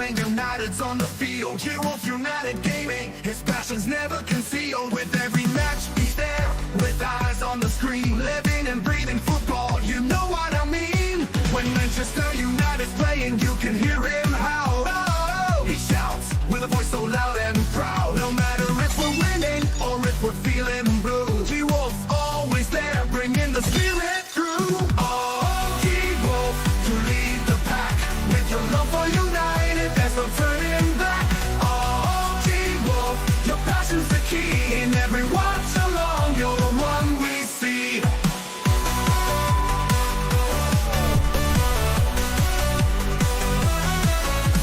when United's on the field. Here Wolf United Gaming, his passion's never concealed. With every match he's there, with eyes on the screen, living and breathing football, you know what I mean. When Manchester United's playing, you can hear him howl. Oh, he shouts with a voice so loud and proud. No matter if we're winning or if we're feeling blue, G-Wolf always there, bringing the spirit through. Oh, G-Wolf, to lead the pack. With your love for United, there's no turning back. Oh, G-Wolf, your passion's the key. In every watch along, you're the one we see.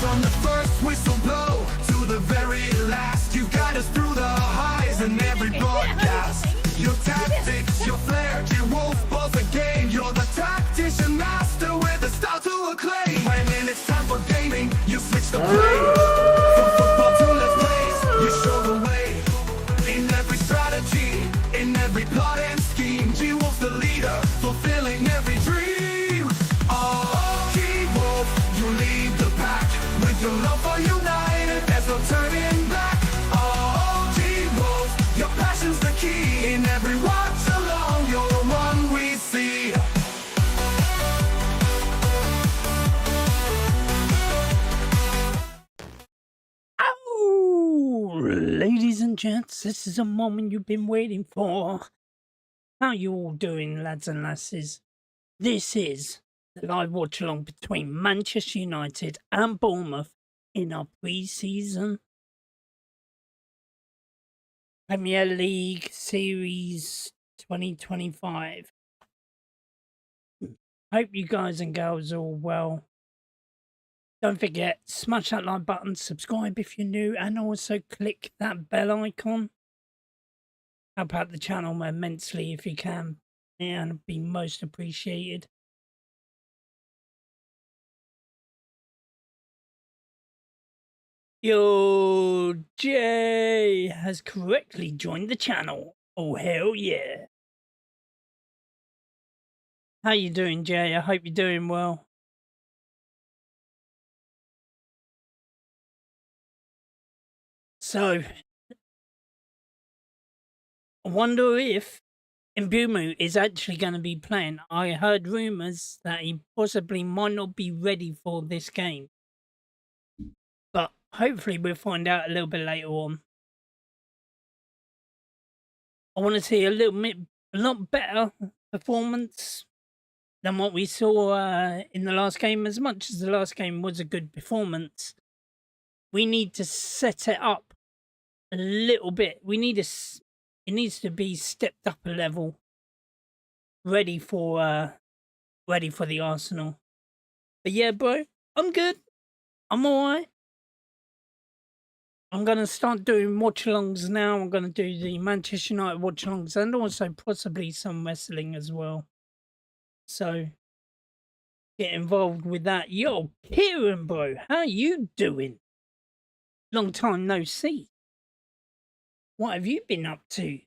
From the first whistle blow to the very last, you guide us through the highs and every broadcast. Your tactics, your flair, your wolf balls the game. You're the tactician master with a style to acclaim. When it's time for gaming, you switch the play. From football to let's plays, you show the way. In every strategy, in every plot and scheme, G-Wolf's the leader, fulfilling every dream. Oh, G-Wolf, you lead the pack. With your love for United, there's no turning back. Oh, G-Wolf, your passion's the key. In every watch along, you're the one we see. Oh, ladies and gents, this is a moment you've been waiting for. How you all doing, lads and lasses? This is the live watch along between Manchester United and Bournemouth in our pre-season Premier League Series 2025. Hope you guys and girls are all well. Don't forget, smash that like button, subscribe if you're new, and also click that bell icon. Help out the channel immensely if you can, and it'd be most appreciated. Yo, Jay has correctly joined the channel. Oh, hell yeah. How you doing, Jay? I hope you're doing well. So, I wonder if Bournemouth is actually going to be playing. I heard rumours that he possibly might not be ready for this game. But hopefully we'll find out a little bit later on. I want to see a lot better performance than what we saw in the last game. As much as the last game was a good performance, we need to set it up a little bit. It needs to be stepped up a level, ready for the Arsenal. But yeah, bro, I'm good. I'm alright. I'm going to start doing watch-alongs now. I'm going to do the Manchester United watch-alongs and also possibly some wrestling as well. So, get involved with that. Yo, Kieran, bro, how you doing? Long time no see. What have you been up to?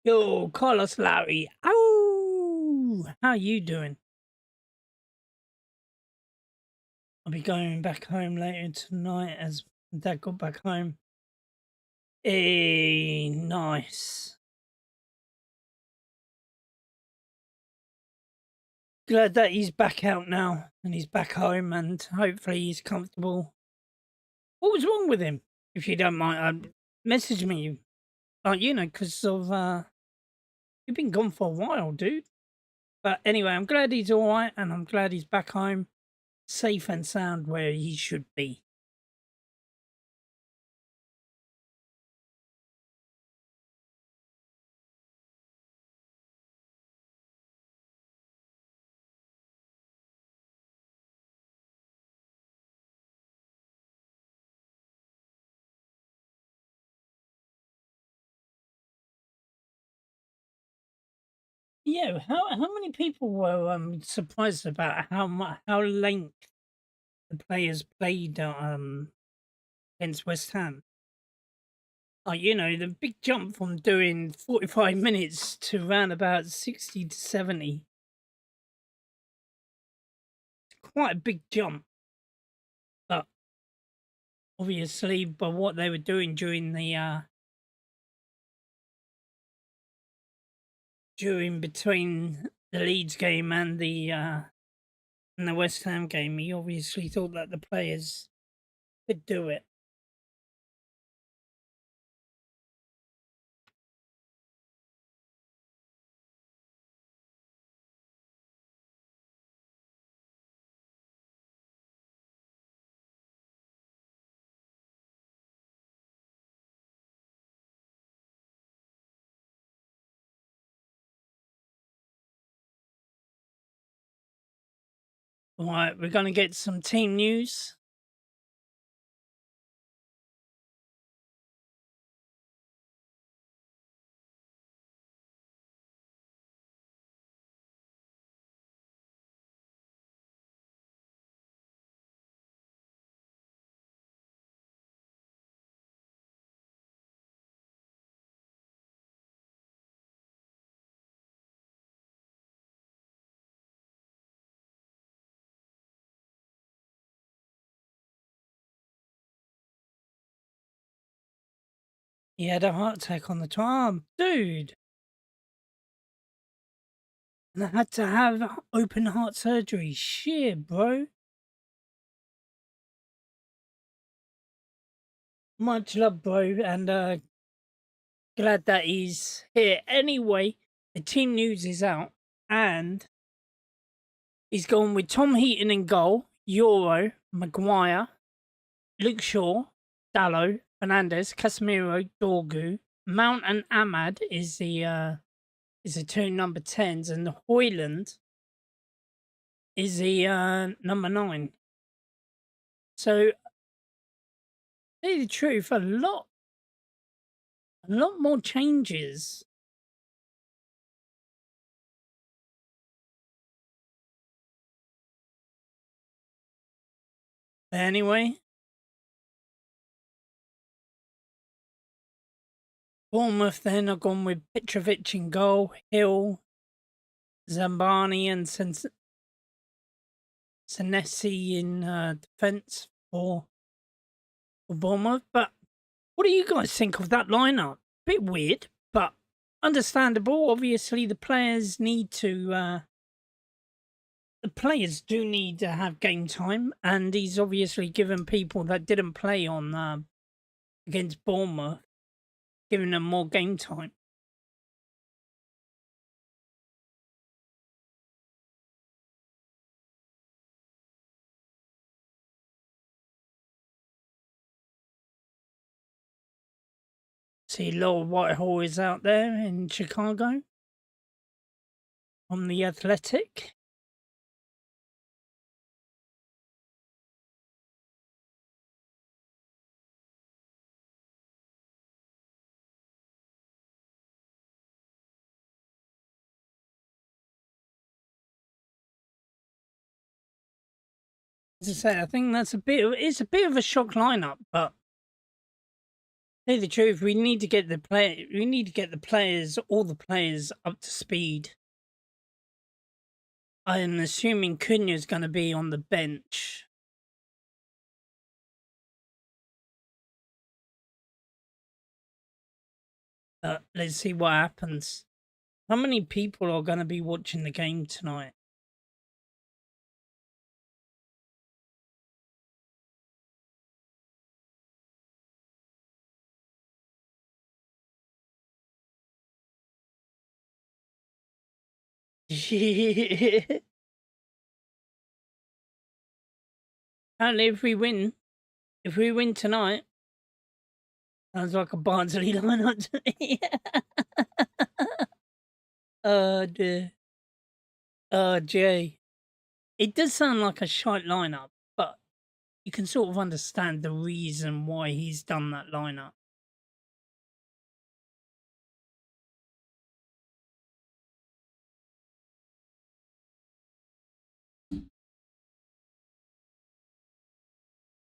Yo, Carlos Larry. Ow! How you doing? I'll be going back home later tonight as Dad got back home. Hey, nice. Glad that he's back out now and he's back home and hopefully he's comfortable. What was wrong with him? If you don't mind, message me. Because of you've been gone for a while, dude. But anyway, I'm glad he's all right, and I'm glad he's back home, safe and sound where he should be. Yeah, how many people were surprised about how length the players played against West Ham? You know, the big jump from doing 45 minutes to around about 60 to 70. Quite a big jump. But obviously, by what they were doing during between the Leeds game and the West Ham game, he obviously thought that the players could do it. Right, we're going to get some team news. He had a heart attack on the arm, dude. And I had to have open heart surgery. Shit, bro. Much love, bro, and glad that he's here. Anyway, the team news is out, and he's gone with Tom Heaton in goal, Euro, Maguire, Luke Shaw, Dallo, Fernandez, Casemiro, Dorgu, Mount and Ahmad is the two number 10s, and Hoyland is the number 9. So, to tell you the truth, a lot more changes. But anyway, Bournemouth then are gone with Petrovic in goal, Hill, Zambani and Senesi in defence for Bournemouth. But what do you guys think of that lineup? Bit weird, but understandable. Obviously, the players need to. The players do need to have game time, and he's obviously given people that didn't play on against Bournemouth, giving them more game time. See, Lord Whitehall is out there in Chicago on the Athletic. As I say, I think it's a bit of a shock lineup, but to tell you the truth, we need to get all the players up to speed. I'm assuming Cunha's going to be on the bench. But let's see what happens. How many people are going to be watching the game tonight? Apparently, if we win tonight, sounds like a Barnsley lineup to me. Dear. Jay. It does sound like a shite lineup, but you can sort of understand the reason why he's done that lineup.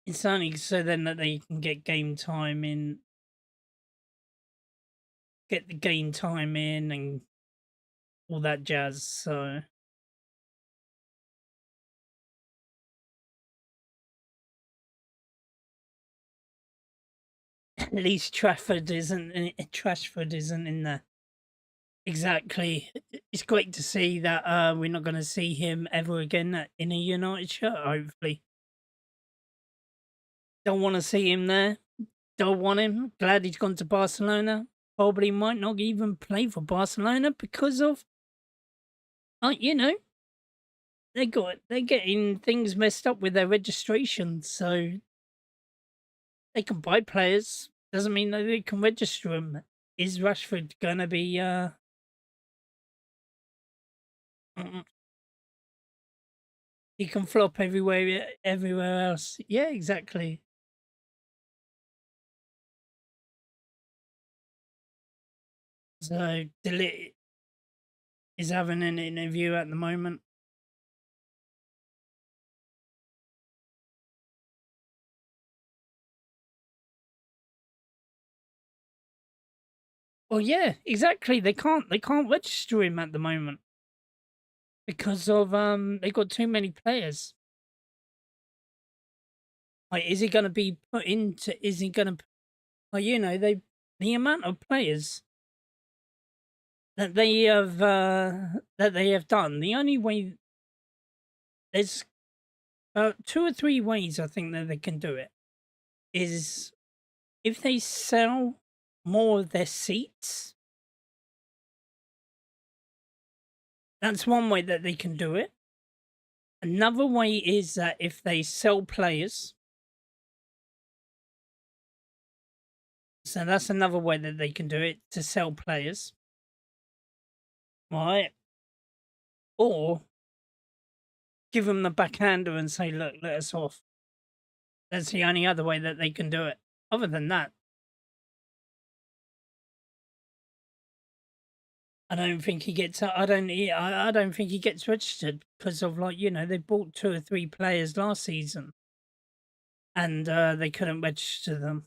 It's only so then that they can get game time in get the game time in and all that jazz. So at least Trashford isn't in there. Exactly. It's great to see that we're not going to see him ever again in a United shirt. Hopefully, don't want to see him there. Don't want him. Glad he's gone to Barcelona. Probably might not even play for Barcelona because of, you know, they're getting things messed up with their registration. So they can buy players. Doesn't mean that they can register them. Is Rashford gonna be? Mm, he can flop everywhere else. Yeah, exactly. So Delit is having an interview at the moment. Well, yeah, exactly. They can't register him at the moment because of they got too many players. Like, is he going to be put into? Is he going to? Like, the amount of players that they have done. The only way there's two or three ways I think that they can do it is if they sell more of their seats. That's one way that they can do it. Another way is that if they sell players. So that's another way that they can do it, to sell players. Right. Or give them the backhander and say, look, let us off. That's the only other way that they can do it. Other than that, I don't think he gets. I don't think he gets registered because of, like, they bought two or three players last season, and they couldn't register them.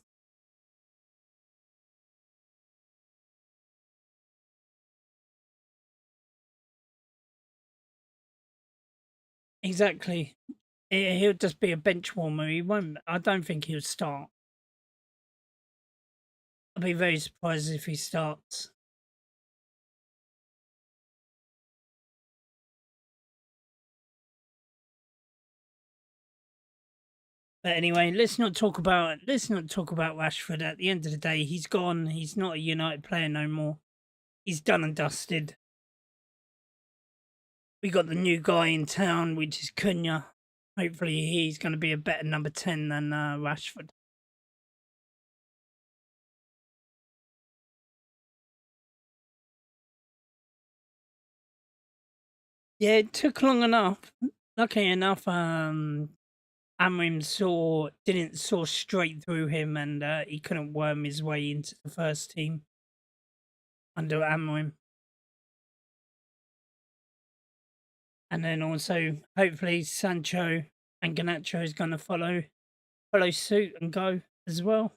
Exactly. He'll just be a bench warmer. He won't. I don't think he'll start. I'd be very surprised if he starts. But anyway, let's not talk about Rashford. At the end of the day, he's gone. He's not a United player no more. He's done and dusted. We got the new guy in town, which is Cunha. Hopefully, he's going to be a better number 10 than Rashford. Yeah, it took long enough. Lucky enough, Amrim didn't saw straight through him, and he couldn't worm his way into the first team under Amrim. And then also, hopefully, Sancho and Garnacho is going to follow suit and go as well.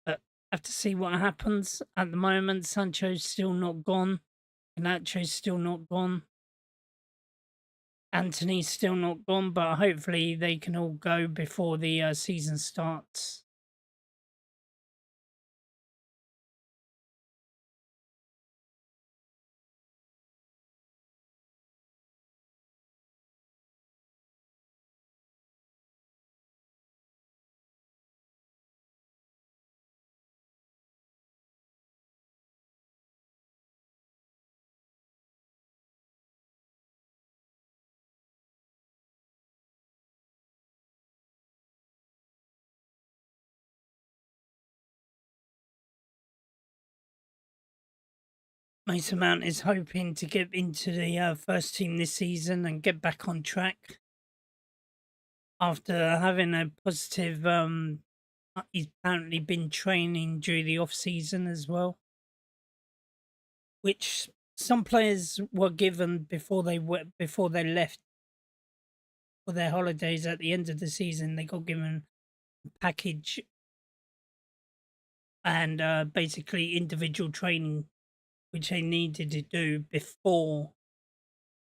But have to see what happens. At the moment, Sancho's still not gone. Garnacho's still not gone. Anthony's still not gone, but hopefully they can all go before the season starts. Mason Mount is hoping to get into the first team this season and get back on track after having a positive. He's apparently been training during the off season as well, which some players were given before they left for their holidays at the end of the season. They got given a package and basically individual training, which they needed to do before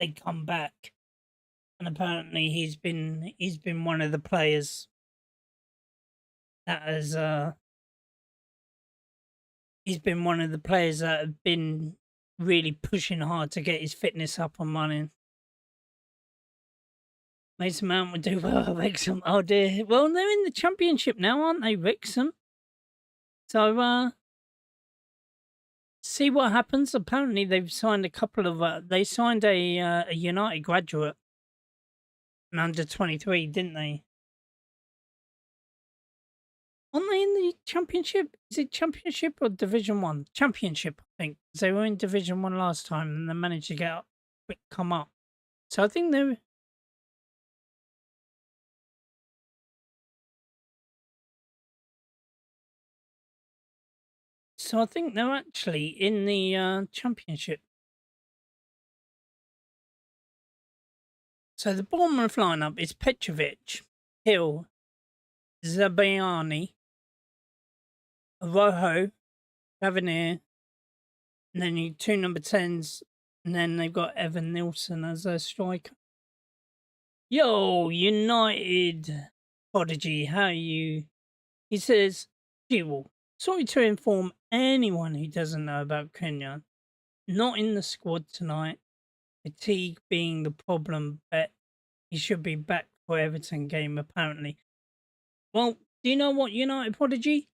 they come back. And apparently, he's been one of the players that has he's been one of the players that have been really pushing hard to get his fitness up and running. Mason Mount would do well at Wrexham. Oh dear. Well, they're in the Championship now, aren't they, Wrexham? So, see what happens. Apparently, they've signed a couple of. They signed a United graduate, an under-23, didn't they? Aren't they in the Championship? Is it Championship or Division 1? Championship, I think. 'Cause they were in Division 1 last time and they managed to get up, come up. So I think they're. So I think they're actually in the Championship. So the Bournemouth lineup is Petrovic, Hill, Zabayani, Rojo, Tavernier, and then you two number 10s, and then they've got Evan Nilsson as their striker. Yo, United Prodigy, how are you? He says, Jewel, sorry to inform anyone who doesn't know about Kenyan. Not in the squad tonight. Fatigue being the problem, but he should be back for Everton game apparently. Well, do you know what, United Prodigy?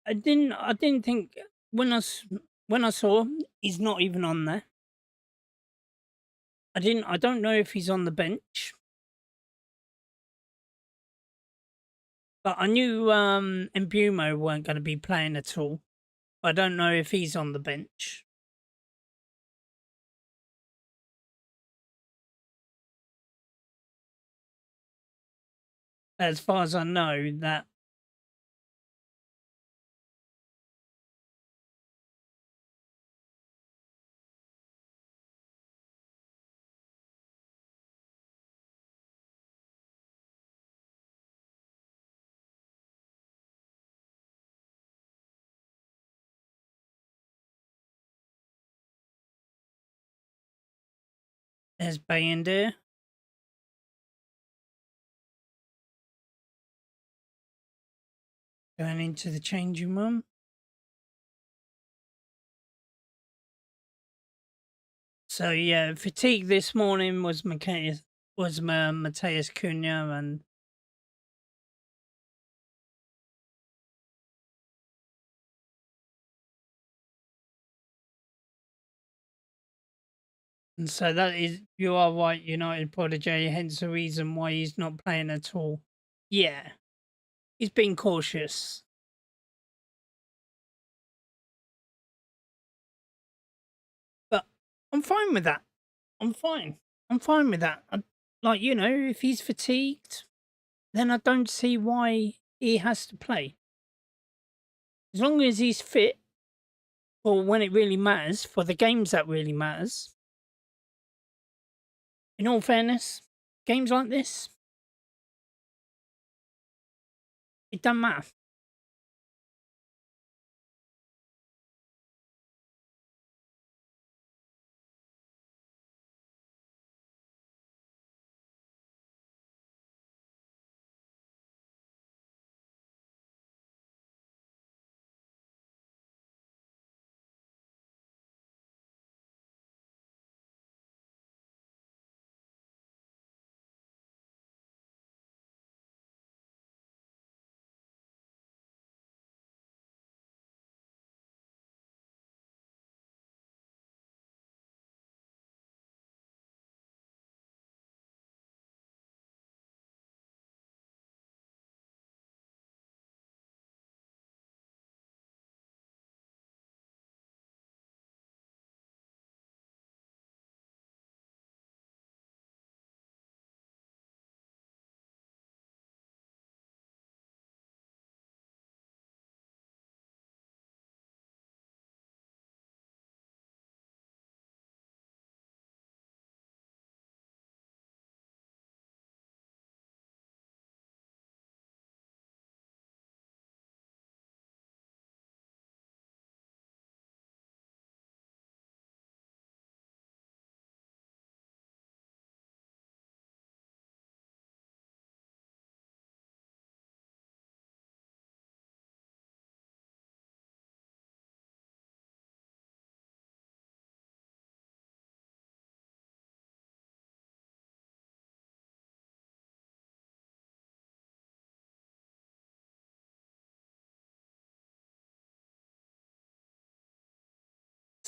I didn't think when I saw him, he's not even on there. I don't know if he's on the bench. But I knew Mbumo weren't going to be playing at all. I don't know if he's on the bench. As far as I know, that there's Bayendir. Going into the changing room. So yeah, fatigue this morning was Mateus Cunha and so that is, you are right, United Prodigy, hence the reason why he's not playing at all. Yeah, he's been cautious. But I'm fine with that. I'm fine. I'm fine with that. Like, if he's fatigued, then I don't see why he has to play. As long as he's fit for when it really matters, for the games that really matters. In all fairness, games like this, it doesn't matter.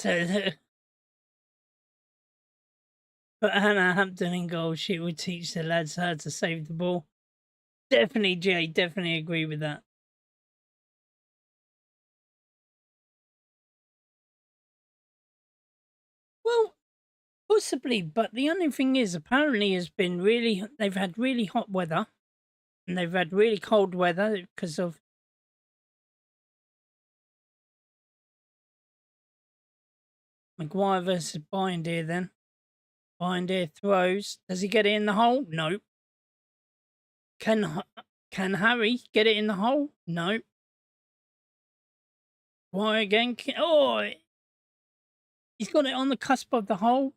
So put Hannah Hampton in goal. She would teach the lads how to save the ball. Definitely, Jay. Definitely agree with that. Well, possibly, but the only thing is, apparently, has been really. They've had really hot weather, and they've had really cold weather because of Maguire versus Bindeer. Then Bindeer throws. Does he get it in the hole? No. Can Harry get it in the hole? No. Why again? Oh, he's got it on the cusp of the hole.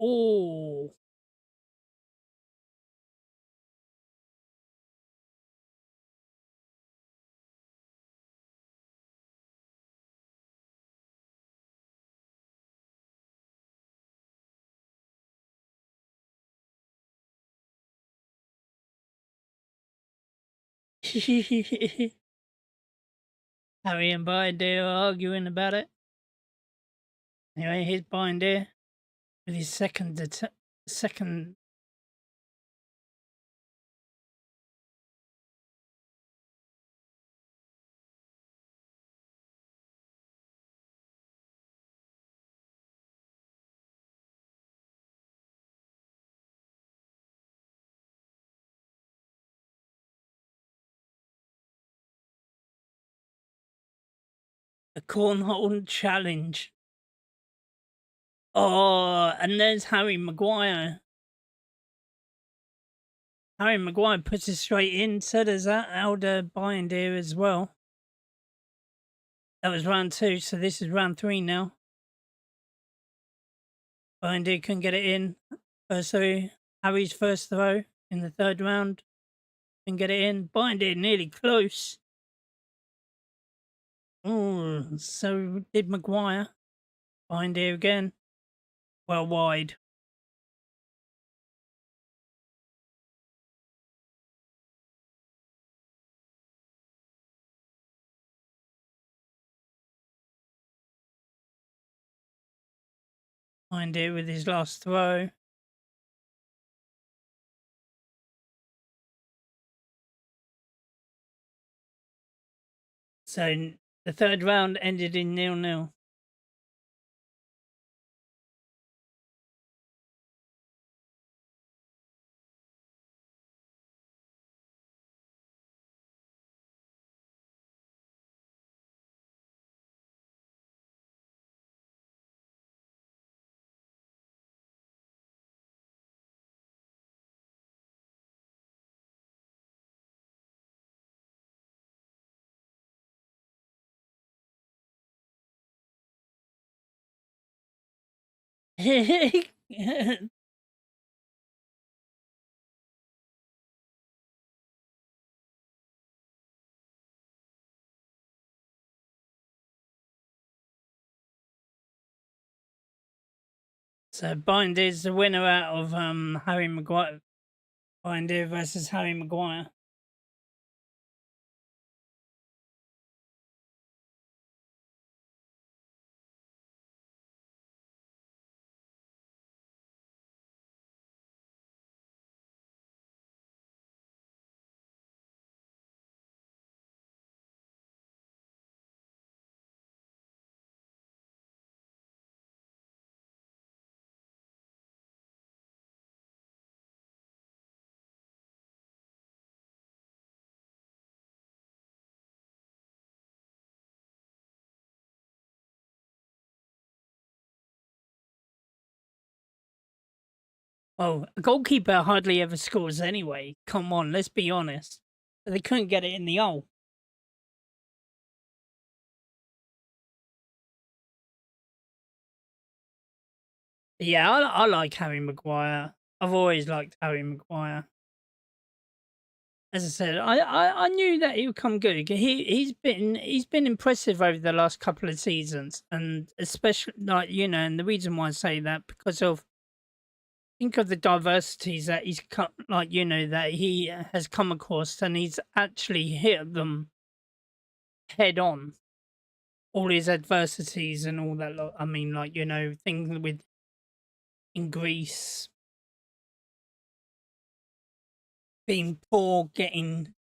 Oh. Harry and Bindeer are arguing about it. Anyway, here's Bindeer with his second. The cornhole challenge. Oh, and there's Harry Maguire. Harry Maguire puts it straight in. So does that Elder Bindeer as well. That was round 2, so this is round 3 now. Bindeer couldn't get it in. So Harry's first throw in the 3rd round. Couldn't get it in. Bindeer nearly close. Oh, so did Maguire. Bindeer again. Well wide. Bindeer with his last throw. So the 3rd round ended in 0-0. So Bindeer's the winner out of Harry Maguire. Bindeer versus Harry Maguire. Oh, a goalkeeper hardly ever scores anyway. Come on, let's be honest. They couldn't get it in the hole. Yeah, I like Harry Maguire. I've always liked Harry Maguire. As I said, I knew that he would come good. He's been impressive over the last couple of seasons, and especially and the reason why I say that because of think of the diversities that he's cut, that he has come across, and he's actually hit them head on all his adversities and all that lot. I mean, like, you know, things with in Greece being poor, getting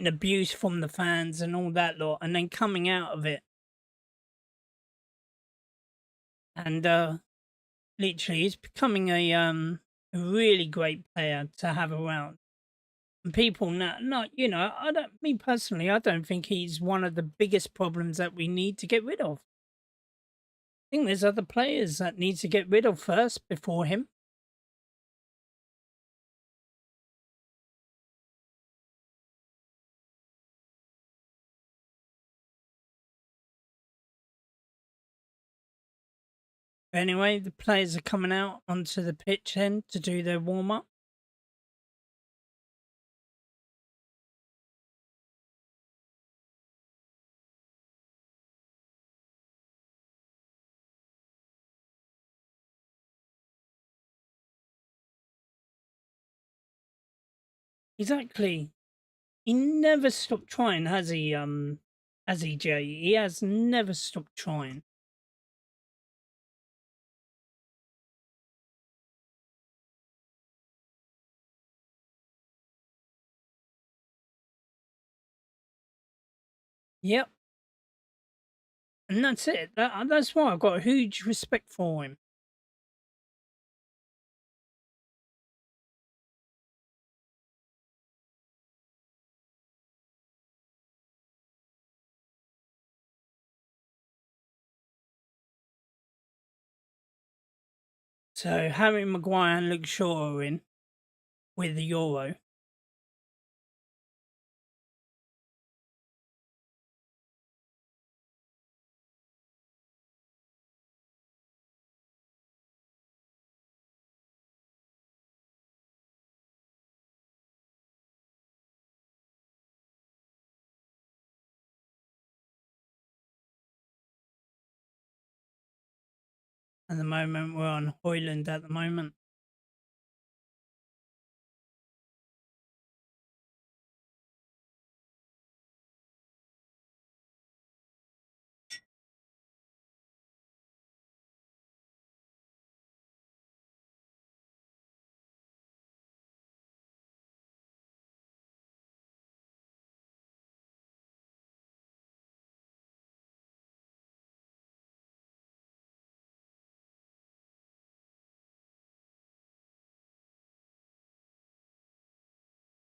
abuse from the fans and all that lot, and then coming out of it and literally he's becoming a really great player to have around. And people not you know, I don't me personally, I don't think he's one of the biggest problems that we need to get rid of. I think there's other players that need to get rid of first before him. Anyway, the players are coming out onto the pitch then to do their warm up. Exactly. He never stopped trying, has he, Jay? He has never stopped trying. Yep. And that's it. That's why I've got a huge respect for him. So Harry Maguire and Luke Shaw are in with the Euro. At the moment, we're on Hoyland at the moment.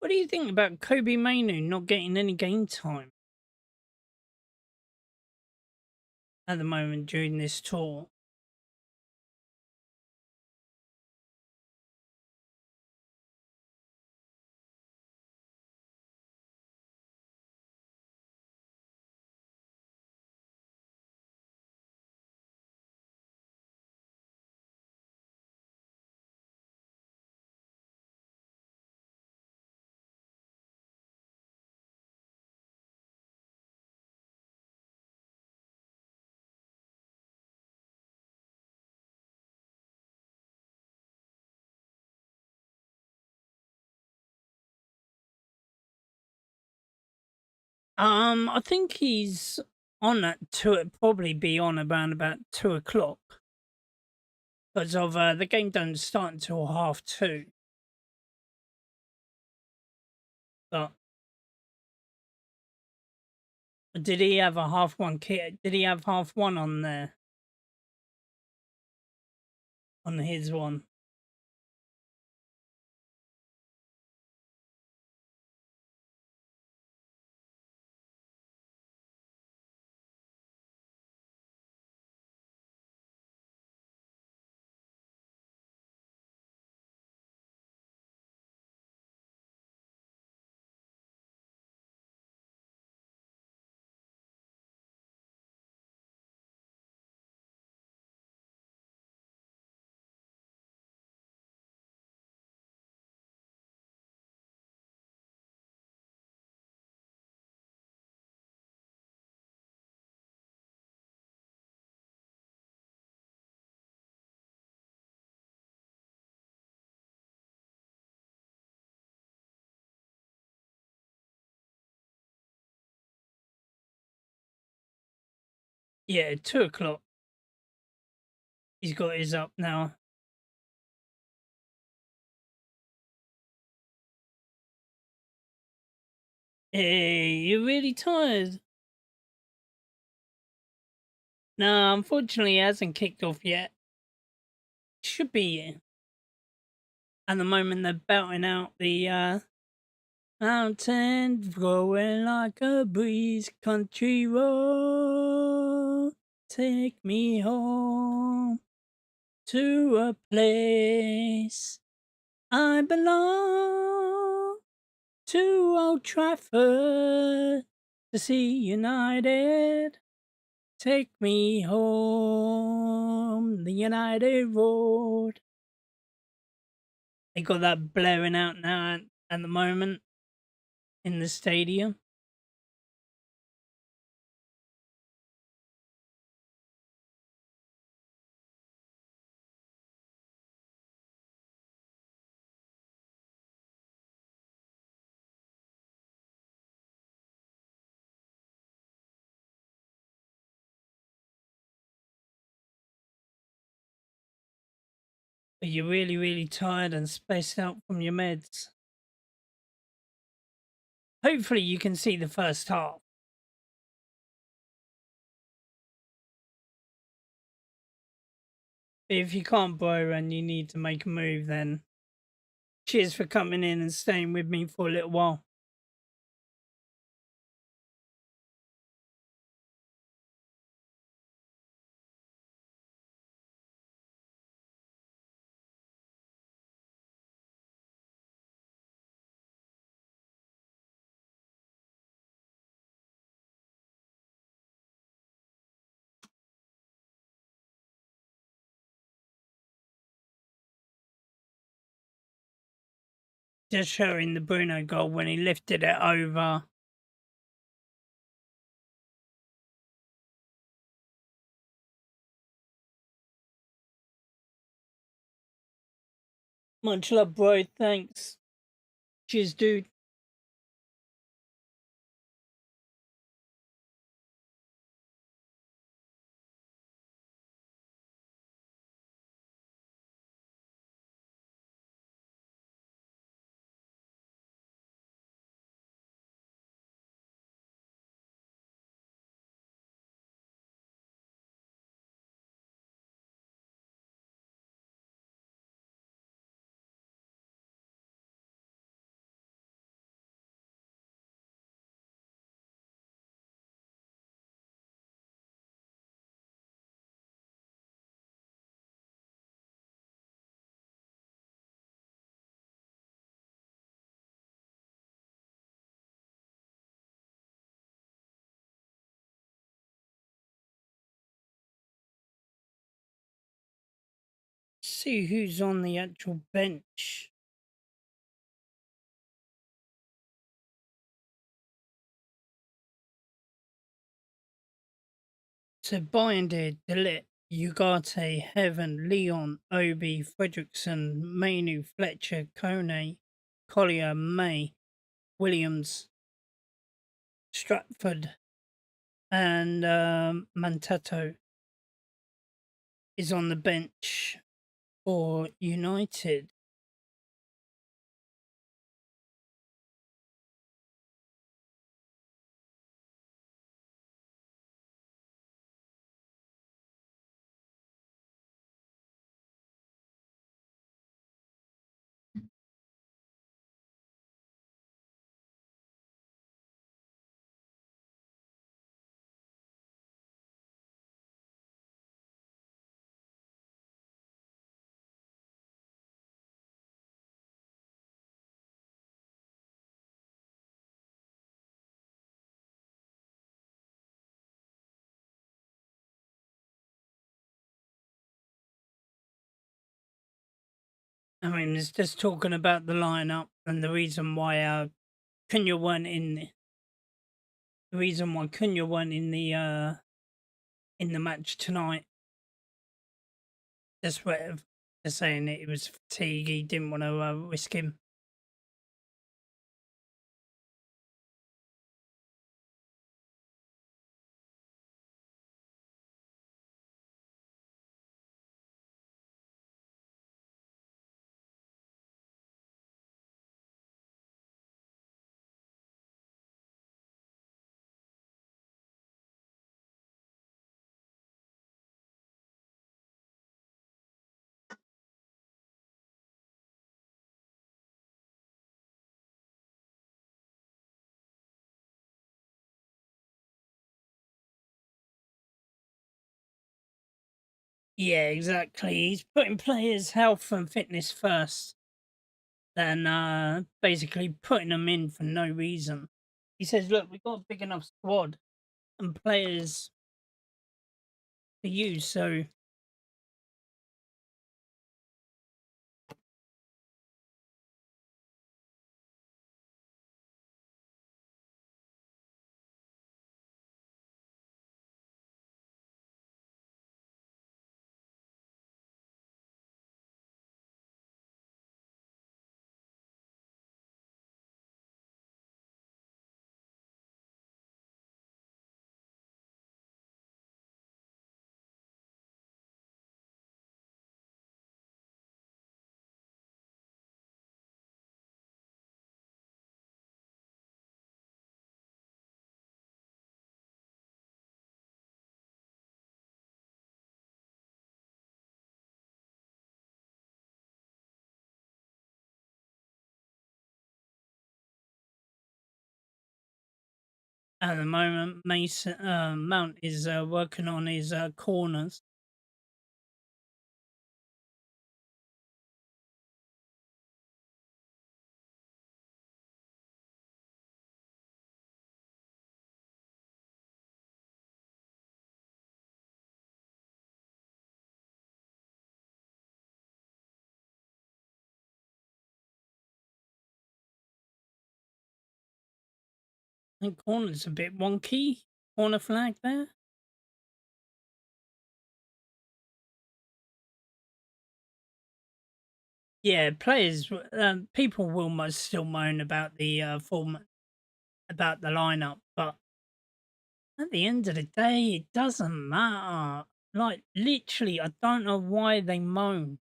What do you think about Kobe Mainu not getting any game time at the moment during this tour? I think he's on at two. It'd probably be on around about 2 o'clock because of the game don't start until 2:30. But did he have a half one kit? Did he have half one on there on his one? Yeah, 2 o'clock. He's got his up now. Hey, you're really tired. No, unfortunately, it hasn't kicked off yet. Should be. At the moment, they're belting out the mountain flowing like a breeze, country road. Take me home to a place I belong, to Old Trafford to see United. Take me home, the United Road. They got that blaring out now at the moment in the stadium. But you're really, really tired and spaced out from your meds. Hopefully, you can see the first half. But if you can't, bro, and you need to make a move, then cheers for coming in and staying with me for a little while. Just showing the Bruno goal when he lifted it over. Much love, bro. Thanks. Cheers, dude. See who's on the actual bench. So Binder, Delit, Ugarte, Heaven, Leon, Obi, Fredrickson, Mainu, Fletcher, Kone, Collier, May, Williams, Stratford, and Mantato is on the bench for United. I mean, it's just talking about the lineup and the reason why Cunha weren't in. The reason why Cunha weren't in the match tonight. Just whatever. Just saying it was fatigue. He didn't want to risk him. Yeah, exactly. He's putting players' health and fitness first than basically putting them in for no reason. He says, "Look, we've got a big enough squad and players to use, so." At the moment, Mason Mount is working on his corners. I think corner's a bit wonky. Corner flag there. Yeah, players. People will most still moan about the form, about the lineup, but at the end of the day, it doesn't matter. Like literally, I don't know why they moan.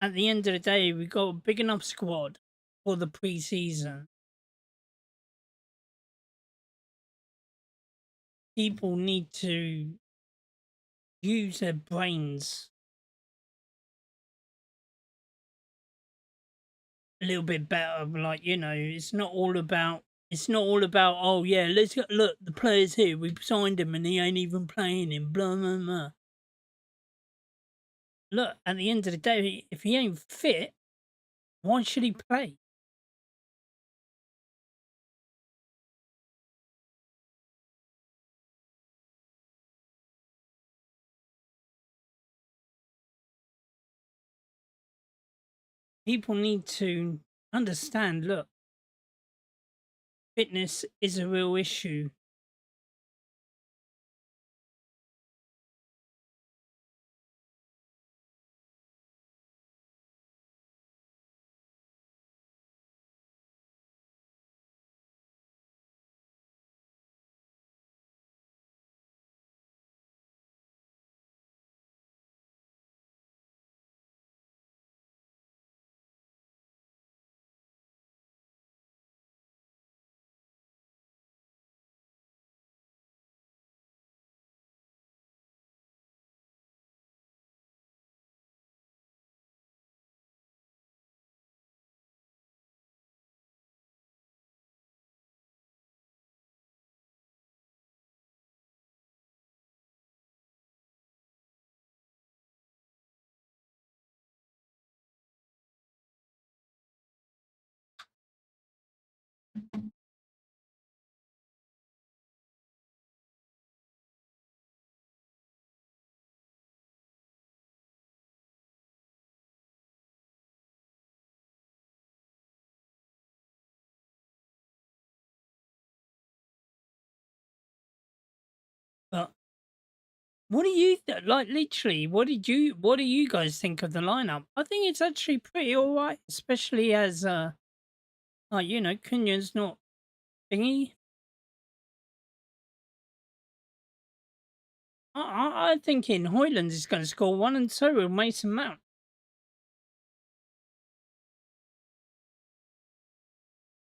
At the end of the day, we got a big enough squad for the preseason. People need to use their brains a little bit better. Like, it's not all about oh yeah, look, the player's here, we've signed him and he ain't even playing him, blah blah blah. Look, at the end of the day, if he ain't fit, why should he play? People need to understand, look, fitness is a real issue. But what do you like? Literally, what do you guys think of the lineup? I think it's actually pretty all right, especially as like Cunha's not thingy. I'm thinking Hoyland is going to score one, and so will Mason Mount.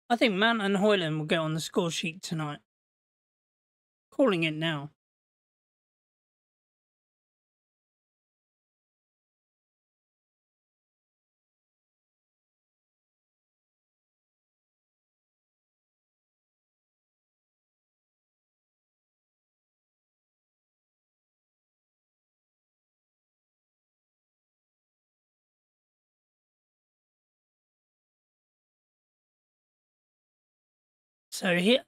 I think Mount and Hoyland will get on the score sheet tonight. Calling it now. So he,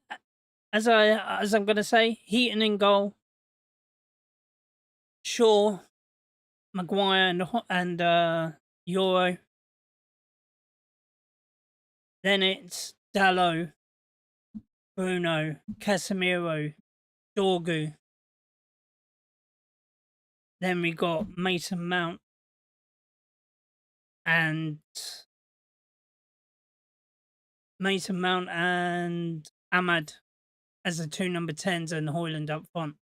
as I'm gonna say, Heaton in goal, Shaw, Maguire, and Euro. Then it's Dalot, Bruno, Casemiro, Dorgu. Then we got Mason Mount and Ahmad as the two number 10s and Hoyland up front.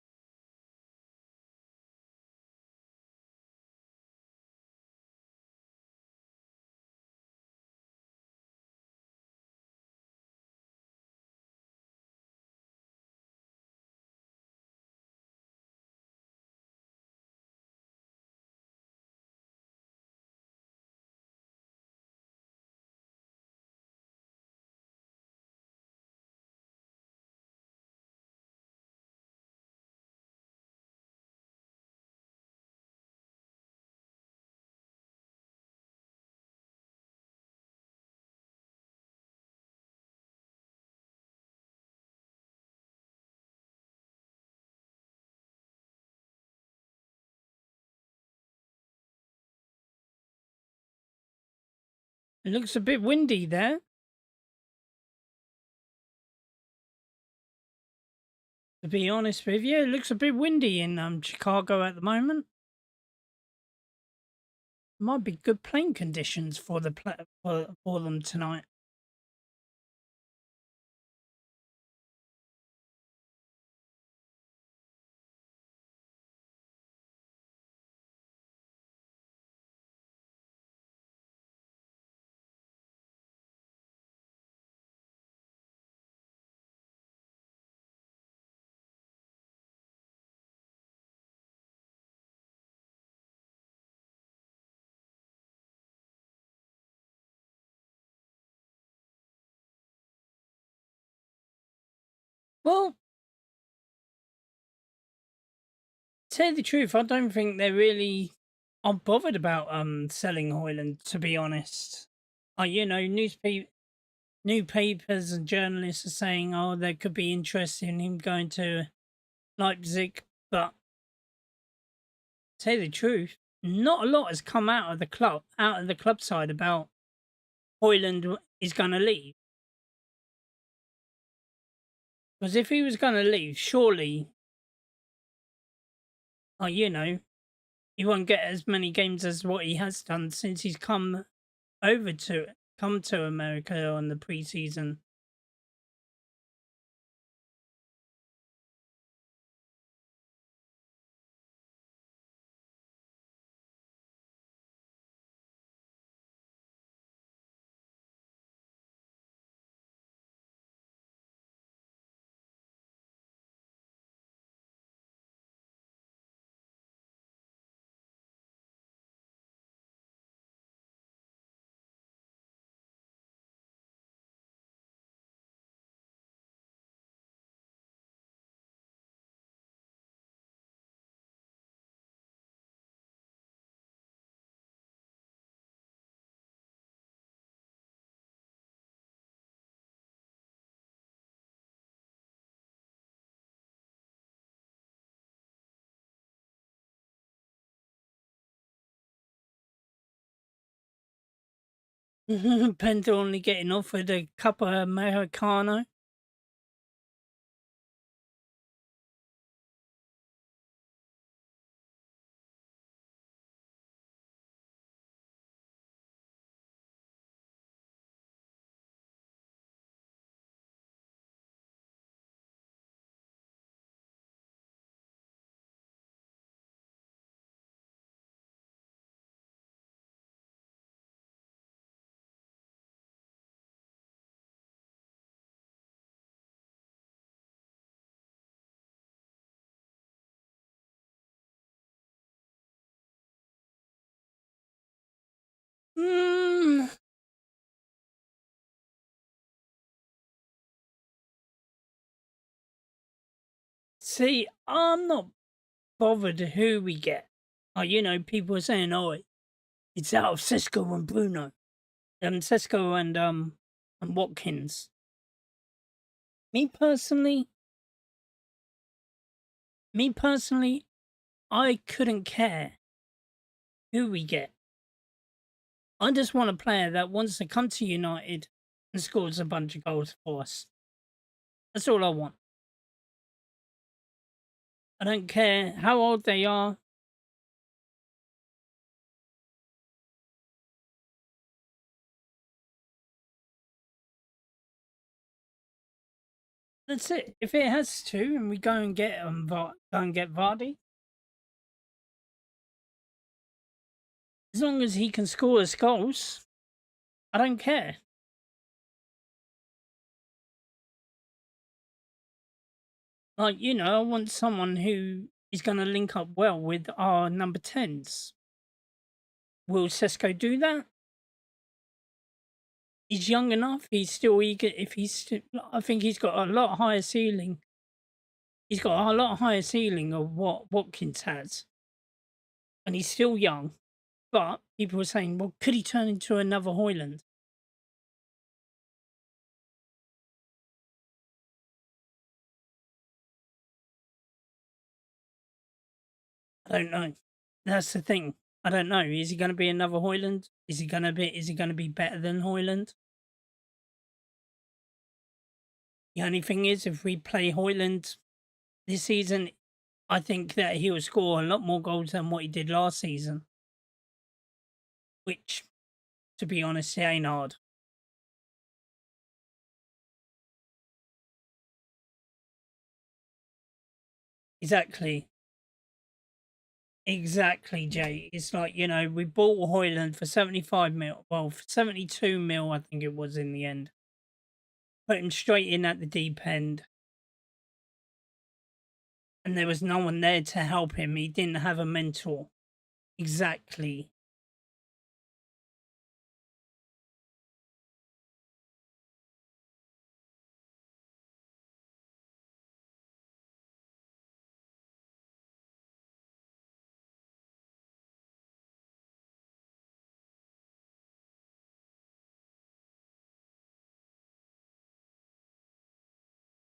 It looks a bit windy there. To be honest with you, it looks a bit windy in Chicago at the moment. Might be good playing conditions for for them tonight. Well, to tell you the truth, I don't think they're really are bothered about selling Hoyland. To be honest, newspapers and journalists are saying, oh, there could be interest in him going to Leipzig, but to tell you the truth, not a lot has come out of the club side about Hoyland is going to leave. Because if he was going to leave, surely, he won't get as many games as what he has done since he's come to America on the preseason. Penta only getting offered a cup of Americano. Mm, see, I'm not bothered who we get. People are saying, "Oh, it's out of Cisco and Bruno, Cisco and Watkins." Me personally, me personally, I couldn't care who we get. I just want a player that wants to come to United and scores a bunch of goals for us. That's all I want. I don't care how old they are. That's it. If it has to, and we go and get go and get Vardy, as long as he can score us goals, I don't care. Like, I want someone who is going to link up well with our number 10s. Will Sesko do that? He's young enough. He's still eager. I think he's got a lot higher ceiling. He's got a lot higher ceiling of what Watkins has, and he's still young. But people were saying, well, could he turn into another Hoyland? I don't know. That's the thing. I don't know. Is he going to be another Hoyland? Is he going to be? Is he going to be better than Hoyland? The only thing is, if we play Hoyland this season, I think that he will score a lot more goals than what he did last season. Which, to be honest, it ain't hard. Exactly. Exactly, Jay. It's like, we bought Hoyland for 75 mil. Well, for 72 mil, I think it was in the end. Put him straight in at the deep end. And there was no one there to help him. He didn't have a mentor. Exactly.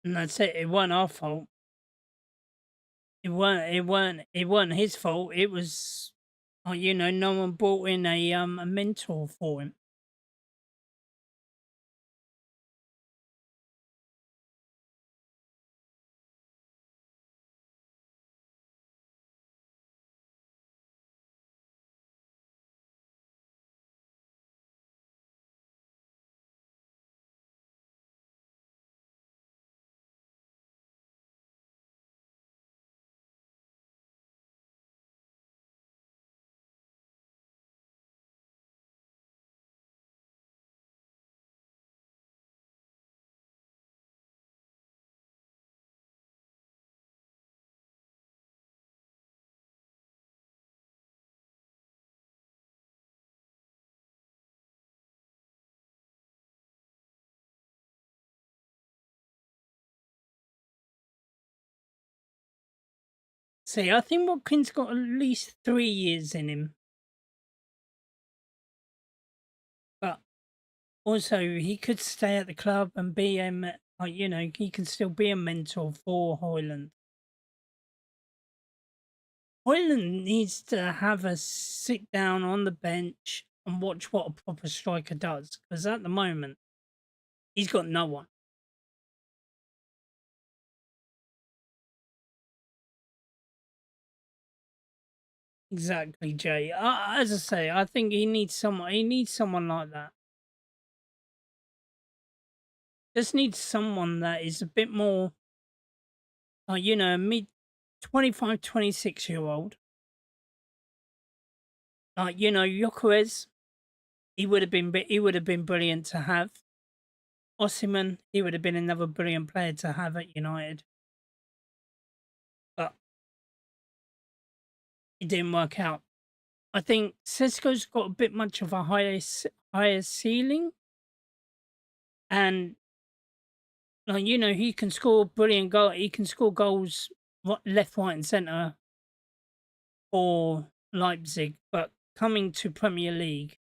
And that's it. It wasn't our fault. It weren't his fault. It was, no one brought in a mentor for him. See, I think Watkins got at least 3 years in him. But also, he could stay at the club and be he can still be a mentor for Hoyland. Hoyland needs to have a sit down on the bench and watch what a proper striker does. Because at the moment, he's got no one. Exactly, Jay. As I say, I think he needs someone. He needs someone like that. Just needs someone that is a bit more, mid 25, 26-year-old. Like, Jokeres, he would have been brilliant to have. Osimhen, he would have been another brilliant player to have at United. But it didn't work out. I think Sesko's got a bit much of a higher ceiling. And he can score brilliant goals. He can score goals left, right, and centre for Leipzig. But coming to Premier League,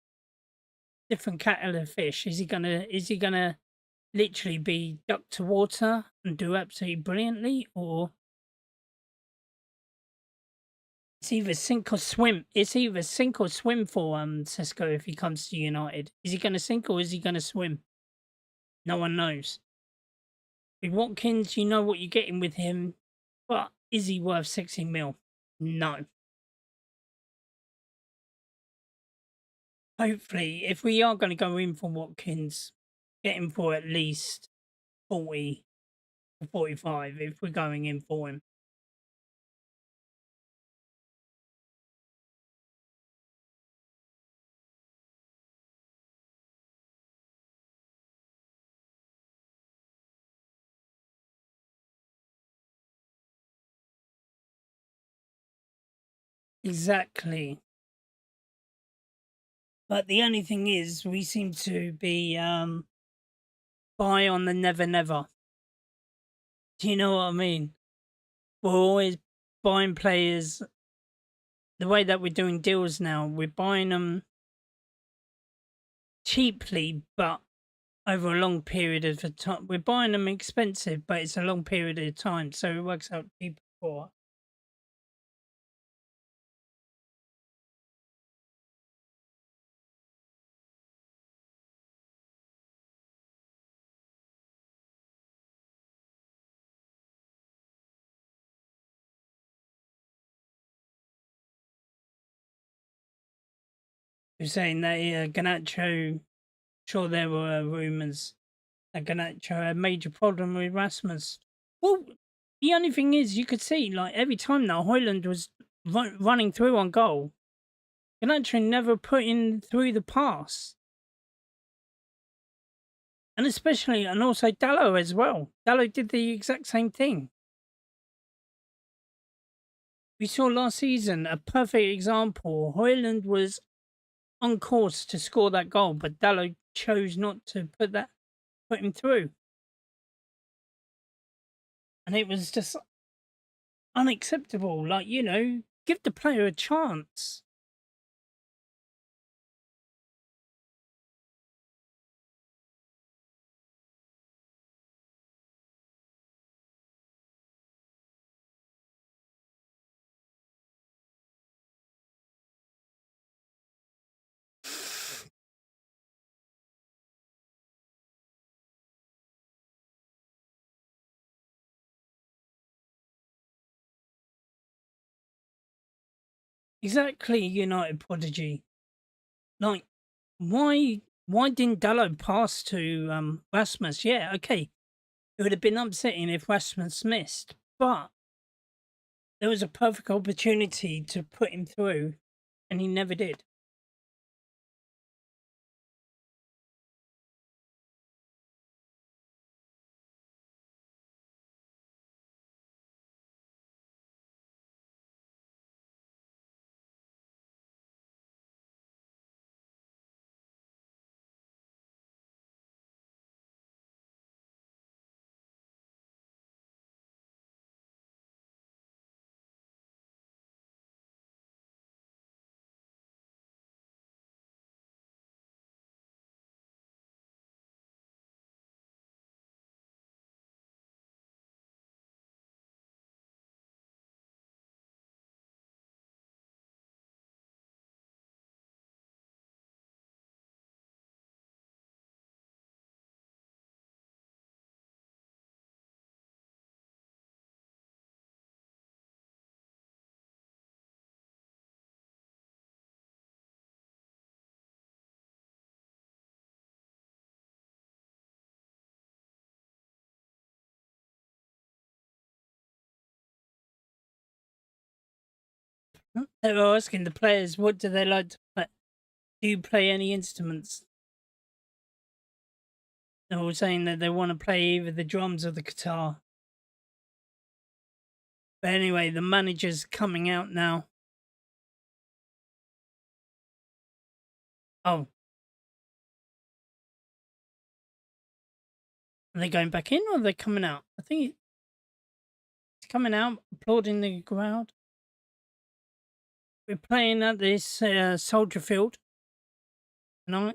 different kettle of fish. Is he gonna literally be ducked to water and do absolutely brilliantly, or it's either sink or swim. It's either sink or swim for Sesko if he comes to United. Is he going to sink or is he going to swim? No one knows. With Watkins, you know what you're getting with him, but is he worth 60 mil? No. Hopefully, if we are going to go in for Watkins, get him for at least 40 or 45 if we're going in for him. Exactly. But the only thing is, we seem to be buy on the never never. Do you know what I mean? We're always buying players. The way that we're doing deals now, we're buying them cheaply, but over a long period of time. We're buying them expensive, but it's a long period of time, so it works out cheaper for us. You're saying that Ganacho, sure there were rumours that Ganacho had a major problem with Rasmus. Well, the only thing is, you could see, like, every time that Hoyland was running through on goal, Ganacho never put in through the pass. And especially, and also Dallo as well. Dallo did the exact same thing. We saw last season a perfect example. Hoyland was on course to score that goal, but Dallo chose not to put him through. And it was just unacceptable. Like, give the player a chance. Exactly, United prodigy. Like, why didn't Dallo pass to Rasmus? Yeah, okay. It would have been upsetting if Rasmus missed, but there was a perfect opportunity to put him through, and he never did. They were asking the players, what do they like to play? Do you play any instruments? They were saying that they want to play either the drums or the guitar. But anyway, the manager's coming out now. Oh. Are they going back in or are they coming out? I think it's coming out, applauding the crowd. We're playing at this Soldier Field tonight.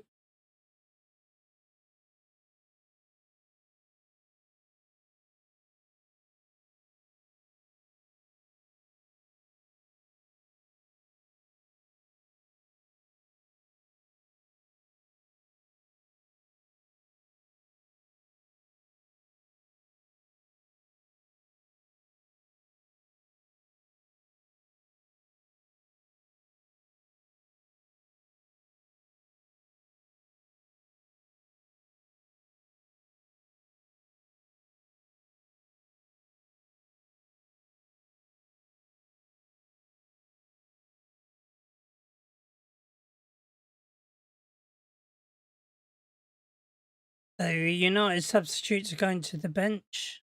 So United substitutes are going to the bench.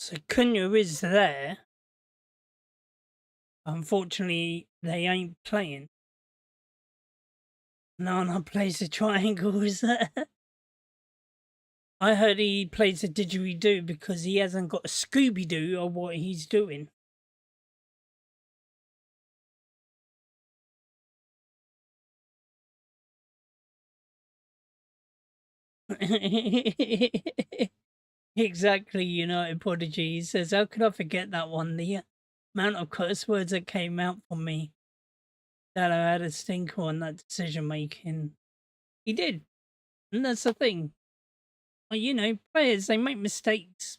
So Cunha is there. Unfortunately, they ain't playing. Nana plays the triangles. I heard he plays a didgeridoo because he hasn't got a Scooby-Doo or what he's doing. Exactly, United Prodigy. He says, how could I forget that one? The amount of curse words that came out from me that I had a stinker on that decision making. He did. And that's the thing. Well, players, they make mistakes.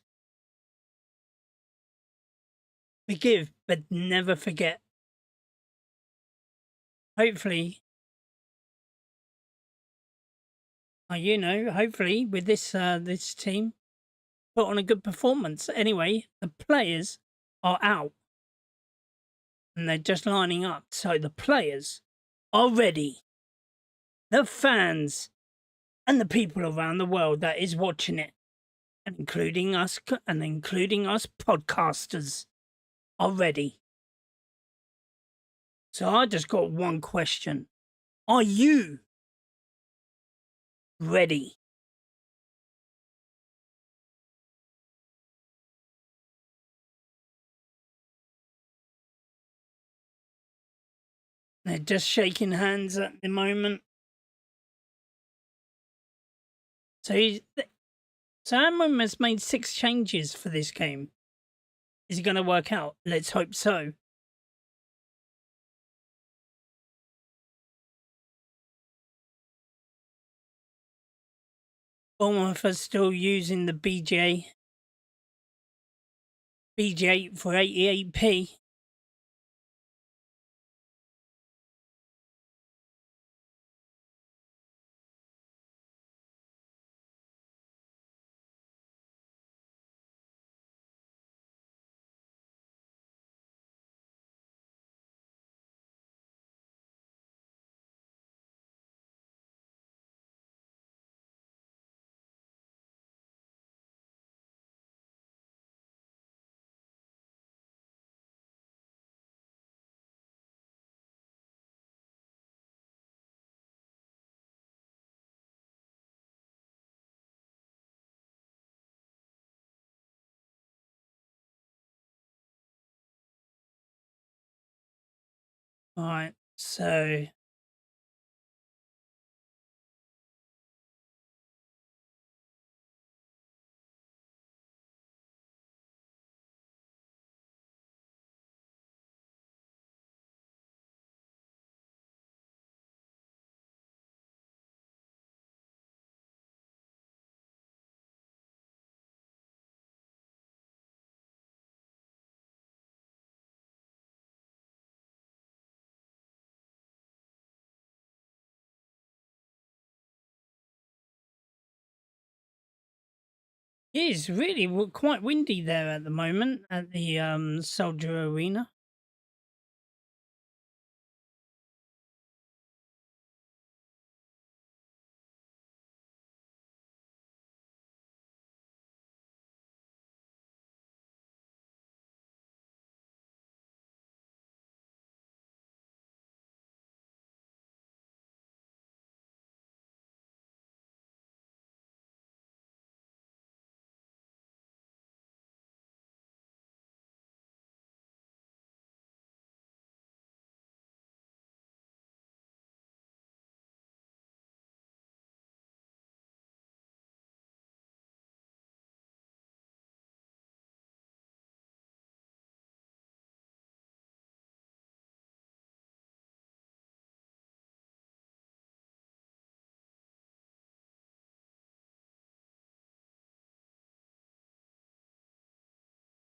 Forgive, but never forget. Hopefully, hopefully with this team, put on a good performance. Anyway, the players are out and they're just lining up. So the players are ready. The fans and the people around the world that is watching it, and including us podcasters, are ready. So I just got one question. Are you ready? They're just shaking hands at the moment. So Amram has made 6 changes for this game. Is it going to work out? Let's hope so. Bournemouth are still using the BJ8 for 88p. All right, so it is really quite windy there at the moment at the Soldier Arena.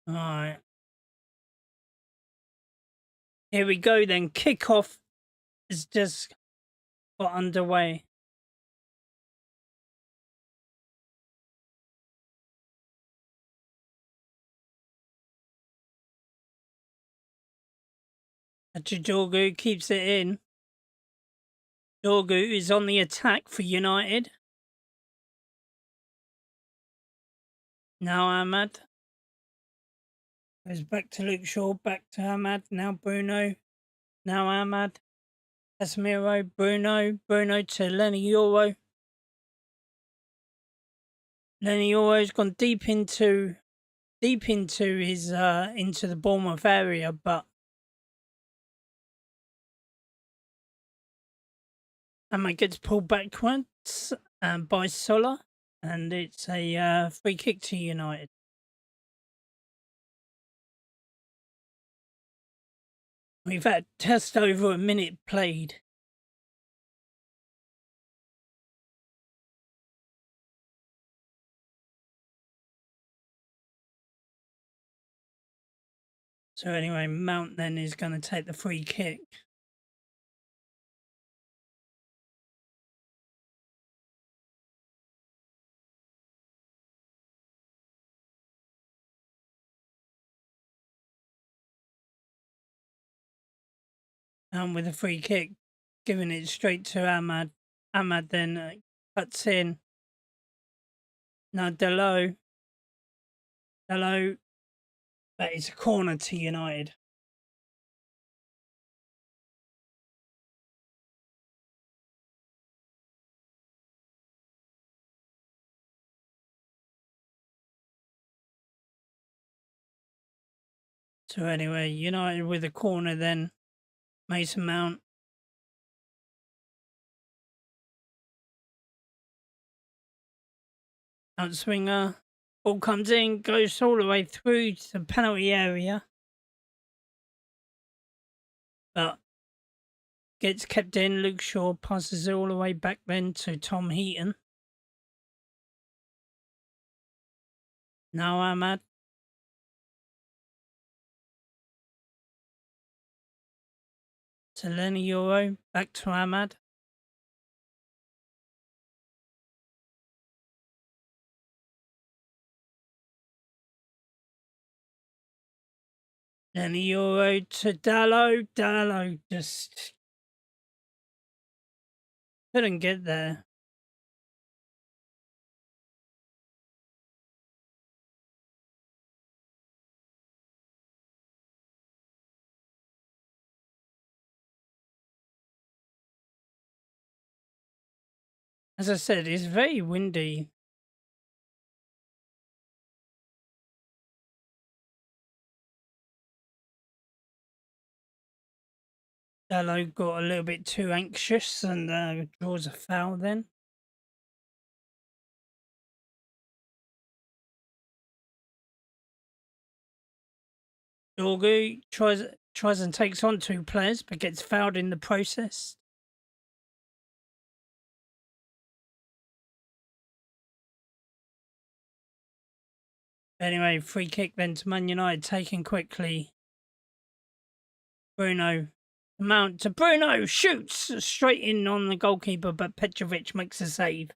Alright. Here we go then. Kickoff is just got underway. Achidorgu keeps it in. Dorgu is on the attack for United. Now Ahmad. Goes back to Luke Shaw, back to Ahmad. Now Bruno. Now Ahmad. Casemiro, Bruno. Bruno to Lenny Euro. Lenny Euro's gone deep into his into the Bournemouth area, but Ahmad gets pulled backwards by Sola, and it's a free kick to United. We've had just over a minute played. So anyway, Mount then is going to take the free kick. And with a free kick, giving it straight to Ahmad. Ahmad then cuts in. Now Delo. But it's a corner to United. So anyway, United with a corner then. Mason Mount. Outswinger. Ball comes in, goes all the way through to the penalty area. But gets kept in. Luke Shaw passes it all the way back then to Tom Heaton. Now Ahmad. To Lenny Euro. Back to Ahmad. Lenny Euro to Dallo. Dallo just couldn't get there. As I said, it's very windy. Dallo got a little bit too anxious and draws a foul then. Dorgu tries and takes on two players, but gets fouled in the process. Anyway, free kick then to Man United, taken quickly. Bruno. Mount to Bruno, shoots straight in on the goalkeeper, but Petrovic makes a save.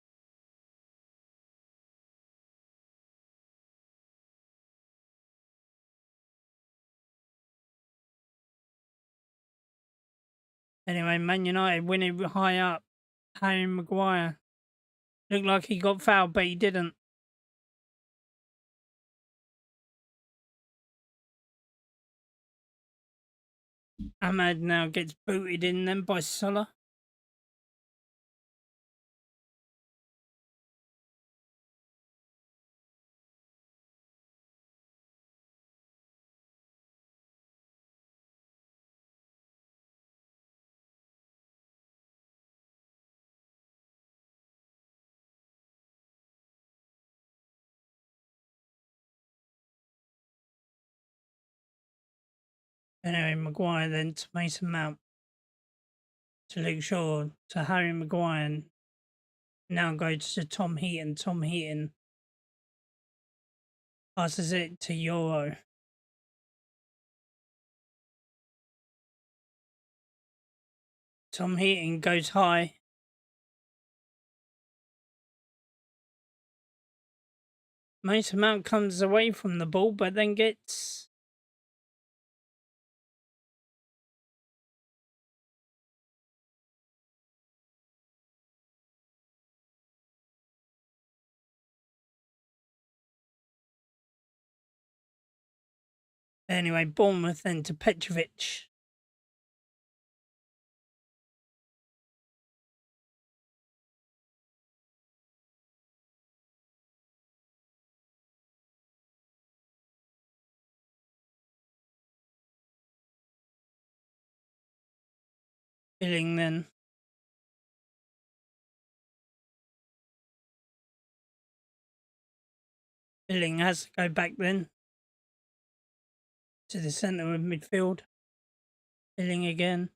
Anyway, Man United winning high up. Harry Maguire. Looked like he got fouled, but he didn't. Ahmad now gets booted in then by Sola. Anyway, Maguire then to Mason Mount. To Luke Shaw. To Harry Maguire. Now goes to Tom Heaton. Tom Heaton passes it to Euro. Tom Heaton goes high. Mason Mount comes away from the ball, but then gets... Anyway, Bournemouth then to Petrovic. Billing then. Billing has to go back then to the centre of midfield. Billing again.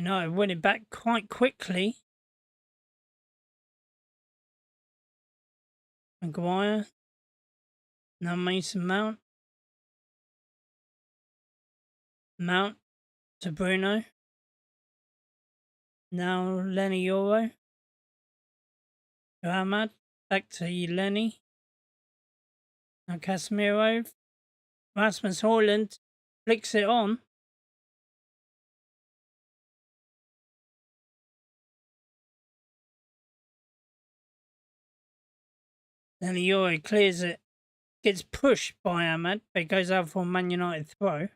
United win it back quite quickly. Maguire. Now Mason Mount. Mount to Bruno. Now Lenny Euro. Ahmad. Back to Lenny. Now Casemiro. Rasmus Højlund flicks it on. Lenny Euro clears it. Gets pushed by Ahmad, but it goes out for a Man United throw.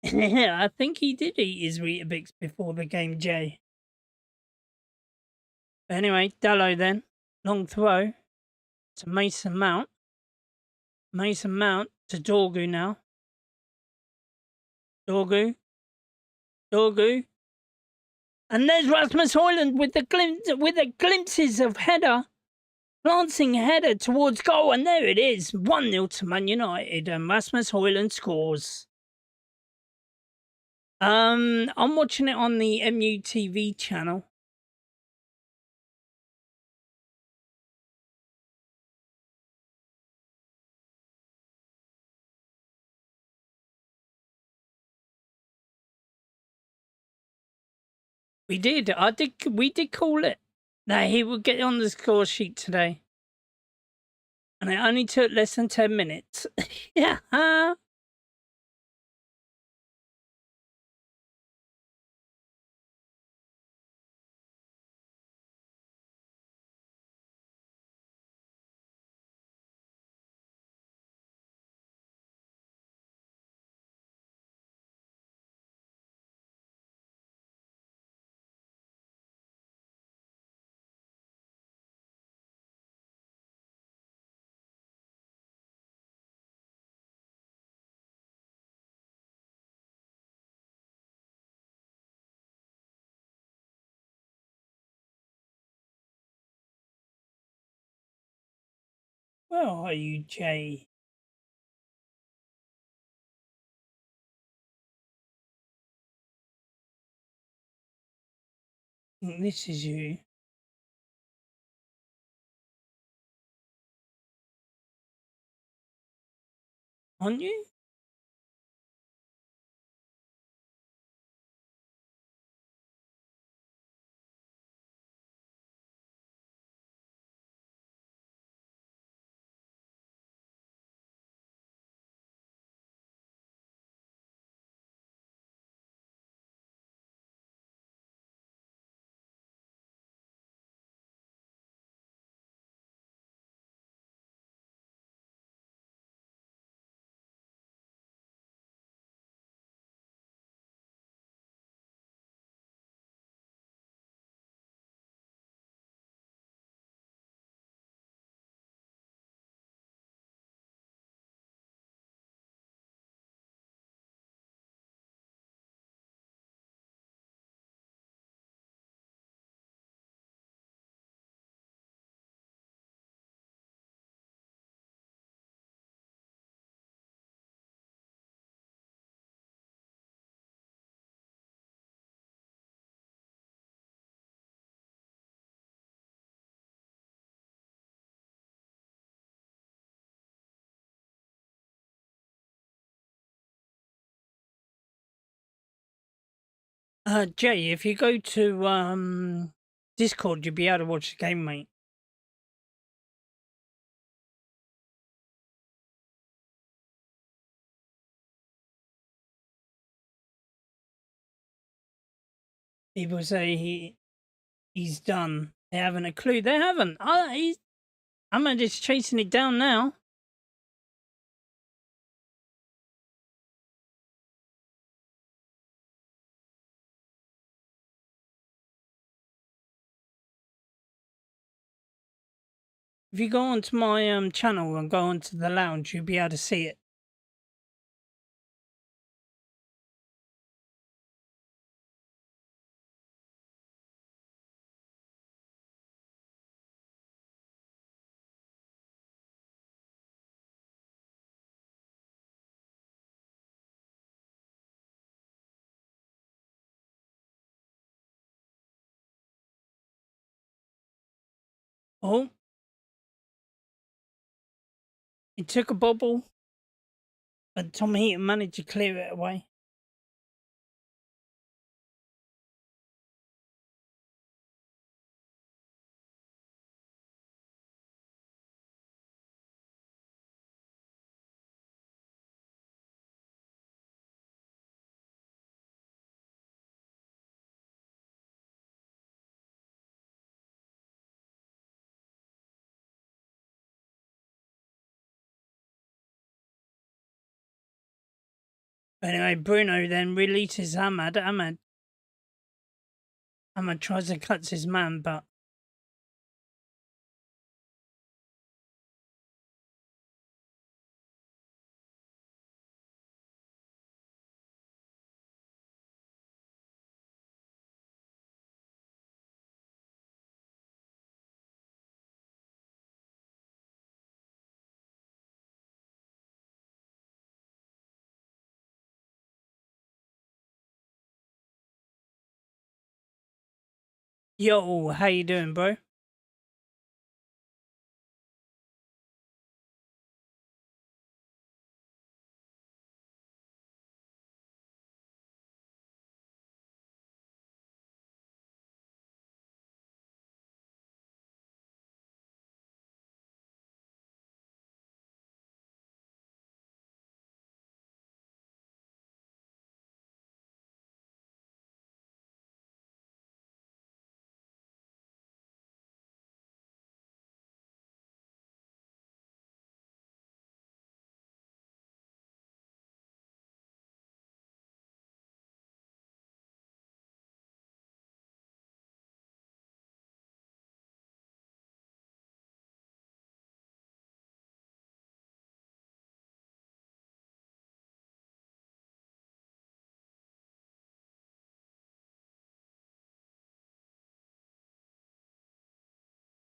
Yeah, I think he did eat his Weetabix before the game, Jay. But anyway, Dallo then. Long throw to Mason Mount. Mason Mount to Dorgu now. Dorgu. And there's Rasmus Højlund with the glimpses of header. Glancing header towards goal. And there it is. 1-0 to Man United. And Rasmus Højlund scores. I'm watching it on the MUTV channel. We did. We did call it that he would get on the score sheet today. And it only took less than 10 minutes. Yeah. Where are you, Jay? I think this is you. Aren't you? Jay, if you go to Discord, you'll be able to watch the game, mate. People say he's done. They haven't a clue. They haven't. I'm just chasing it down now. If you go onto my channel and go onto the lounge, you'll be able to see it. Oh, it took a bobble, but Tom Heaton managed to clear it away. Anyway, Bruno then releases Ahmad. Ahmad tries to cut his man, but yo, how you doing, bro?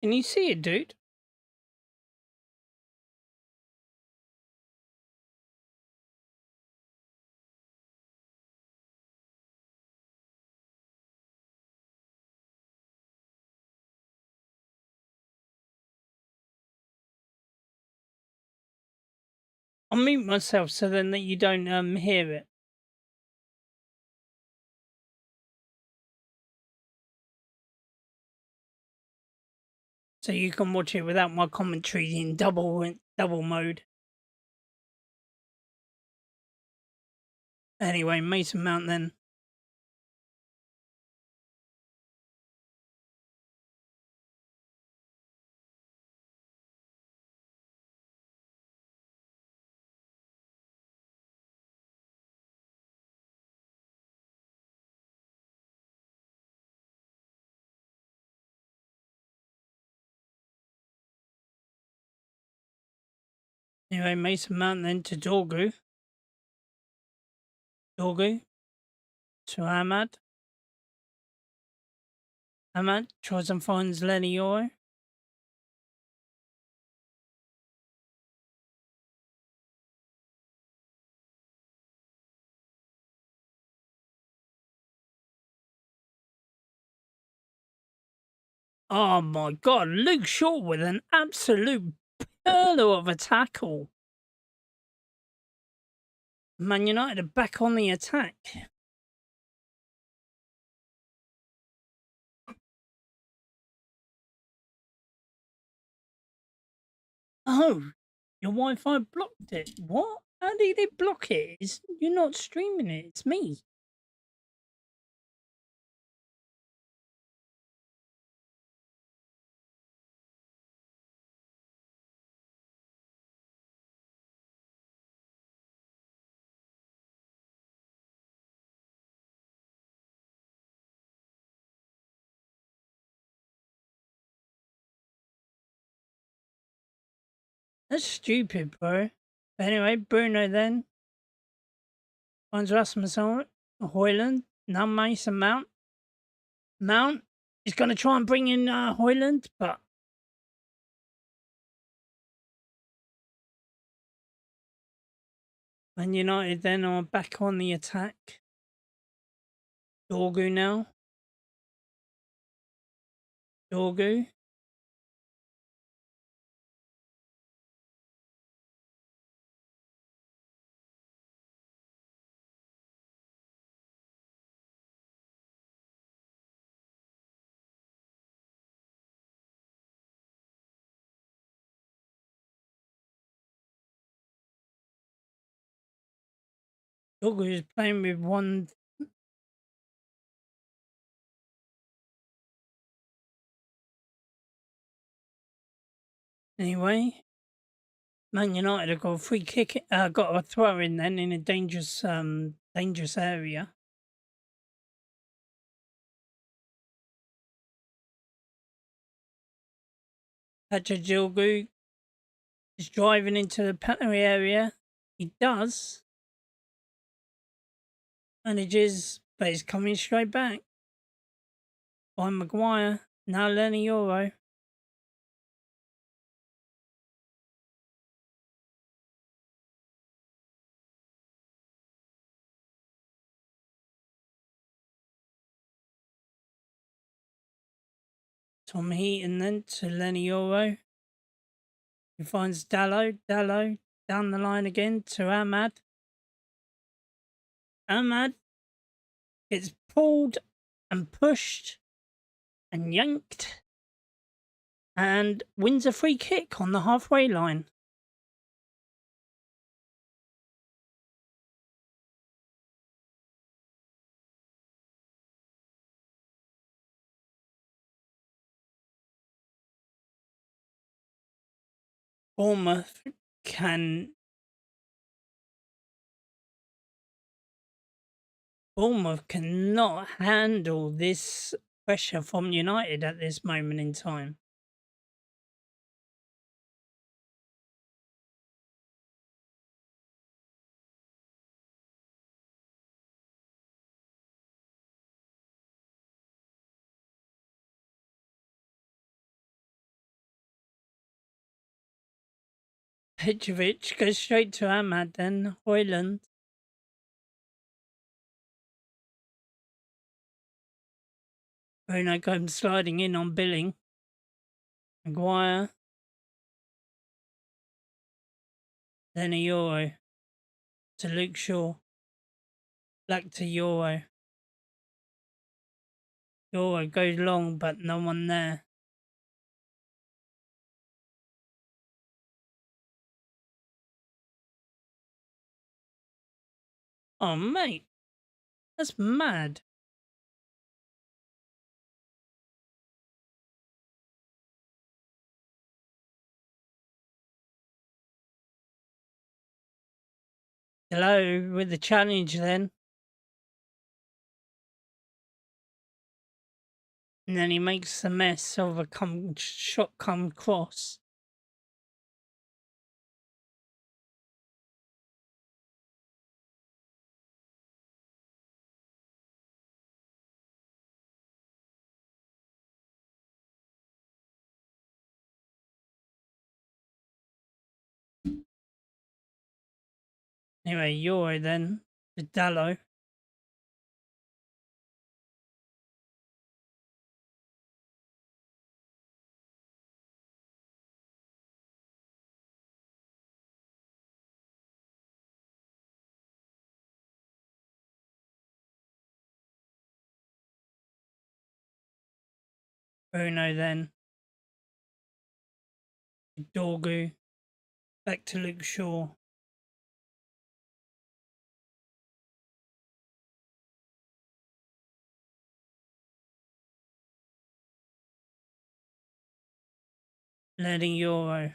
Can you see it, dude? I'll mute myself so then that you don't hear it. So you can watch it without my commentary in double mode. Anyway, Mason Mount then. Anyway, Mason Mount then to Dorgu. Dorgu to Ahmad. Ahmad tries and finds Lenny Yoro. Oh my god, Luke Shaw with an absolute pillow of a tackle. Man United are back on the attack. Oh, your Wi-Fi blocked it. What? How did it block it? You're not streaming it. It's me. That's stupid, bro. Anyway, Bruno then finds Rasmus Hoyland. Now Mason Mount. Mount is going to try and bring in Hoyland, but Man United then are back on the attack. Dorgu now. Dorgu. Dorgu is playing with one. Anyway, Man United have got a free kick. Got a throw in then in a dangerous area. Dorgu is driving into the penalty area. He does. Manages, but he's coming straight back. By Maguire. Now Lenny Euro. Tom Heaton then to Lenny Euro. He finds Dallo. Dallo down the line again to Ahmad. Ahmad gets pulled and pushed and yanked and wins a free kick on the halfway line. Bournemouth cannot handle this pressure from United at this moment in time. Petrovic goes straight to Ahmad then. Hoyland. Bruno comes sliding in on Billing. Maguire. Then a Euro. To Luke Shaw. Back to Euro. Euro goes long, but no one there. Oh, mate. That's mad. Hello with the challenge then. And then he makes a mess of a shot come cross. Anyway, Euro then to Dallo. Bruno then. Dorgu. Back to Luke Shaw. Learning Euro.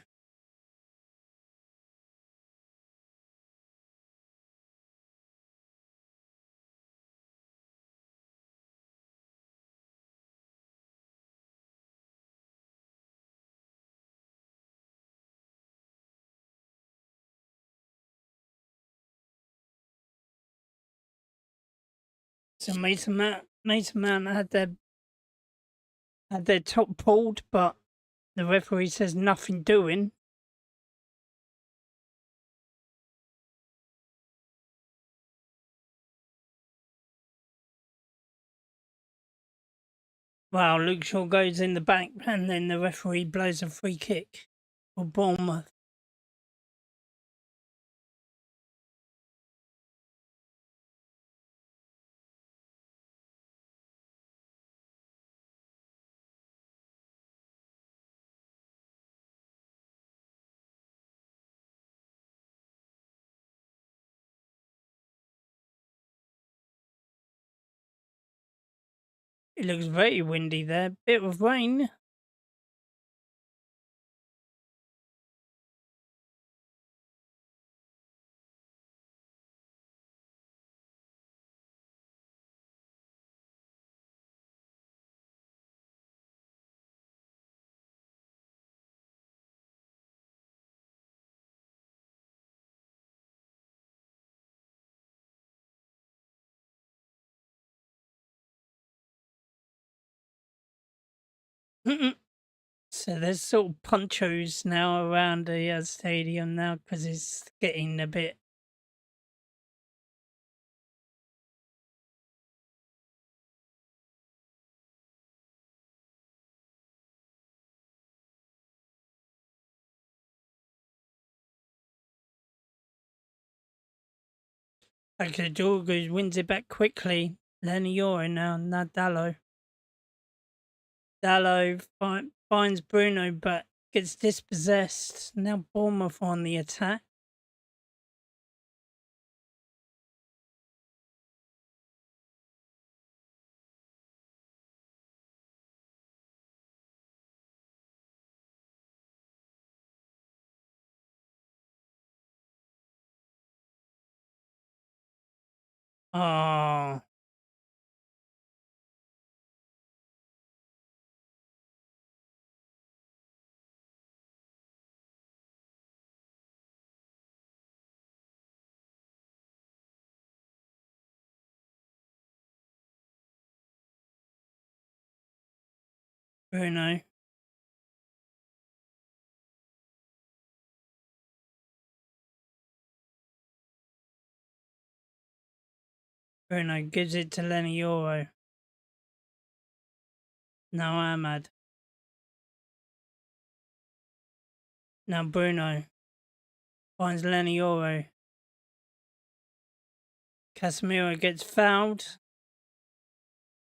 So Mason Mount had their top pulled, but the referee says nothing doing. Wow, Luke Shaw goes in the back and then the referee blows a free kick for Bournemouth. It looks very windy there. Bit of rain. So there's sort of ponchos now around the stadium now because it's getting a bit. Okay, Dorgu wins it back quickly. Lenny Euro now Dallo. Dallo finds Bruno but gets dispossessed. Now Bournemouth on the attack. Oh, Bruno. Bruno gives it to Lenny Euro. Now Ahmad. Now Bruno finds Lenny Euro. Casemiro gets fouled.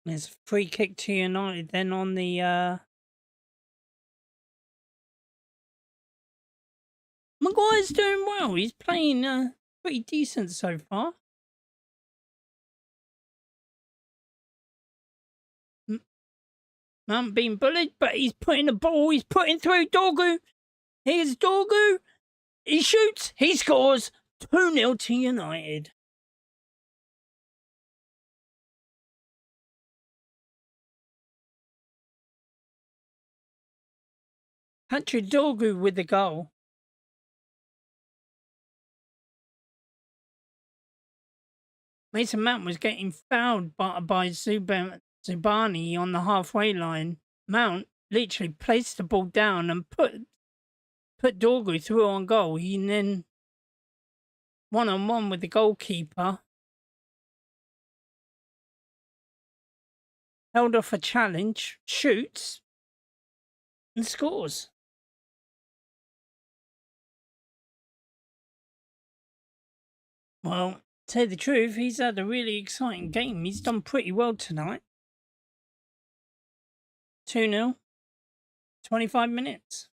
There's a free kick to United. Then on the Maguire's doing well. He's playing pretty decent so far. Mount being bullied, but he's putting the ball. He's putting through Dorgu. Here's Dorgu. He shoots. He scores. 2-0 to United. Patrick Dorgu with the goal. Mason Mount was getting fouled by Zubani on the halfway line. Mount literally placed the ball down and put Dorgu through on goal. He then one-on-one with the goalkeeper. Held off a challenge, shoots, and scores. Well, to tell you the truth, he's had a really exciting game. He's done pretty well tonight. 2-0, 25 minutes.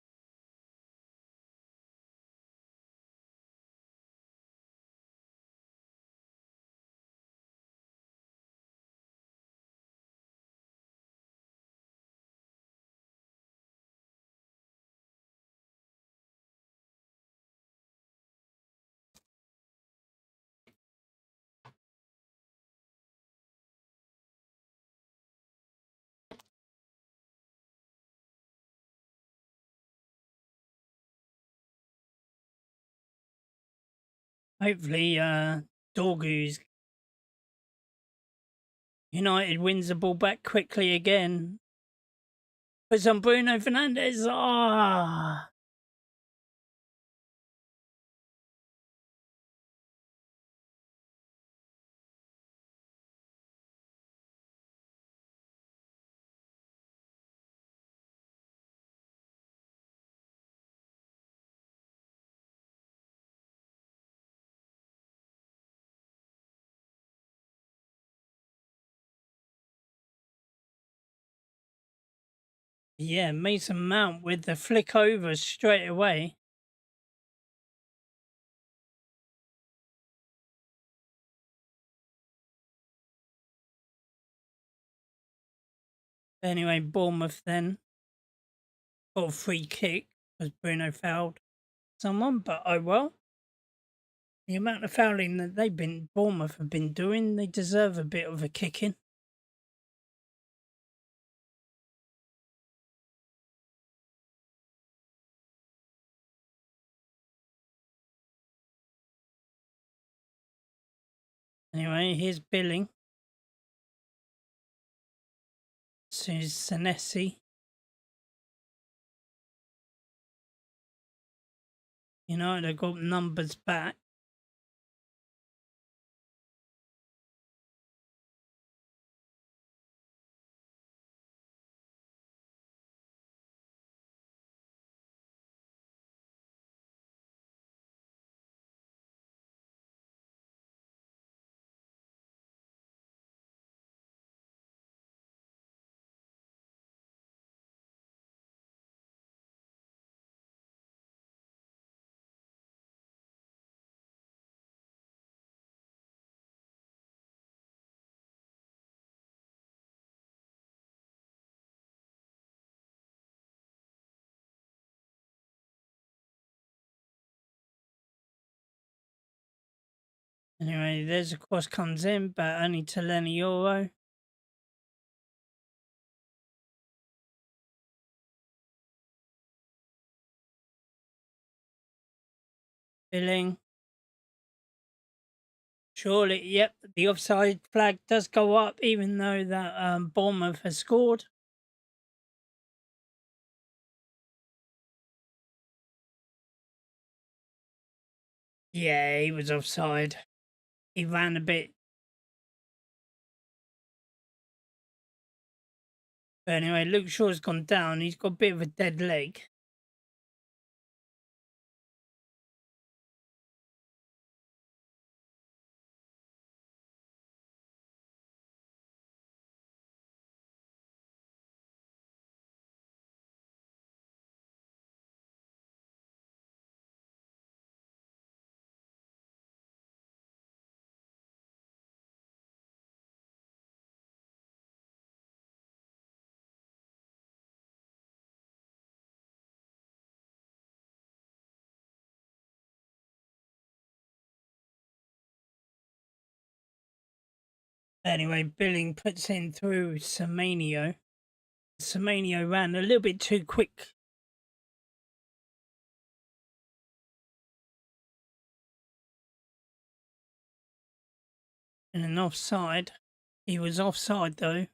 Hopefully, Dorgu's United wins the ball back quickly again. Puts on Bruno Fernandes. Ah. Yeah, Mason Mount with the flick over straight away. Anyway, Bournemouth then got a free kick because Bruno fouled someone, but oh well. The amount of fouling that Bournemouth have been doing, they deserve a bit of a kicking. Anyway, here's Billing. This is Senesi. United got numbers back. Anyway, there's a cross comes in, but only to Lenny Euro. Billing. Surely, yep, the offside flag does go up, even though that Bournemouth has scored. Yeah, he was offside. He ran a bit. But anyway, Luke Shaw's gone down. He's got a bit of a dead leg. Anyway, Billing puts in through Semenyo. Semenyo ran a little bit too quick. And an offside. He was offside though.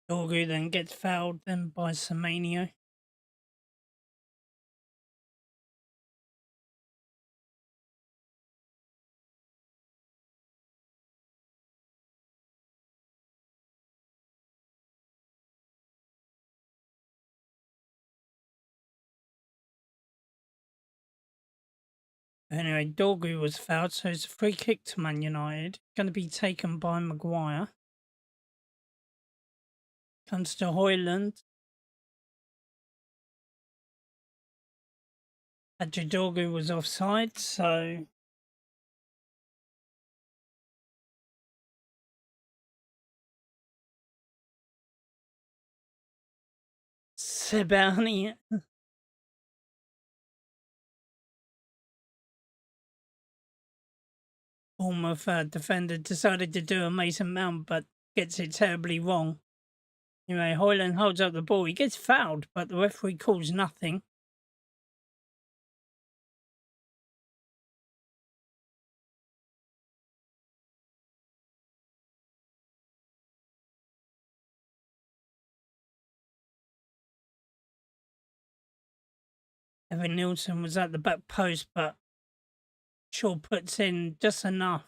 Dorgu then gets fouled then by Semenyo. Anyway, Dorgu was fouled, so it's a free kick to Man United. Going to be taken by Maguire. Comes to Hoyland. Dorgu was offside, so Sebani. Bournemouth defender decided to do a Mason Mount, but gets it terribly wrong. Anyway, Hoyland holds up the ball. He gets fouled, but the referee calls nothing. Evan Nielsen was at the back post, but Shaw puts in just enough.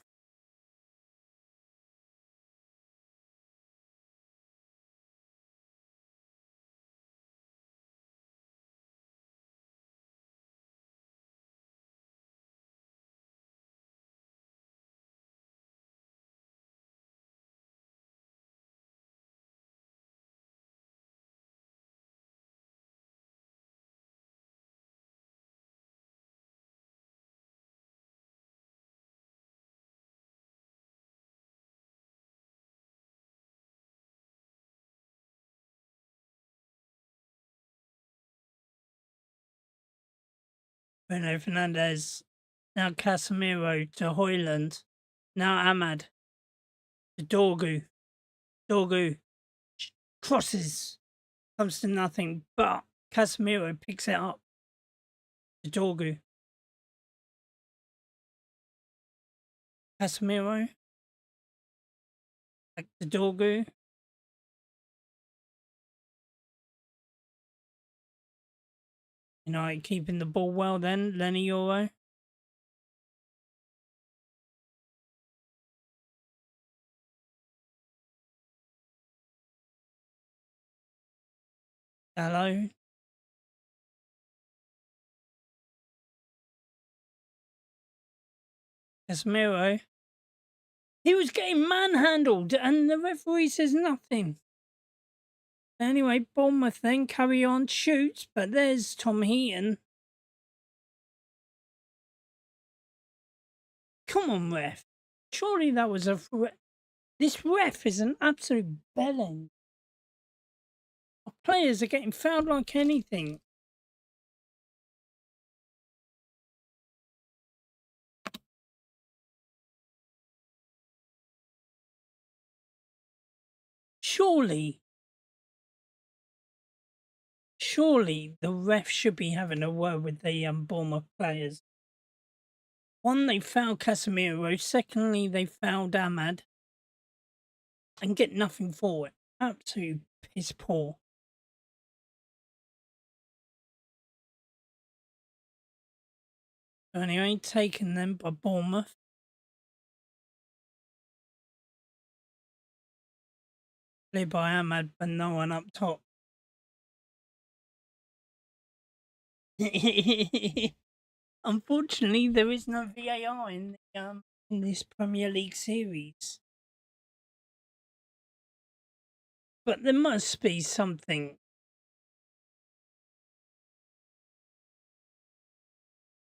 Bruno Fernandes, now Casemiro to Hoyland, now Ahmad to Dorgu. Dorgu crosses, comes to nothing, but Casemiro picks it up to Dorgu. Casemiro, back to Dorgu. United keeping the ball well then, Lenny Euro. Hello. Casemiro. He was getting manhandled and the referee says nothing. Anyway, Bournemouth then carry on, shoots, but there's Tom Heaton. Come on, ref. Surely that was a... This ref is an absolute bellend. Our players are getting fouled like anything. Surely the ref should be having a word with the Bournemouth players. One, they fouled Casemiro. Secondly, they fouled Ahmad. And get nothing for it. Absolute piss poor. So anyway, taken them by Bournemouth. Played by Ahmad, but no one up top. Unfortunately, there is no VAR in this Premier League series. But there must be something.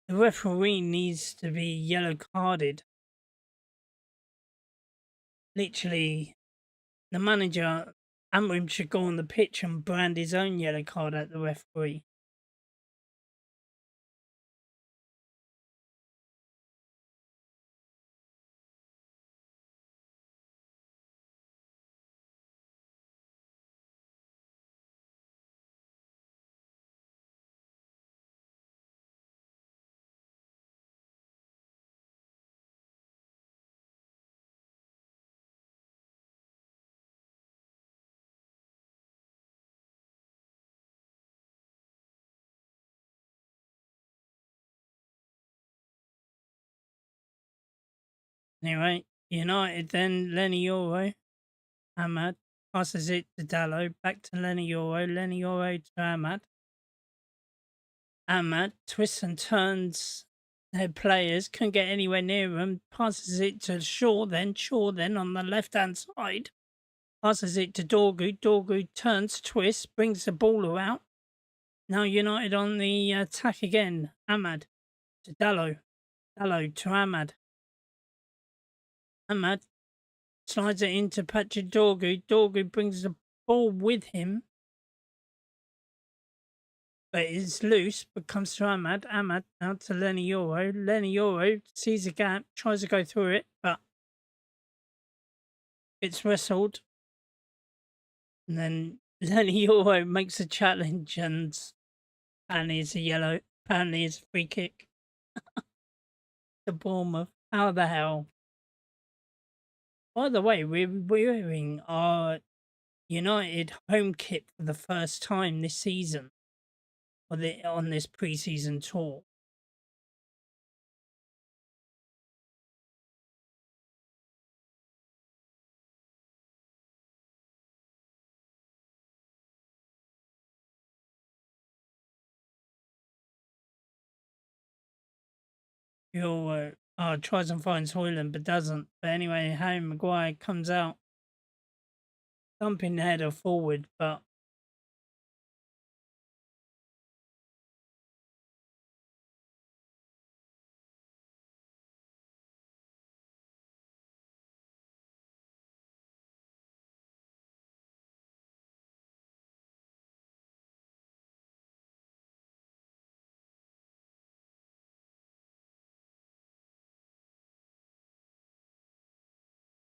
The referee needs to be yellow carded. Literally, the manager, Amrim, should go on the pitch and brand his own yellow card at the referee. Anyway, United then, Lenny Euro, Ahmad, passes it to Dallo, back to Lenny Euro to Ahmad. Ahmad twists and turns their players, couldn't get anywhere near him, passes it to Shaw then on the left-hand side, passes it to Dorgu turns, twists, brings the ball out. Now United on the attack again, Ahmad to Dallo to Ahmad. Ahmad slides it into Patrick Dorgu brings the ball with him. but it's loose, but comes to Ahmad. Ahmad out to Lenny Euro. Lenny Euro sees a gap, tries to go through it, but it's wrestled. And then Lenny Euro makes a challenge, and apparently it's a yellow. Apparently it's a free kick to Bournemouth. How the hell? By the way, we're wearing our United home kit for the first time this season, on this preseason tour. Euro tries and finds Hoyland but doesn't. But anyway, Harry Maguire comes out, thumping the header forward, but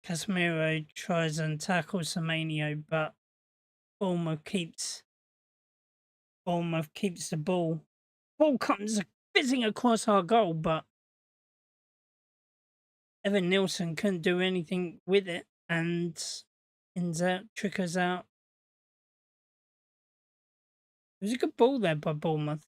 Casemiro tries and tackles Semenyo, but Bournemouth keeps the ball. Ball comes fizzing across our goal, but Evan Nilsson couldn't do anything with it, and ends out, trickers out. It was a good ball there by Bournemouth.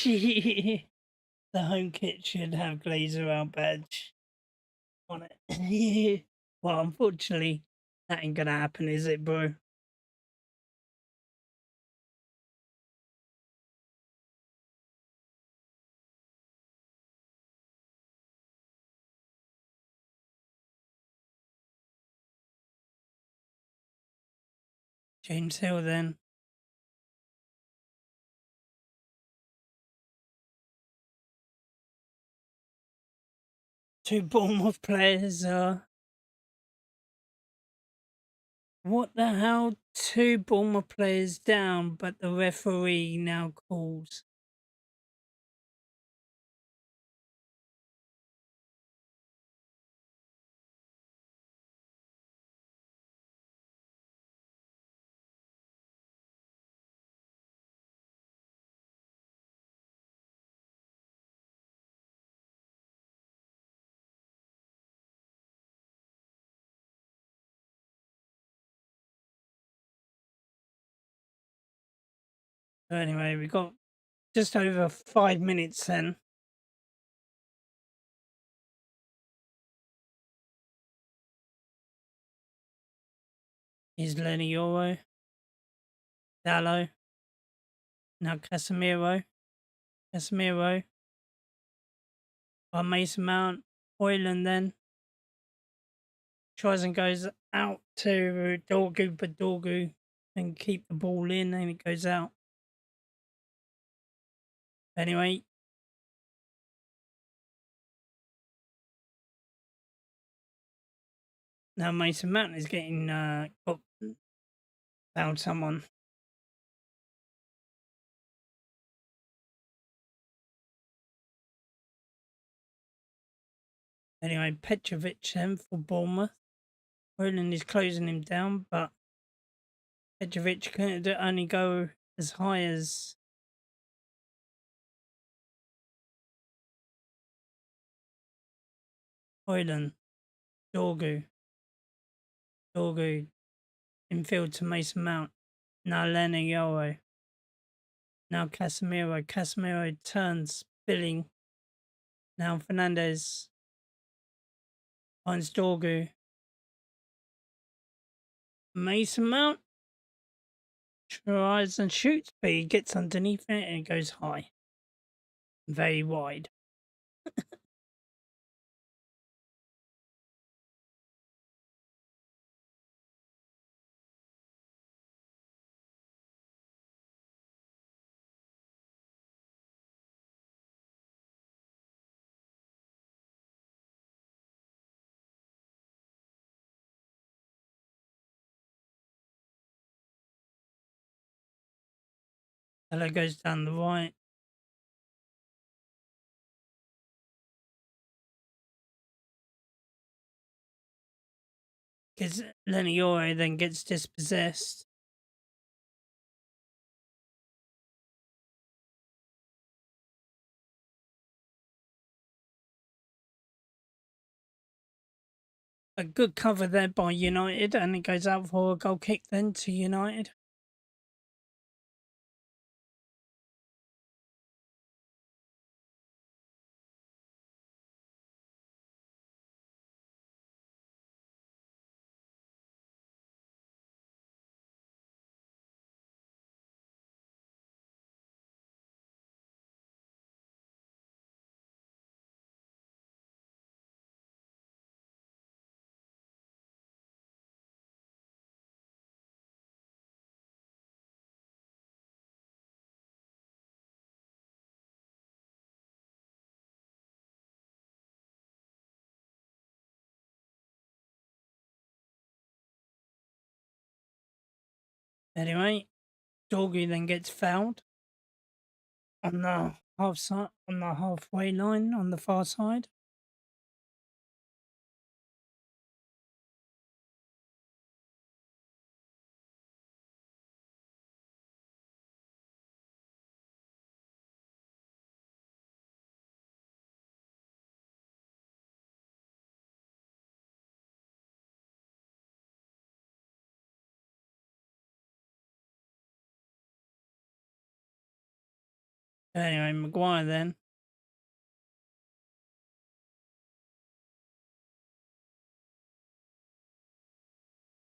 The home kit should have Glazer out badge on it. Well, unfortunately, that ain't gonna happen, is it, bro? James Hill then. Two Bournemouth players what the hell? Two Bournemouth players down, but the referee now calls. So anyway, we got just over 5 minutes then. Is Lenny Euro. Dallo. Now Casemiro. Casemiro. On Mason Mount. Hoyland then. Tries and goes out to Dorgu, but Dorgu can keep the ball in and it goes out. Anyway. Now Mason Mount is getting found someone. Anyway, Petrovic then for Bournemouth. Hoyland is closing him down, but Petrovic couldn't only go as high as Hoyland. Dorgu. Dorgu infield to Mason Mount. Now Lenny Euro. Now Casemiro. Casemiro turns, spilling. Now Fernandez finds Dorgu. Mason Mount tries and shoots, but he gets underneath it and it goes high. Very wide. Hello goes down the right. Because Leniore then gets dispossessed. A good cover there by United, and it goes out for a goal kick then to United. Anyway, Dorgu then gets fouled on the halfway line on the far side. Anyway, Maguire then.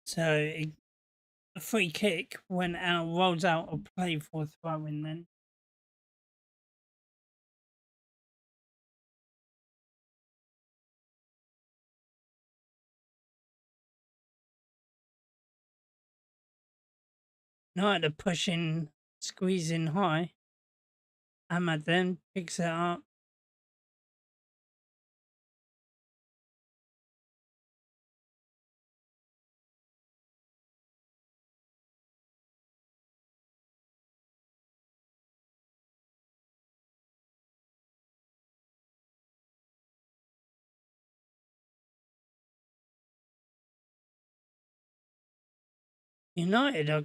So a free kick went out, rolls out of play for a throw-in then. United are pushing, squeezing high. Ahmad then picks it up. United are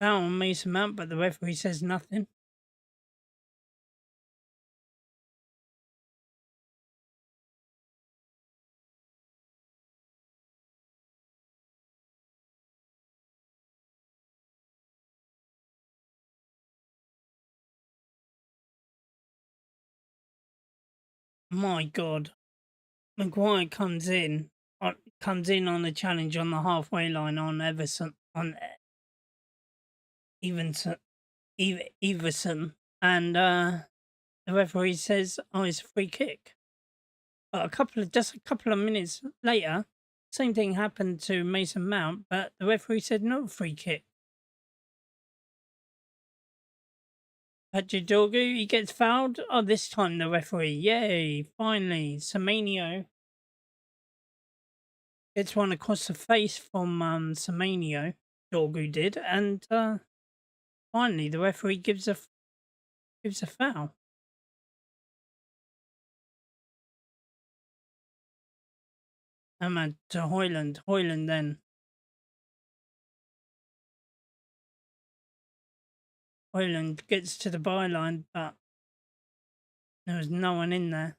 foul on Mason Mount, but the referee says nothing. My God. Maguire comes in on a challenge on the halfway line on Everson, Everson, and the referee says, "Oh, it's a free kick." But just a couple of minutes later, same thing happened to Mason Mount, but the referee said no free kick. Hachidorgu, he gets fouled. Oh, this time the referee, yay! Finally, Semenyo gets one across the face from Semenyo. Dorgu did, and finally the referee gives a foul. Ahmad to Hoyland. Hoyland then. Hoyland gets to the byline, but there was no one in there.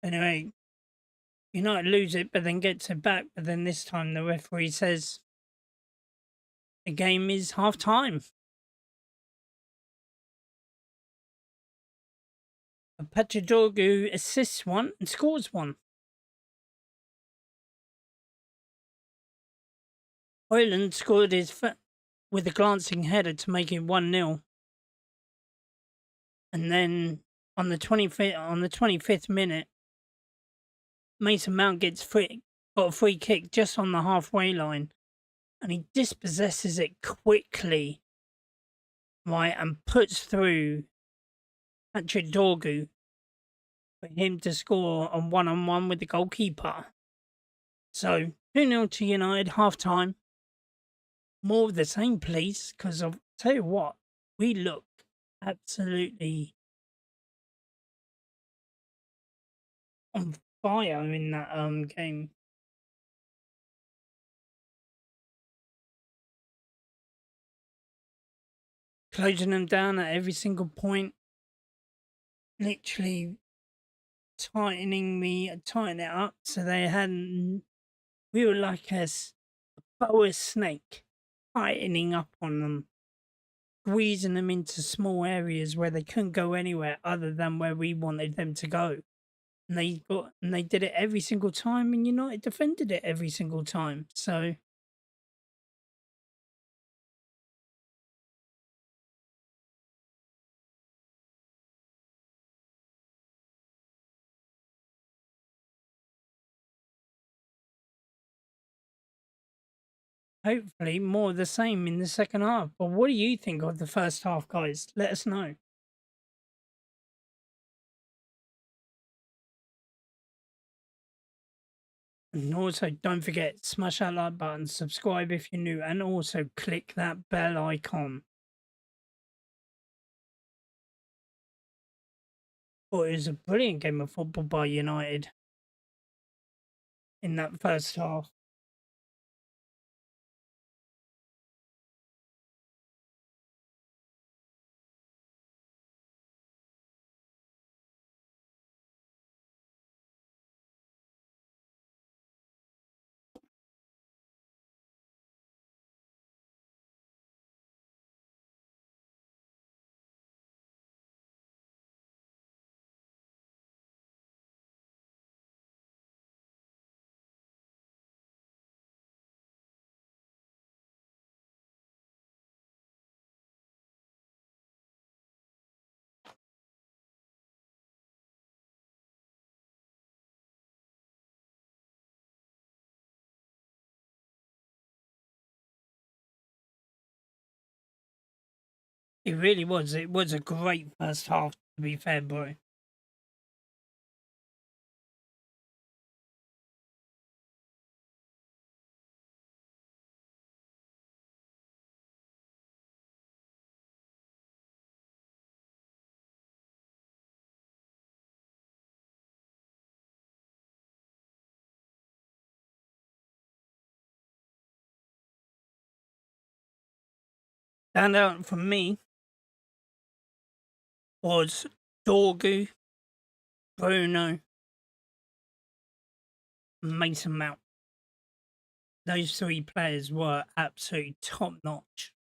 Anyway, United lose it, but then gets it back. But then this time the referee says the game is half time. Pachidorgu assists one and scores one. Hoyland scored with a glancing header to make it 1-0. And then on the 25th minute, Mason Mount got a free kick just on the halfway line, and he dispossesses it quickly, right, and puts through Patrick Dorgu for him to score on one with the goalkeeper. So 2-0 to United, half time. More of the same, please, because I'll tell you what, we look absolutely on fire in that game. Closing them down at every single point. Literally tightening it up so they hadn't. We were like a boa snake, tightening up on them, squeezing them into small areas where they couldn't go anywhere other than where we wanted them to go. And they did it every single time, and United defended it every single time. So hopefully more of the same in the second half. But what do you think of the first half, guys? Let us know. And also, don't forget, smash that like button, subscribe if you're new, and also click that bell icon. But it was a brilliant game of football by United in that first half. It really was. It was a great first half, to be fair, bro. Stand out for me was Dorgu, Bruno, and Mason Mount. Those three players were absolutely top notch.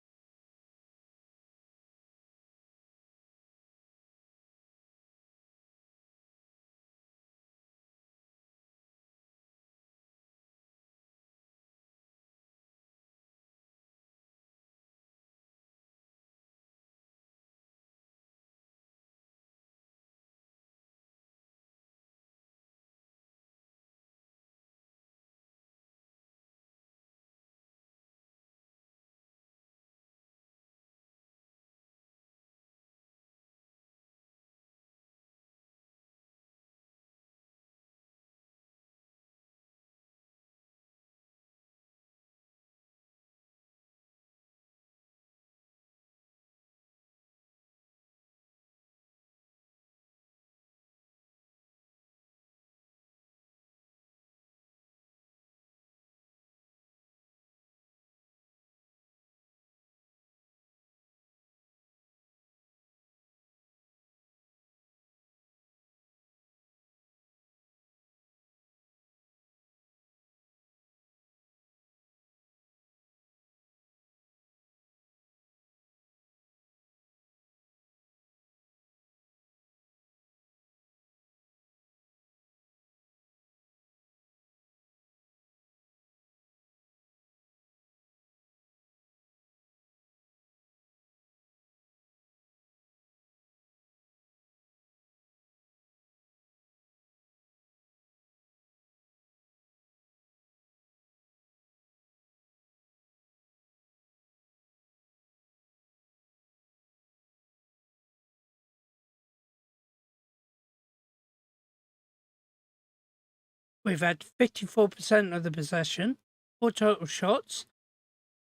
We've had 54% of the possession, 4 total shots,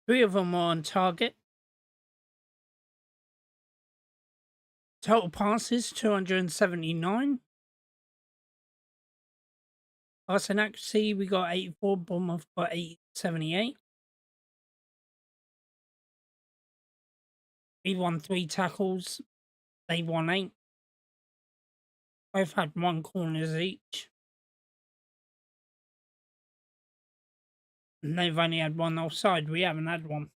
3 of them were on target. Total passes, 279. Passing accuracy, we got 84, Bournemouth got 78. We won 3 tackles, they won 8. Both had 1 corners each. And they've only had 1 offside, we haven't had 1.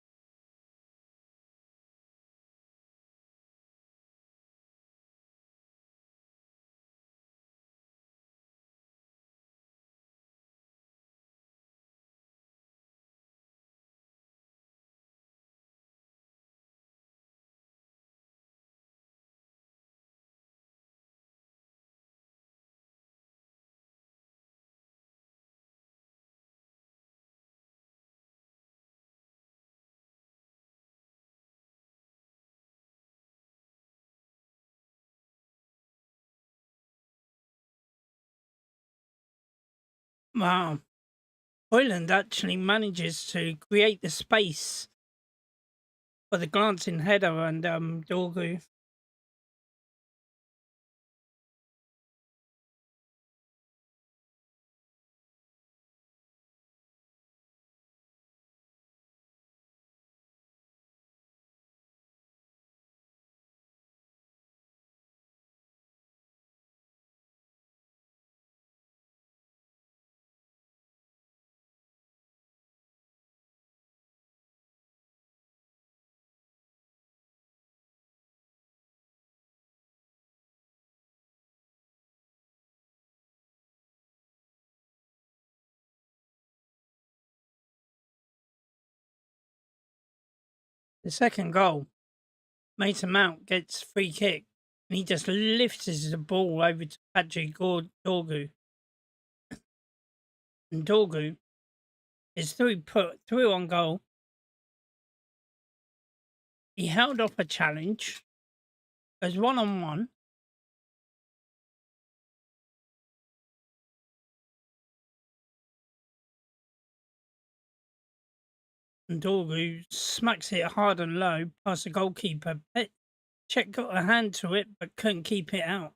Wow. Hoyland actually manages to create the space for the glancing header and Dorgu. The second goal, Mason Mount gets free kick and he just lifts the ball over to Patrick Dorgu. And Dorgu is put through on goal. He held off a challenge as 1-on-1. And Dorgu smacks it hard and low past the goalkeeper. Czech got a hand to it but couldn't keep it out.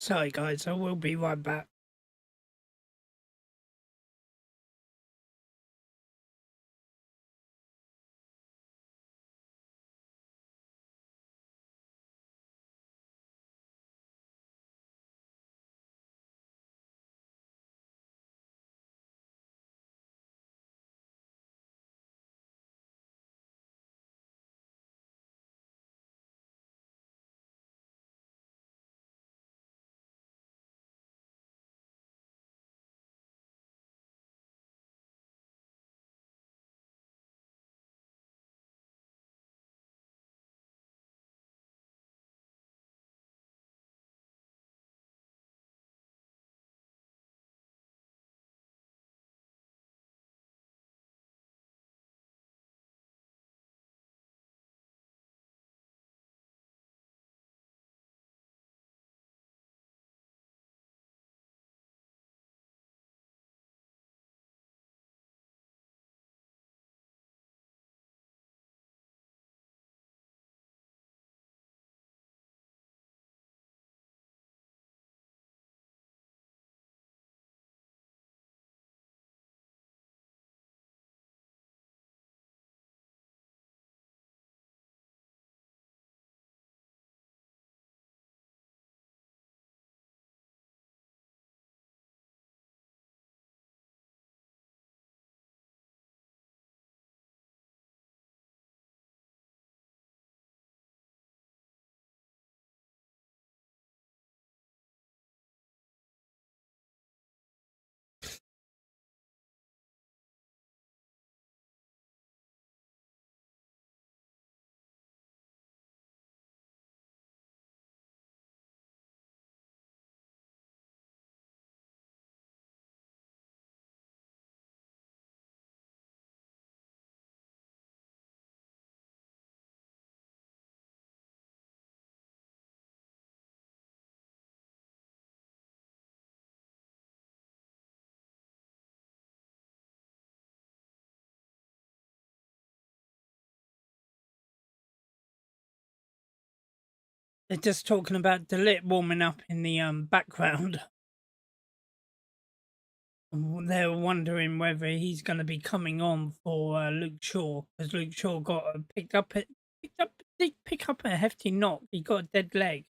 Sorry guys, I will be right back. They're just talking about Delit warming up in the background. They're wondering whether he's going to be coming on for Luke Shaw, because Luke Shaw got did pick up a hefty knock. He got a dead leg.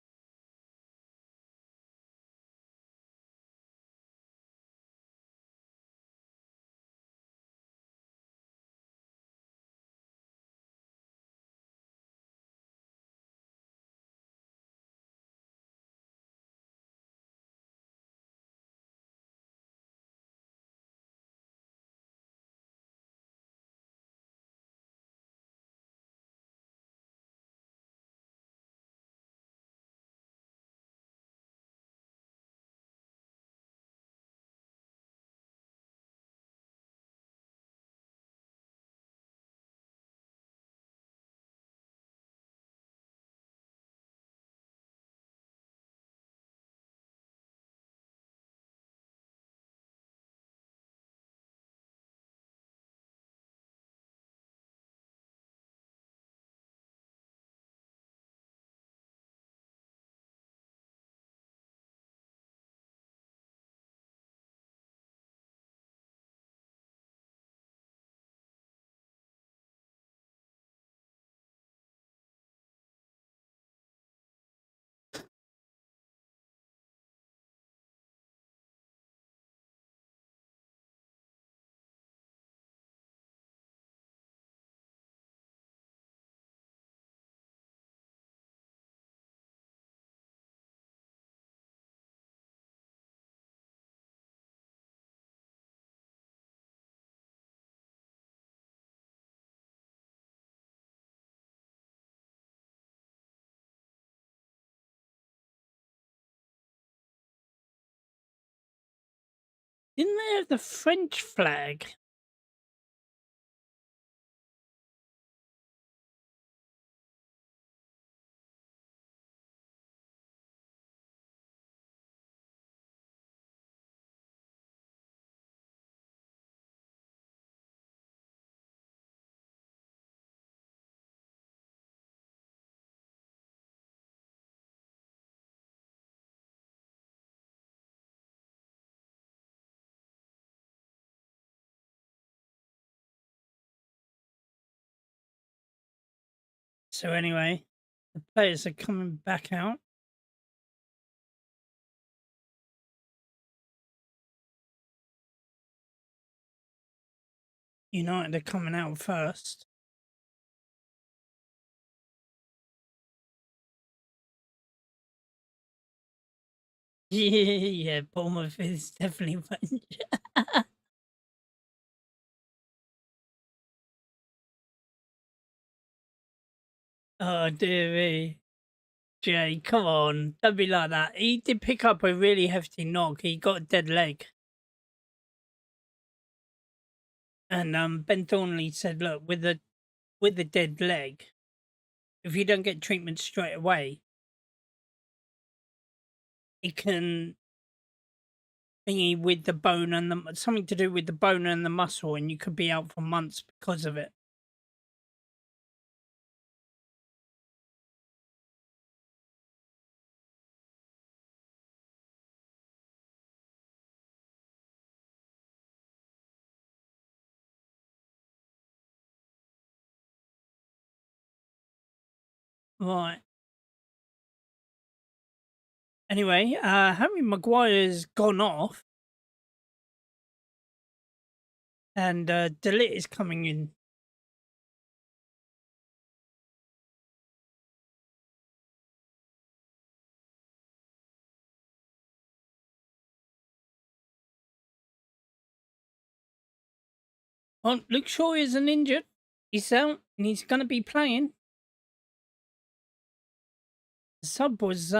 Didn't they have the French flag? So anyway, the players are coming back out. United are coming out first. Yeah, Bournemouth is definitely French. Oh dear me. Jay, come on. Don't be like that. He did pick up a really hefty knock. He got a dead leg. And Ben Thornley said, look, with the dead leg, if you don't get treatment straight away, it can be with the bone and something to do with the bone and the muscle, and you could be out for months because of it. Right. Anyway, Harry Maguire's gone off, and Delit is coming in. Well, Luke Shaw isn't injured. He's out, and he's going to be playing. The sub was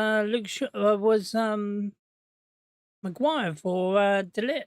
Maguire for Delit.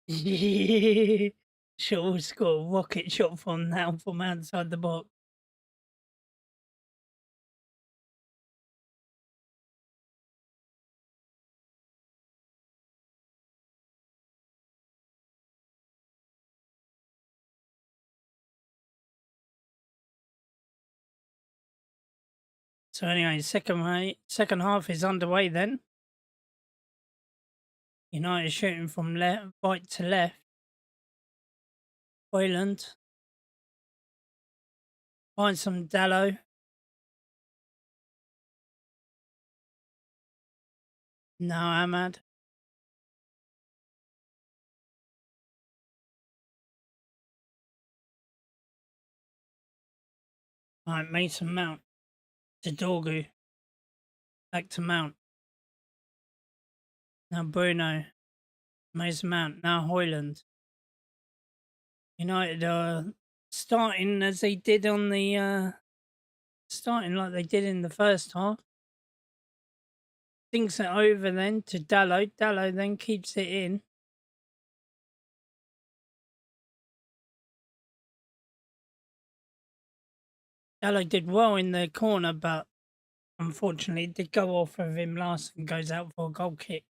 Shaw scored a rocket shot from now from outside the box. So anyway, second half is underway then. United shooting from right to left. Hoyland finds some Dallo. Now Ahmad. Right, Mason Mount to Dorgu. Back to Mount. Now Bruno. Mason Mount. Now Hoyland. United are starting as they did on the starting like they did in the first half. Thinks it over then to Dallo. Dallo then keeps it in. Dallo did well in the corner, but unfortunately it did go off of him last and goes out for a goal kick.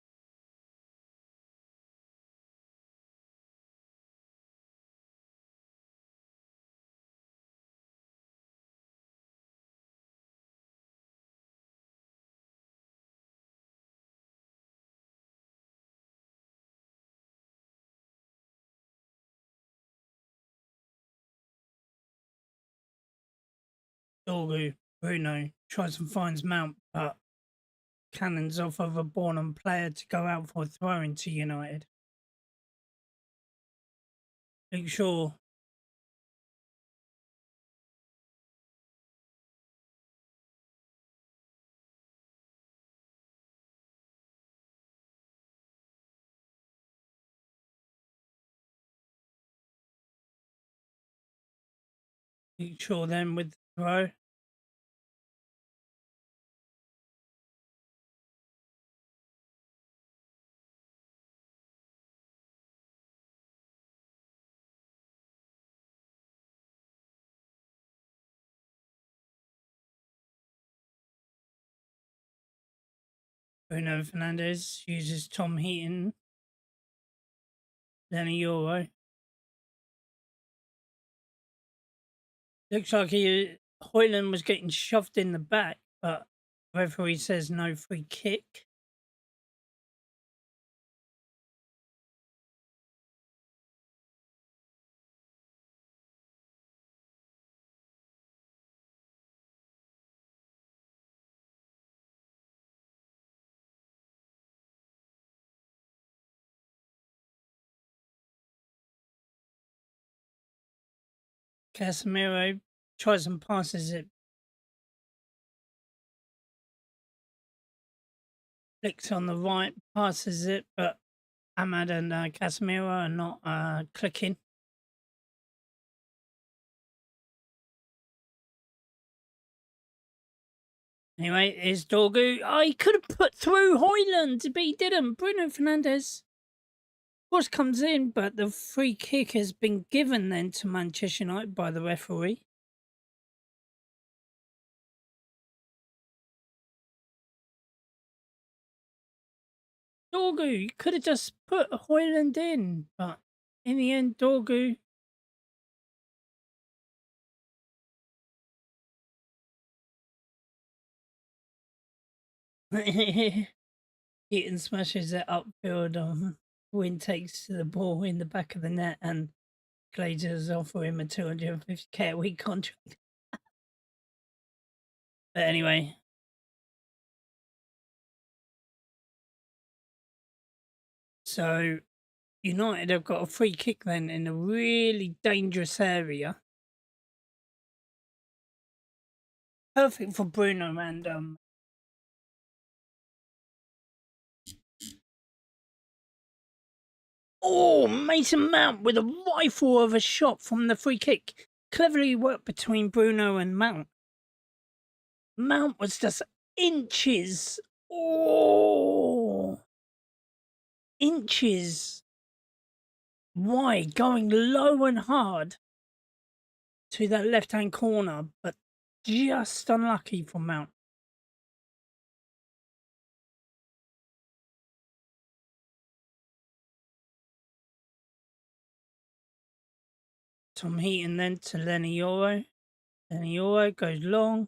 Dorgu, Bruno tries and finds Mount, but cannons off of a Bournemouth player to go out for a throw into United. Luke Shaw. Luke Shaw then with the throw. Bruno Fernandes uses Tom Heaton. Then a Euro. Looks like Hoyland was getting shoved in the back, but referee says no free kick. Casemiro tries and passes it. Flicks on the right, passes it, but Ahmad and Casemiro are not clicking. Anyway, here's Dorgu. Oh, he could have put through Hoyland, but he didn't. Bruno Fernandes, of course, comes in, but the free kick has been given then to Manchester United by the referee. Dorgu, you could have just put Hoyland in, but in the end, Dorgu. Heaton smashes it upfield. Win takes to the ball in the back of the net, and Glazers offer him a 250k a week contract. But anyway. So United have got a free kick then in a really dangerous area. Perfect for Bruno and oh, Mason Mount with a rifle of a shot from the free kick. Cleverly worked between Bruno and Mount. Mount was just inches. Oh, inches wide, going low and hard to that left-hand corner, but just unlucky for Mount. Tom Heaton then to Lenny Yoro. Lenny Yoro goes long.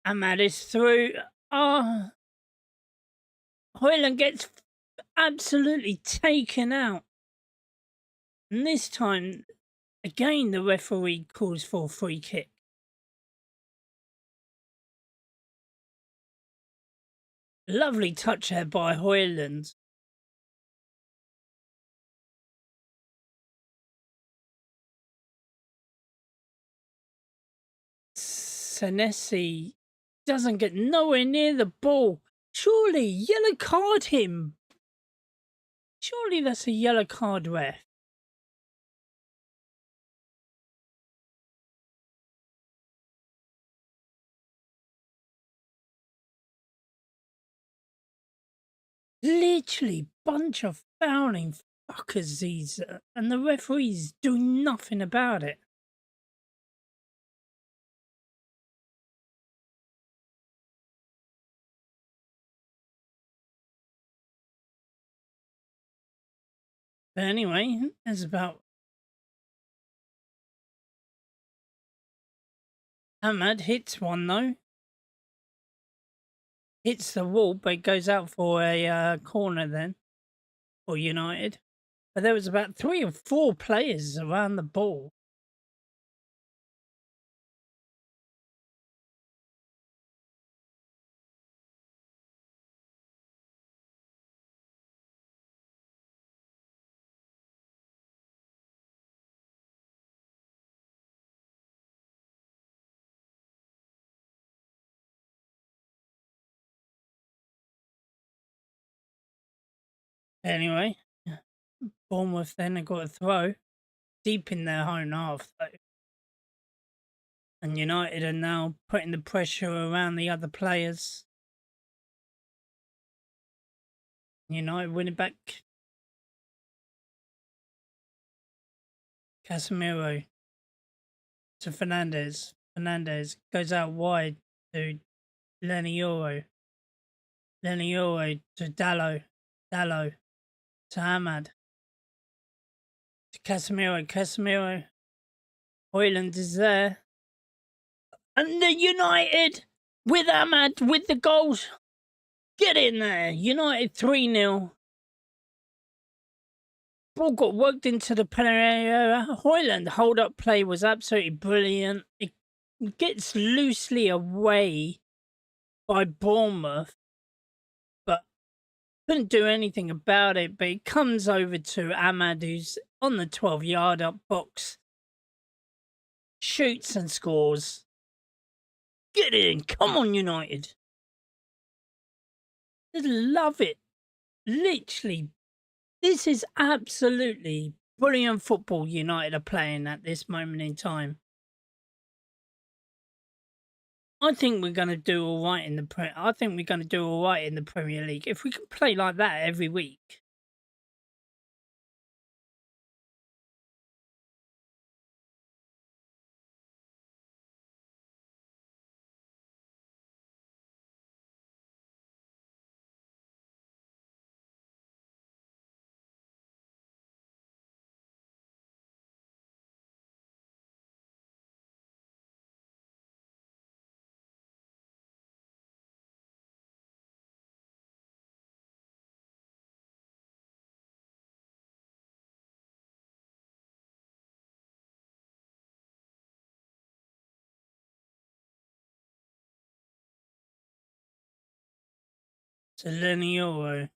Ahmad is through. Hoyland gets absolutely taken out. And this time, again, the referee calls for a free kick. Lovely touch there by Hoyland. Senesi doesn't get nowhere near the ball. Surely, yellow card him. Surely that's a yellow card, ref. Literally, bunch of fouling fuckers these, and the referees do nothing about it. But anyway, there's about Ahmad hits one though. Hits the wall, but it goes out for a corner then for United. But there was about 3 or 4 players around the ball. Anyway, Bournemouth then have got a throw deep in their own half though. And United are now putting the pressure around the other players. United winning back. Casemiro to Fernandez. Fernandez goes out wide to Lenny Yoro. Lenny Yoro to Dallo. Dallo to Ahmad. To Casemiro. Casemiro. Hoyland is there. And the United with Ahmad with the goals. Get in there. United 3-0. Ball got worked into the penalty area. Hoyland hold-up play was absolutely brilliant. It gets loosely away by Bournemouth, but couldn't do anything about it. But it comes over to Ahmad, who's on the 12-yard up box. Shoots and scores. Get in. Come on, United. Just love it. Literally. This is absolutely brilliant football United are playing at this moment in time. I think we're going to do all right in the Premier League if we can play like that every week. So Lenny Yoro.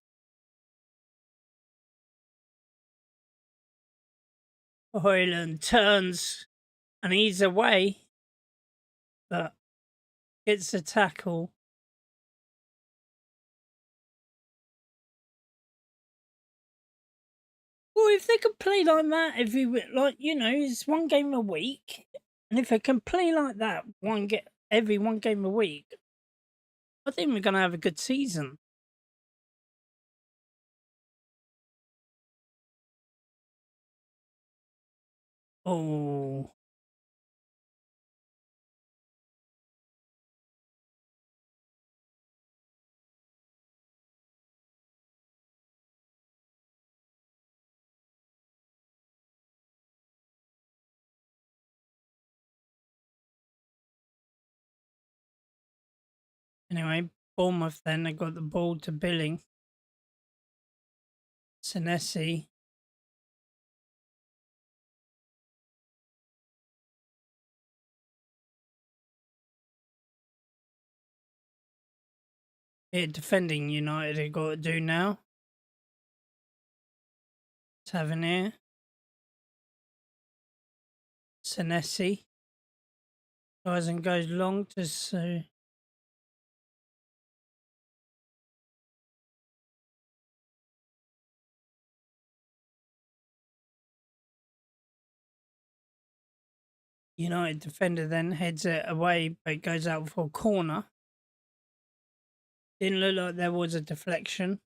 Hoyland turns and he's away, but gets a tackle. Well, if they could play like that every week, it's one game a week, and if they can play like that one game a week, I think we're going to have a good season. Oh, anyway, Bournemouth then, they got the ball to Billing. Senesi. Yeah, defending United, they got to do now. Tavernier. Senesi. Goes and goes long to United defender then heads it away, but it goes out for a corner. Didn't look like there was a deflection.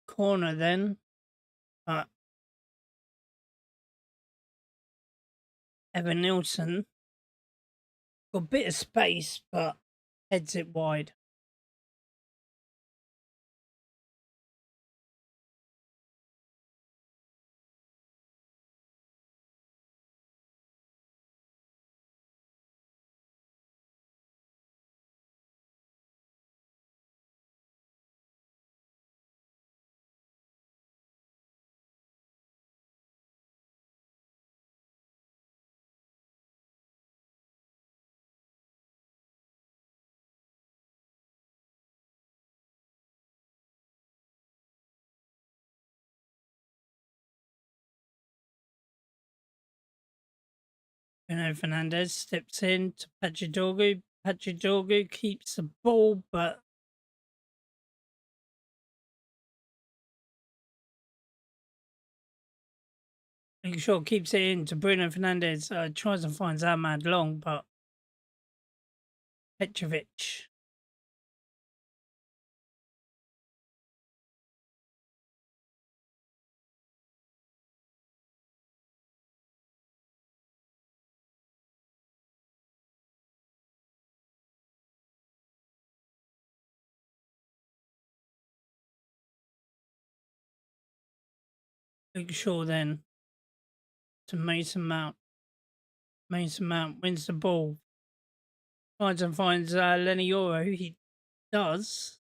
Corner then. Evan Nilsson got a bit of space, but heads it wide. Bruno Fernandes steps in to Pachidorgu. Pachidorgu keeps the ball, but Luke Shaw keeps it in to Bruno Fernandes. Tries and finds Ahmad long, but Petrovic. Luke Shaw then to Mason Mount. Mason Mount wins the ball. Tries and finds Lenny Yoro. He does.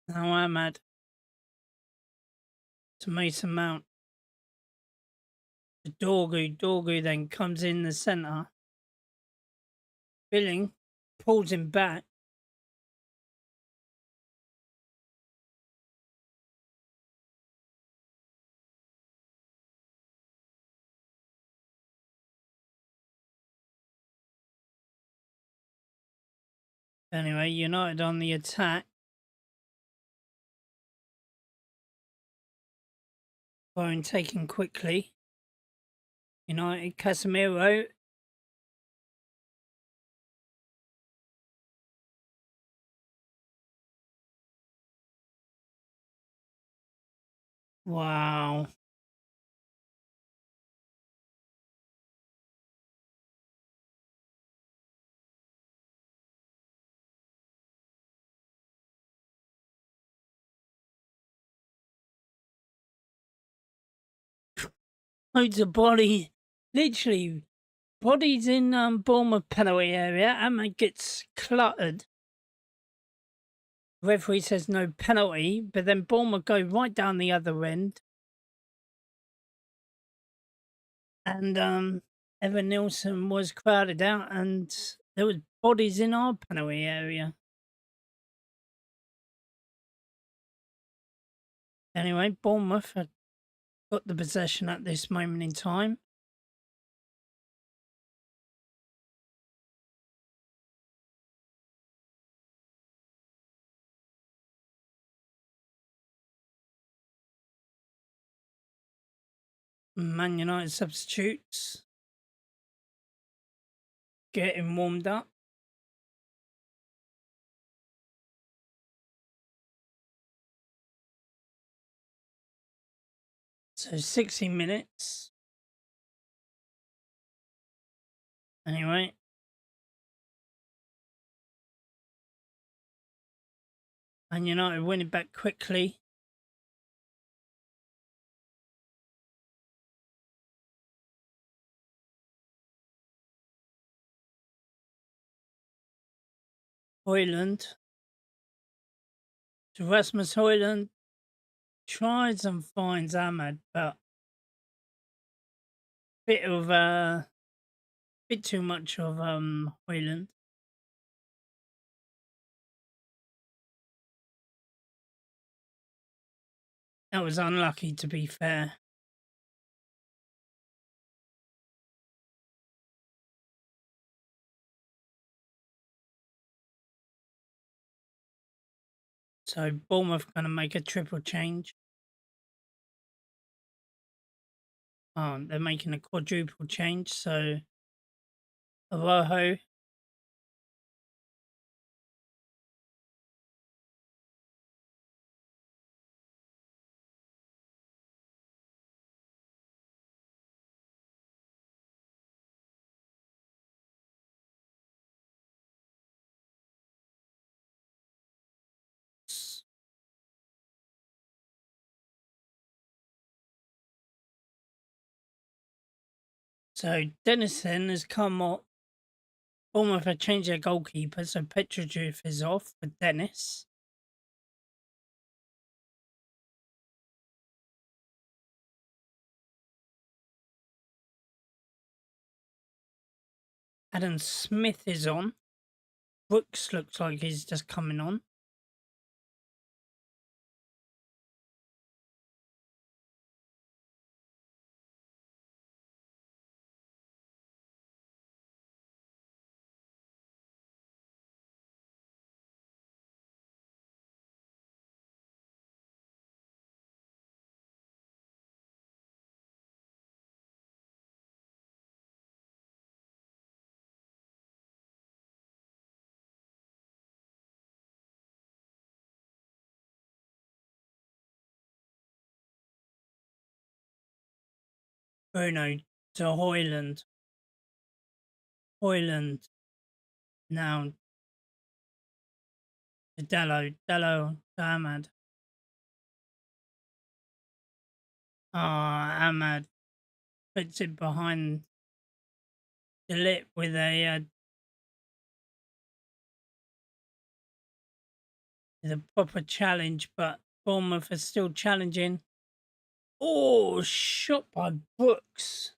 Now Ahmad to Mason Mount. To Dorgu. Dorgu then comes in the centre. Billing pulls him back. Anyway, United on the attack. Phone taken quickly. United, Casemiro. Wow. Loads of body. Literally, bodies in Bournemouth penalty area. Ahmad gets cluttered. Referee says no penalty, but then Bournemouth go right down the other end. And Evan Nilsson was crowded out, and there was bodies in our penalty area. Anyway, Bournemouth had got the possession at this moment in time. Man United substitutes getting warmed up. So 60 minutes. Anyway. Man United win it back quickly. Højlund. To Rasmus Højlund. Tries and finds Ahmad, but bit too much of Højlund. That was unlucky, to be fair. So Bournemouth going to make a triple change. Oh, they're making a quadruple change. So Araujo, so Dennison has come up. Bournemouth have changed their goalkeeper, so Petrovic is off with Dennis. Adam Smith is on. Brooks looks like he's just coming on. Bruno to Højlund. Højlund now to Dello to Ahmad. Ahmad puts it behind the lip with a proper challenge, but Bournemouth is still challenging. Oh, shot by Brooks.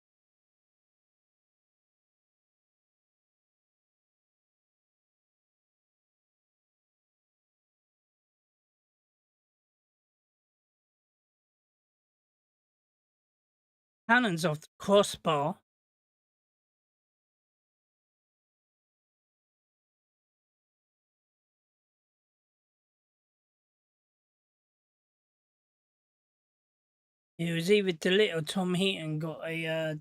Cannon's off the crossbar. It was either DeLitt or Tom Heaton got a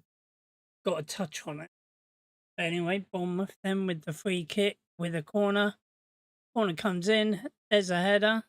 touch on it. But anyway, Bournemouth then with the free kick with a corner. Corner comes in. There's a header.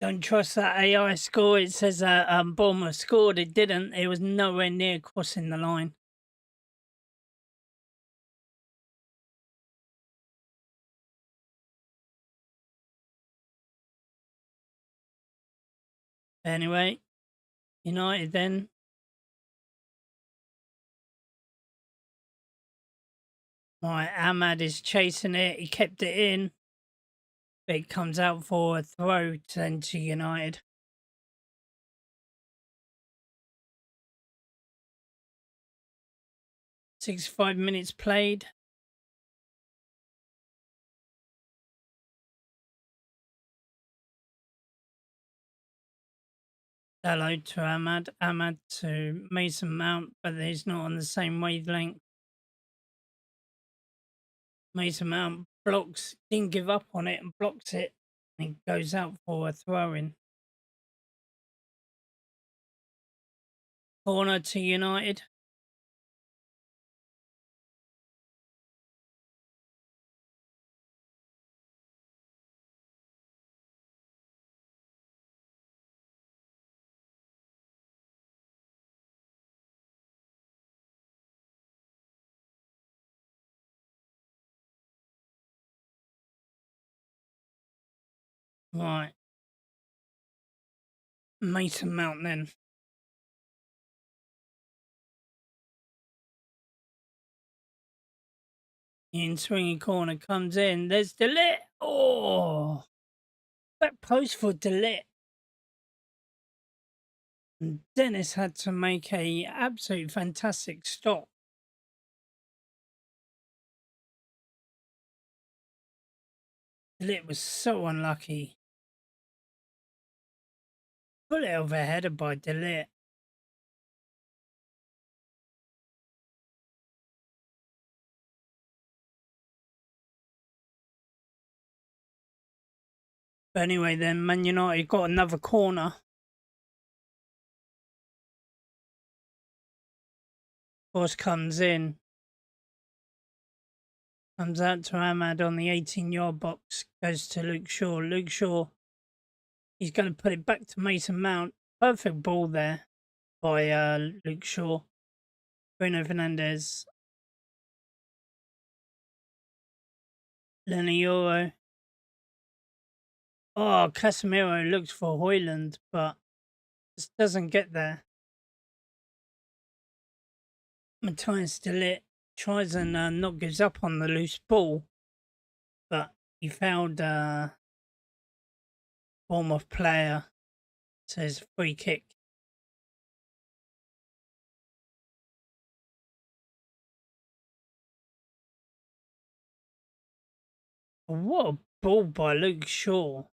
Don't trust that AI score. It says Bournemouth scored. It didn't. It was nowhere near crossing the line. Anyway, United then. Right, Ahmad is chasing it. He kept it in. but it comes out for a throw to United. 65 minutes played. Hello to Ahmad. Ahmad to Mason Mount, but he's not on the same wavelength. Mason Mount blocks, didn't give up on it and blocks it. And goes out for a throw-in. Corner to United. Right. Mason Mount then. In swinging corner comes in. There's Delit. Oh, back post for Delit. And Dennis had to make a absolute fantastic stop. Delit was so unlucky. Put it overheaded by Delit. But anyway, then Man United got another corner. Force comes in. Comes out to Ahmad on the 18-yard box. Goes to Luke Shaw. Luke Shaw, he's going to put it back to Mason Mount. Perfect ball there by Luke Shaw. Bruno Fernandes. Lenny Euro. Oh, Casemiro looks for Hoyland, but just doesn't get there. Matthias de Ligt tries and not gives up on the loose ball, but he fouled Bournemouth player, so it's a free kick. What a ball by Luke Shaw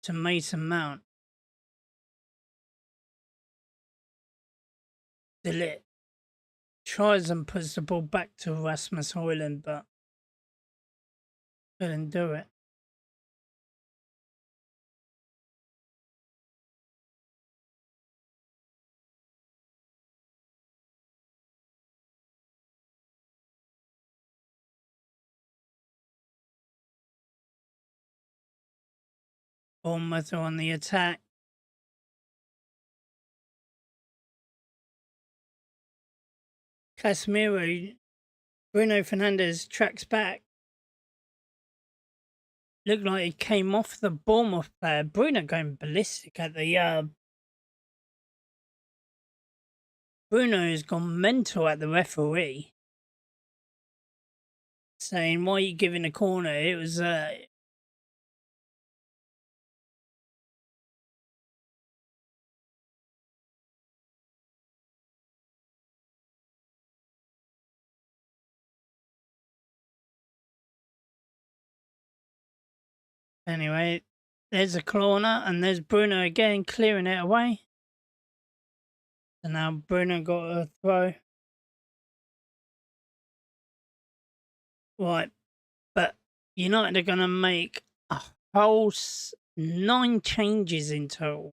to Mason Mount. De Ligt tries and puts the ball back to Rasmus Højlund, but couldn't do it. Bournemouth are on the attack. Casemiro, Bruno Fernandes tracks back. Looked like he came off the Bournemouth player. Bruno going ballistic at the Bruno has gone mental at the referee, saying, "Why are you giving a corner?" It was anyway. There's a corner, and there's Bruno again clearing it away. So now Bruno got a throw. Right, but United are going to make a whole 9 changes in total.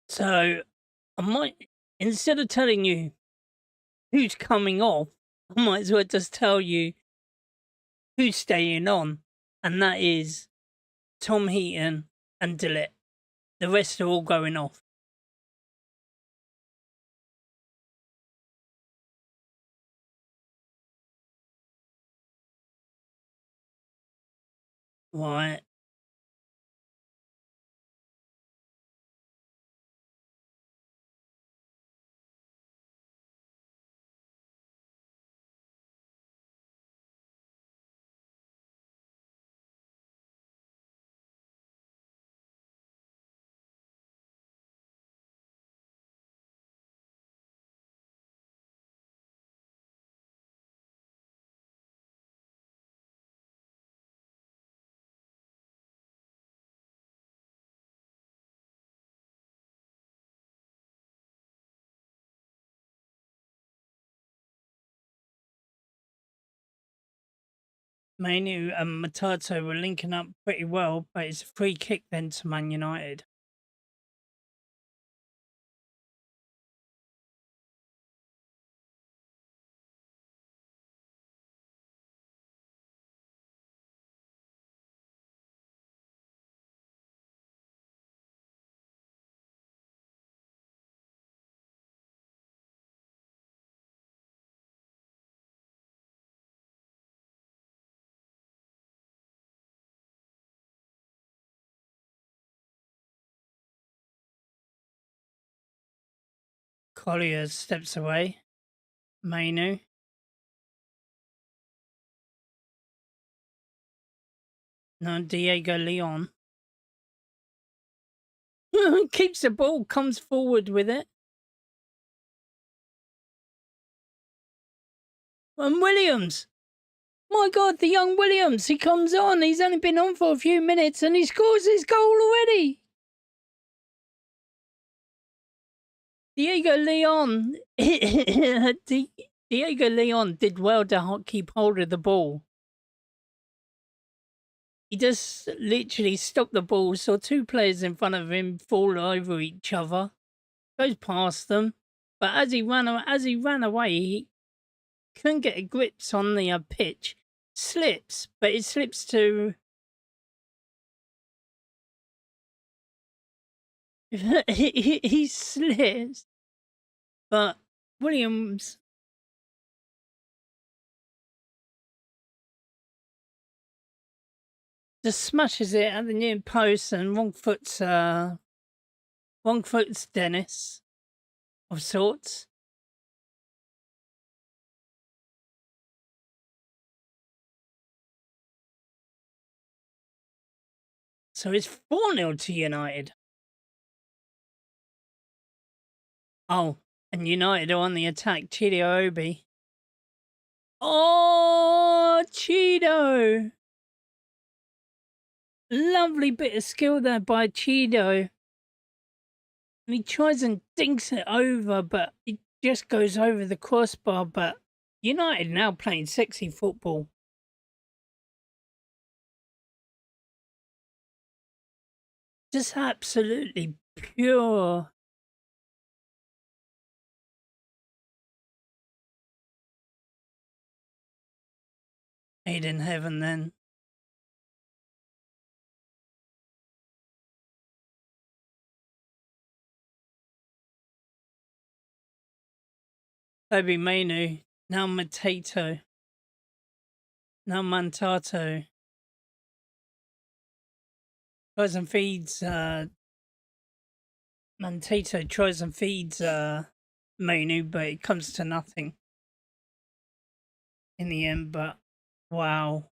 So I might, instead of telling you who's coming off, I might as well just tell you who's staying on, and that is Tom Heaton and De Ligt. The rest are all going off. Right. Manu and Matato were linking up pretty well, but it's a free kick then to Man United. Collier steps away. Manu. No, Diego Leon. Keeps the ball, comes forward with it. And Williams. My God, the young Williams. He comes on. He's only been on for a few minutes and he scores his goal already. Diego Leon. Diego Leon did well to keep hold of the ball. He just literally stopped the ball, saw two players in front of him fall over each other, goes past them. But as he ran away, he couldn't get a grips on the pitch. Slips, but it slips to. he slips, but Williams just smashes it at the near post, and wrong foot's Dennis of sorts. So it's 4-0 to United. Oh, and United are on the attack. Chidio Obi. Oh, Chido! Lovely bit of skill there by Chido. And he tries and dinks it over, but it just goes over the crossbar. But United now playing sexy football. Just absolutely pure. Made in heaven then. Toby Mainu. Now Matato. Now Mantato. Tries and feeds Mantato tries and feeds Mainu, but it comes to nothing in the end. But wow.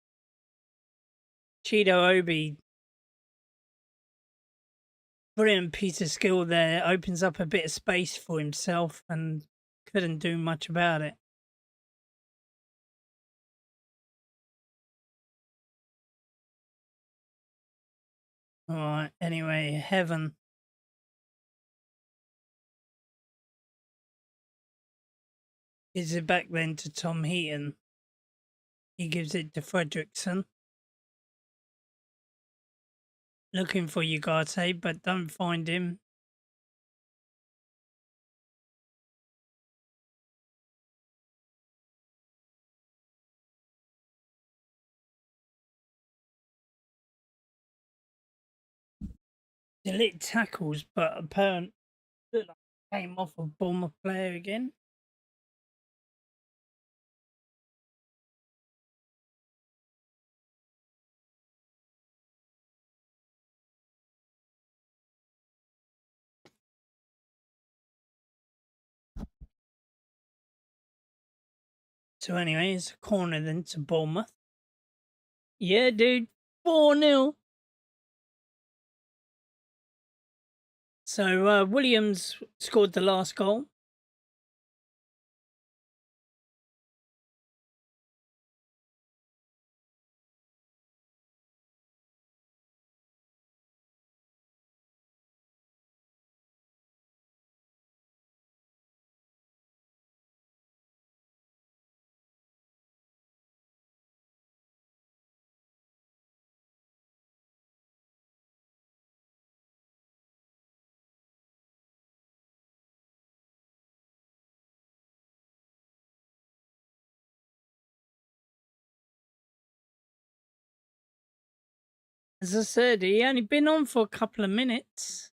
Chido Obi, brilliant piece of skill there, opens up a bit of space for himself and couldn't do much about it. Alright, anyway, heaven. Gives it back then to Tom Heaton. He gives it to Fredrickson. Looking for Ugarte, but don't find him. delete tackles, but apparently looked like it came off a Bournemouth player again. So anyway, it's a corner then to Bournemouth. Yeah, dude, 4-0. So Williams scored the last goal. As I said, he only been on for a couple of minutes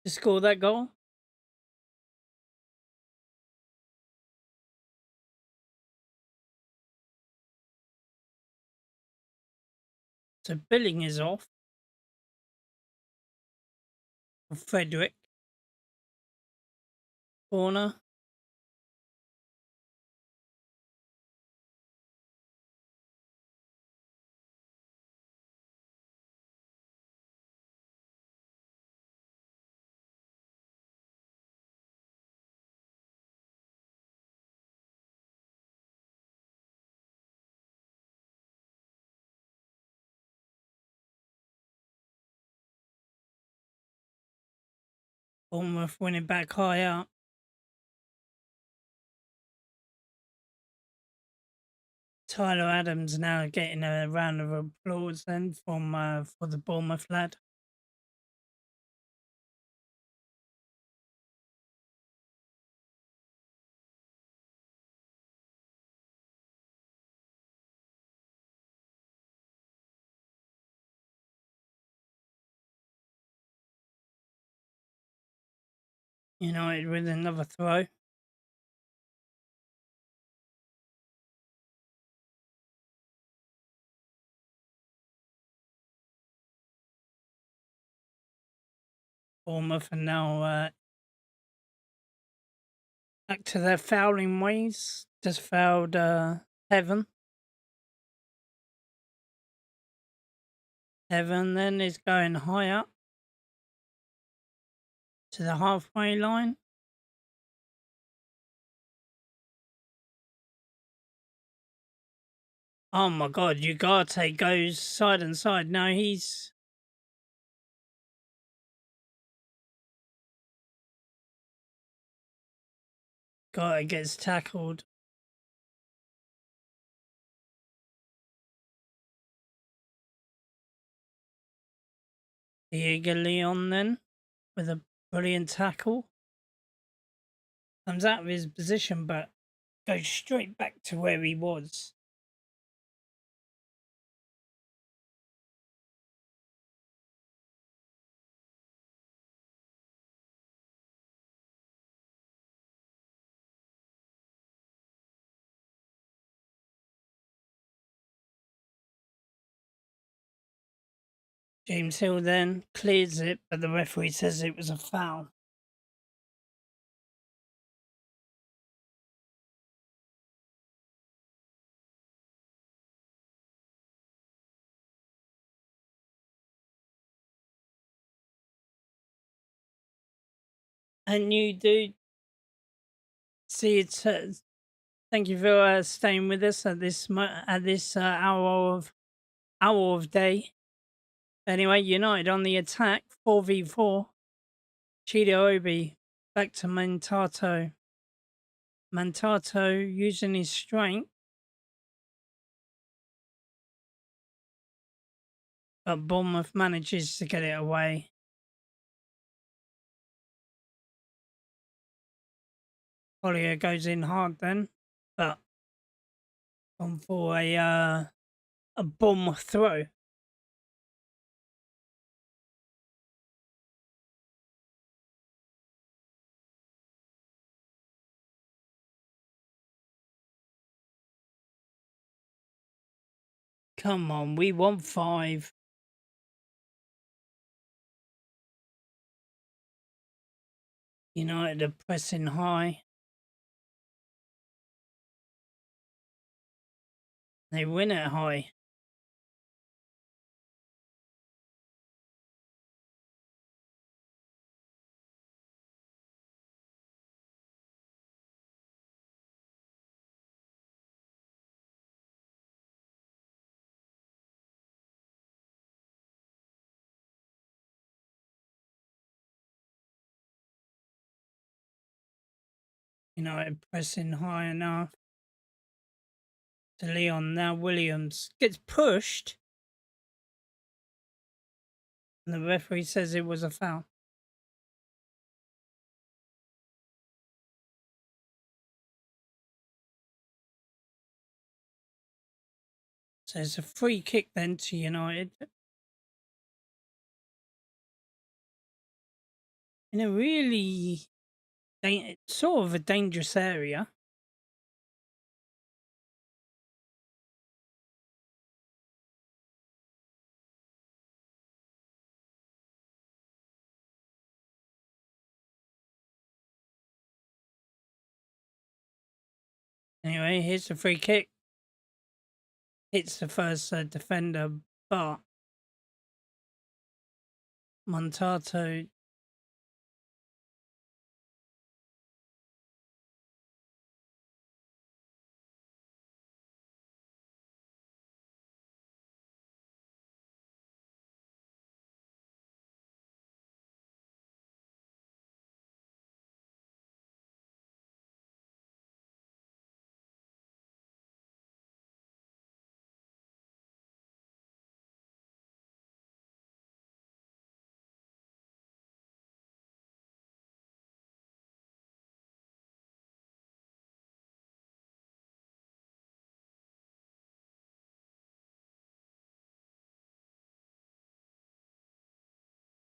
to score that goal. So Billing is off for Frederick. Corner. Bournemouth winning back high up. Tyler Adams now getting a round of applause then from for the Bournemouth lad. United with another throw. Bournemouth are now back to their fouling ways. Just fouled Heaven. Heaven then is going high up to the halfway line. Oh my god, Ugarte goes side and side. No, he's gets tackled. Diego Leon then with a brilliant tackle. Comes out of his position but goes straight back to where he was. James Hill then clears it, but the referee says it was a foul. And you do see it. Thank you for staying with us at this hour of day. Anyway, United on the attack, 4v4. Chido Obi back to Mantato. Mantato using his strength, but Bournemouth manages to get it away. Collier goes in hard then, but on for a Bournemouth throw. Come on, we want 5. United are pressing high. They win it high. United pressing high enough. To Leon, now Williams gets pushed. And the referee says it was a foul. So it's a free kick then to United. In a really sort of a dangerous area. Anyway, here's the free kick. Hits the first defender, but Montato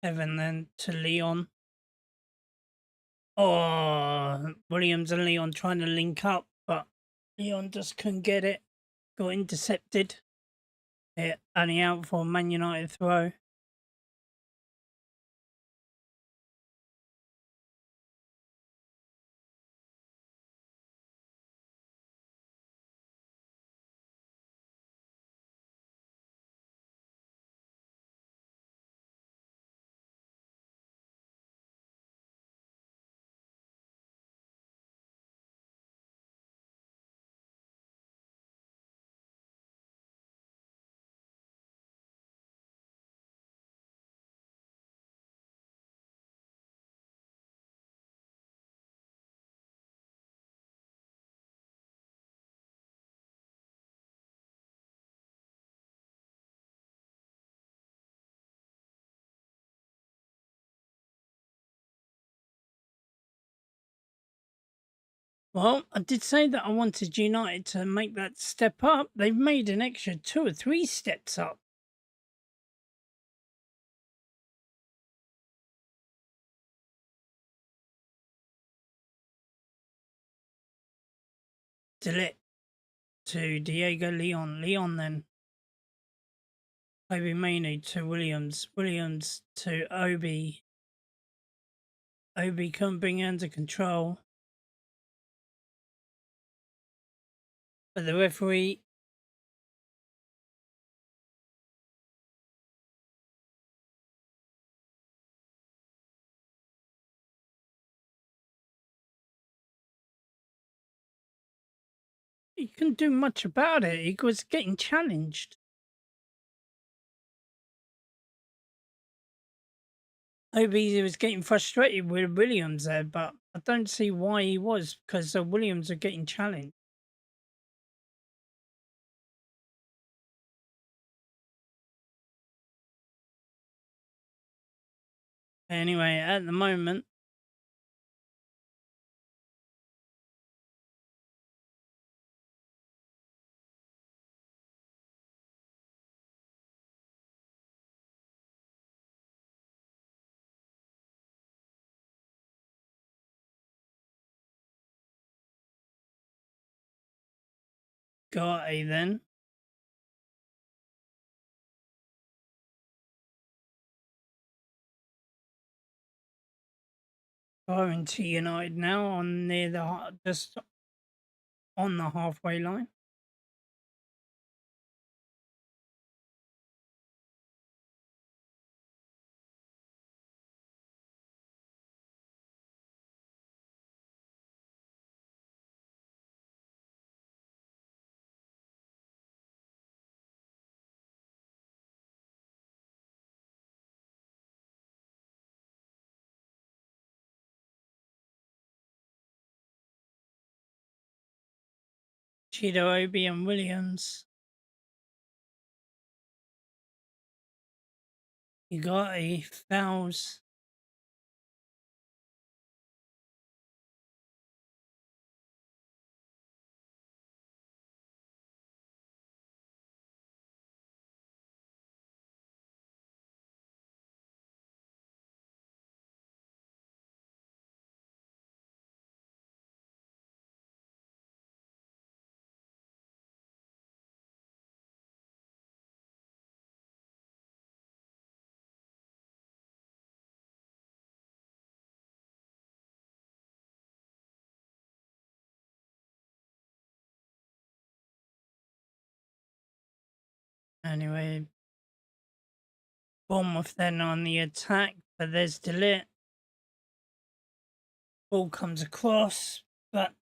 Evan then to Leon. Oh, Williams and Leon trying to link up, but Leon just couldn't get it. Got intercepted. It only out for a Man United throw. Well, I did say that I wanted United to make that step up. They've made an extra 2 or 3 steps up. Delete to Diego Leon. Leon then. Obi Mainu to Williams. Williams to Obi. Obi couldn't bring it under control. But the referee he couldn't do much about it. He was getting challenged. Obi was getting frustrated with Williams there, but I don't see why he was, because the Williams are getting challenged. Anyway, at the moment, Garte then. going to United now on near the just on the halfway line. Chido Obi and Williams. You got a fouls. Anyway, Bournemouth then on the attack, but there's Delit. Ball comes across, but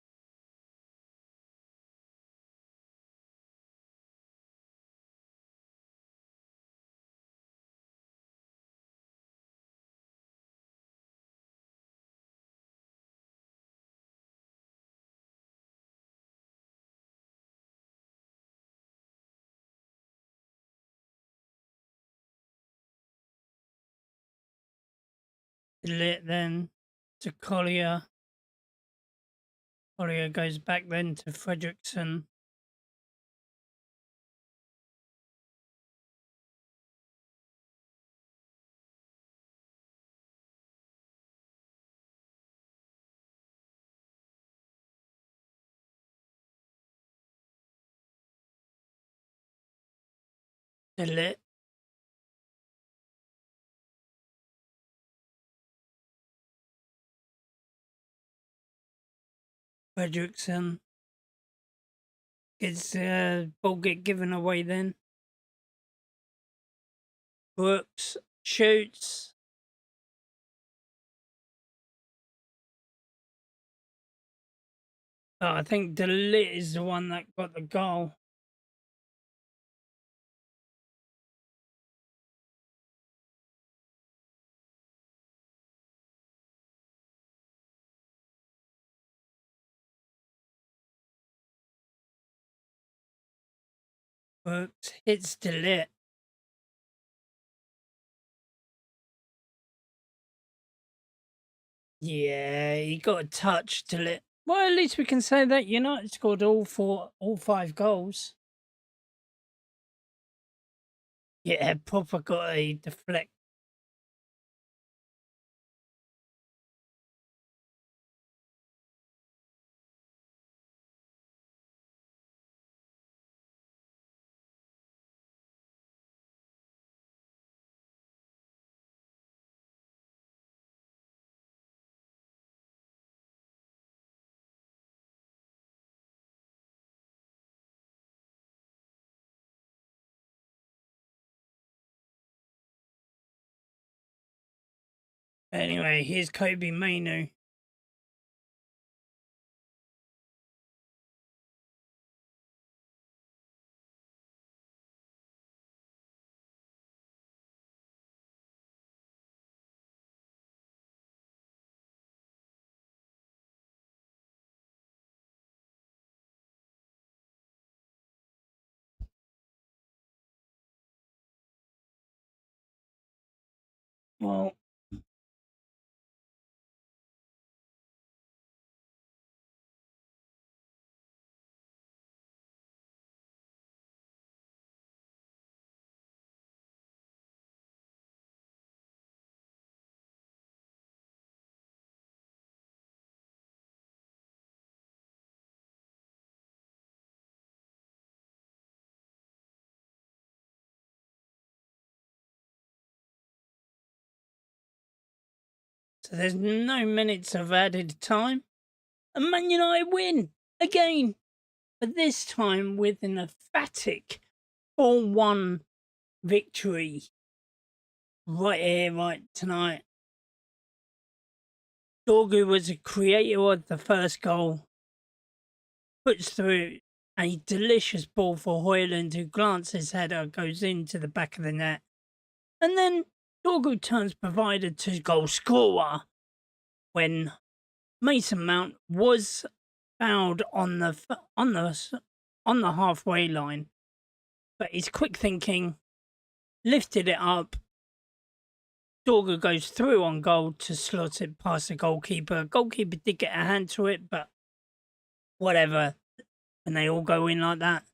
Delit then to Collier. Collier goes back then to Fredrickson. Delit. Fredrickson. Gets ball get given away then. Brooks shoots. Oh, I think Delit is the one that got the goal. Brooks hits Delit. Yeah, he got a touch Delit. Well, at least we can say that United scored all 5 goals. Yeah, Popper got a deflect. Anyway, here's Kobe Mainu. Well, So there's no minutes of added time. And Man United win again. But this time with an emphatic 4-1 victory. Right here, right tonight. Dorgu was the creator of the first goal. Puts through a delicious ball for Hoyland, who glances header, goes into the back of the net. And then Dorgu turns provider to goal scorer when Mason Mount was fouled on the halfway line. But his quick thinking lifted it up. Dorgu goes through on goal to slot it past the goalkeeper. Goalkeeper did get a hand to it, but whatever. And they all go in like that.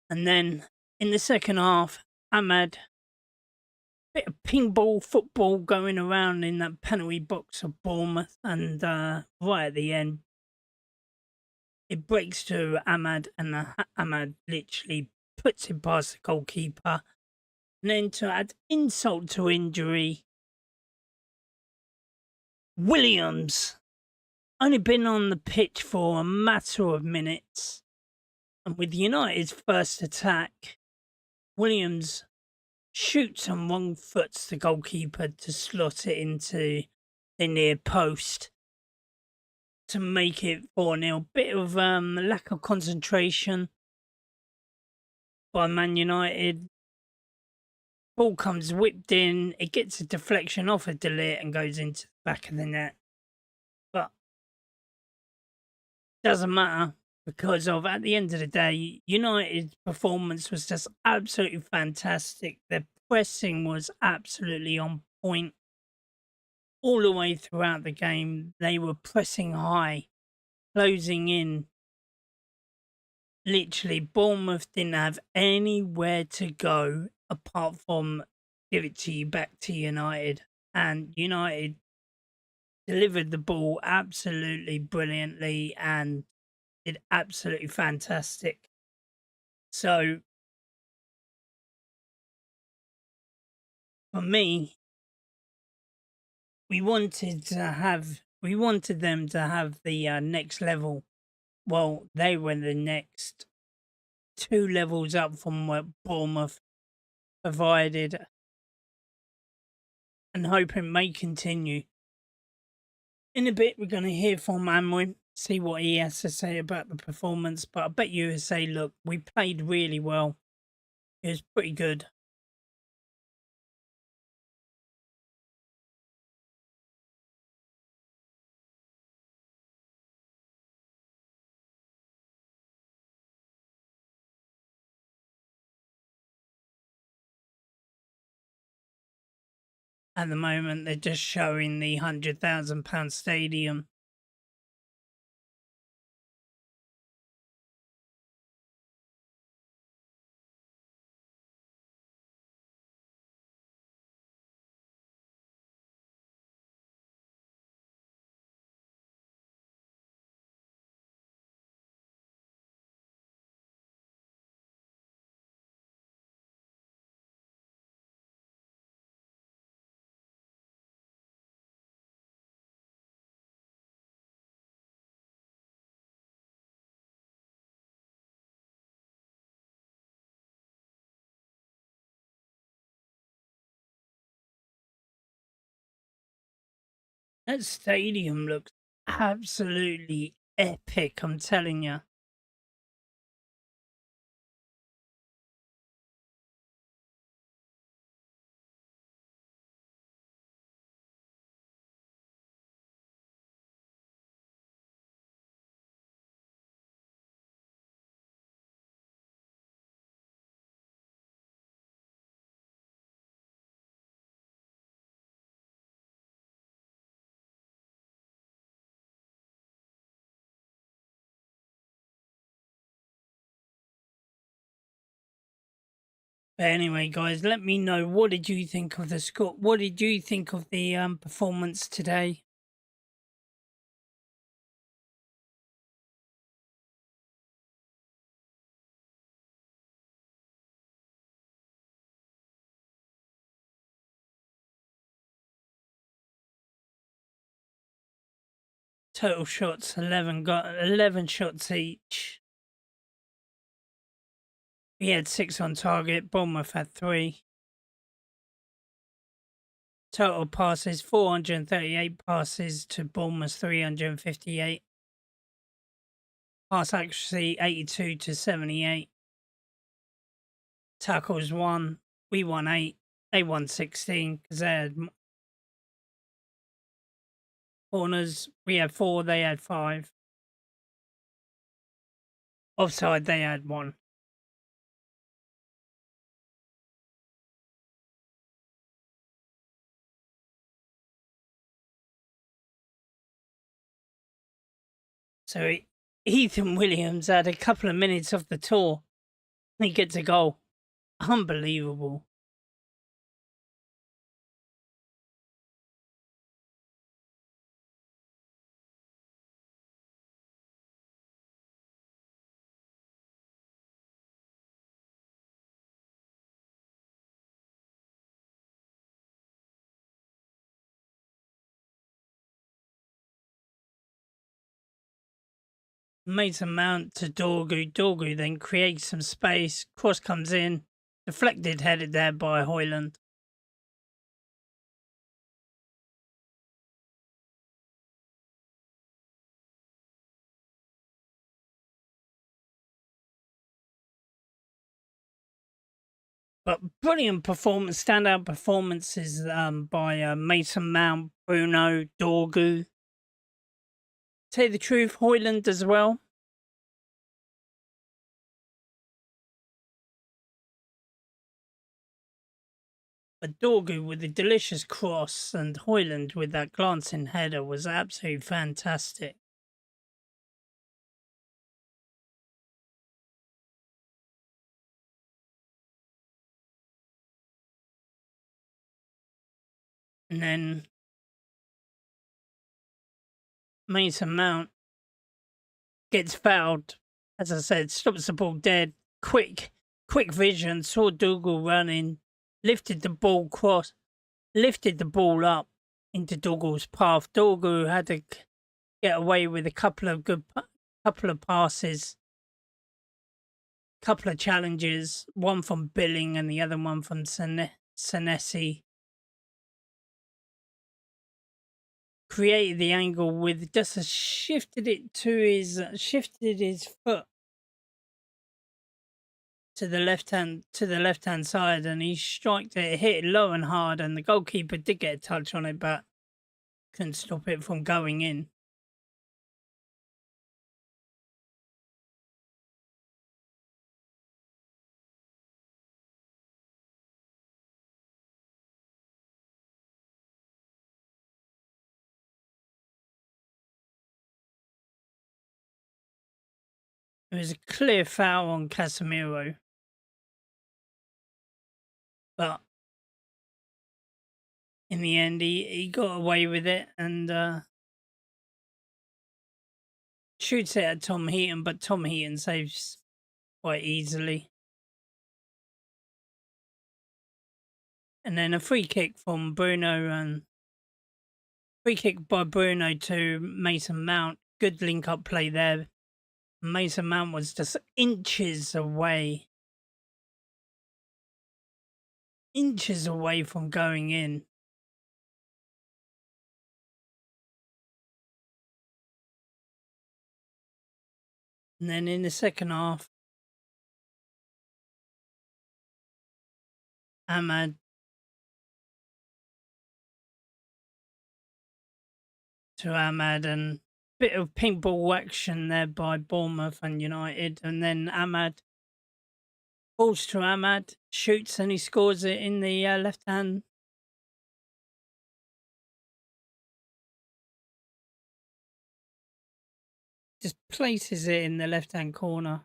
And then in the second half, Ahmad, bit of ping ball football going around in that penalty box of Bournemouth, and right at the end, it breaks to Ahmad, and Ahmad literally puts it past the goalkeeper. And then to add insult to injury, Williams only been on the pitch for a matter of minutes, and with United's first attack, Williams shoots and wrong foots the goalkeeper to slot it into the near post to make it 4-0. Bit of lack of concentration by Man United. Ball comes whipped in, it gets a deflection off a delay and goes into the back of the net. But doesn't matter, because of, at the end of the day, United's performance was just absolutely fantastic. Their pressing was absolutely on point. All the way throughout the game, they were pressing high, closing in. Literally, Bournemouth didn't have anywhere to go apart from give it to you back to United. And United delivered the ball absolutely brilliantly and did absolutely fantastic. So, for me, we wanted them to have the next level. Well, they were the next 2 levels up from what Bournemouth provided, and hoping may continue. In a bit, we're going to hear from Amwin, see what he has to say about the performance. But I bet you he'll say, look, we played really well. It was pretty good. At the moment, they're just showing the £100,000 stadium. That stadium looks absolutely epic, I'm telling you. But anyway, guys, let me know, what did you think of the score? What did you think of the performance today? Total shots 11, got 11 shots each. We had 6 on target. Bournemouth had 3. Total passes 438 passes to Bournemouth 358. Pass accuracy 82 to 78. Tackles 1. We won 8. They won 16 because they had corners. We had 4. They had 5. Offside, they had 1. So Ethan Williams had a couple of minutes off the tour. He gets a goal. Unbelievable. Mason Mount to Dorgu. Dorgu then creates some space. Cross comes in. Deflected, headed there by Hoyland. But brilliant performance, standout performances by Mason Mount, Bruno, Dorgu. Tell you the truth, Hoyland as well. But Dorgu with a delicious cross and Hoyland with that glancing header was absolutely fantastic. And then Mason Mount gets fouled. As I said, stops the ball dead. Quick vision, saw Dougal running, lifted the ball up into Dougal's path. Dougal had to get away with a couple of passes, couple of challenges, one from Billing and the other one from Senesi. Created the angle with just shifted his foot to the left hand side, and he striked it, hit it low and hard, and the goalkeeper did get a touch on it, but couldn't stop it from going in. It was a clear foul on Casemiro, but in the end, he got away with it and shoots it at Tom Heaton, but Tom Heaton saves quite easily. And then a free kick from Bruno, and free kick by Bruno to Mason Mount. Good link-up play there. Mason Mount was just inches away from going in. And then in the second half, Ahmad and bit of pink ball action there by Bournemouth and United, and then Ahmad balls to Ahmad, shoots, and he scores it in the left hand. Just places it in the left hand corner.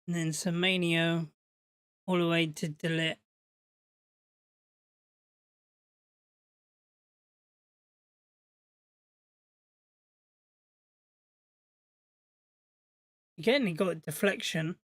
And then Semenyo all the way to Delit. Again, he got a deflection.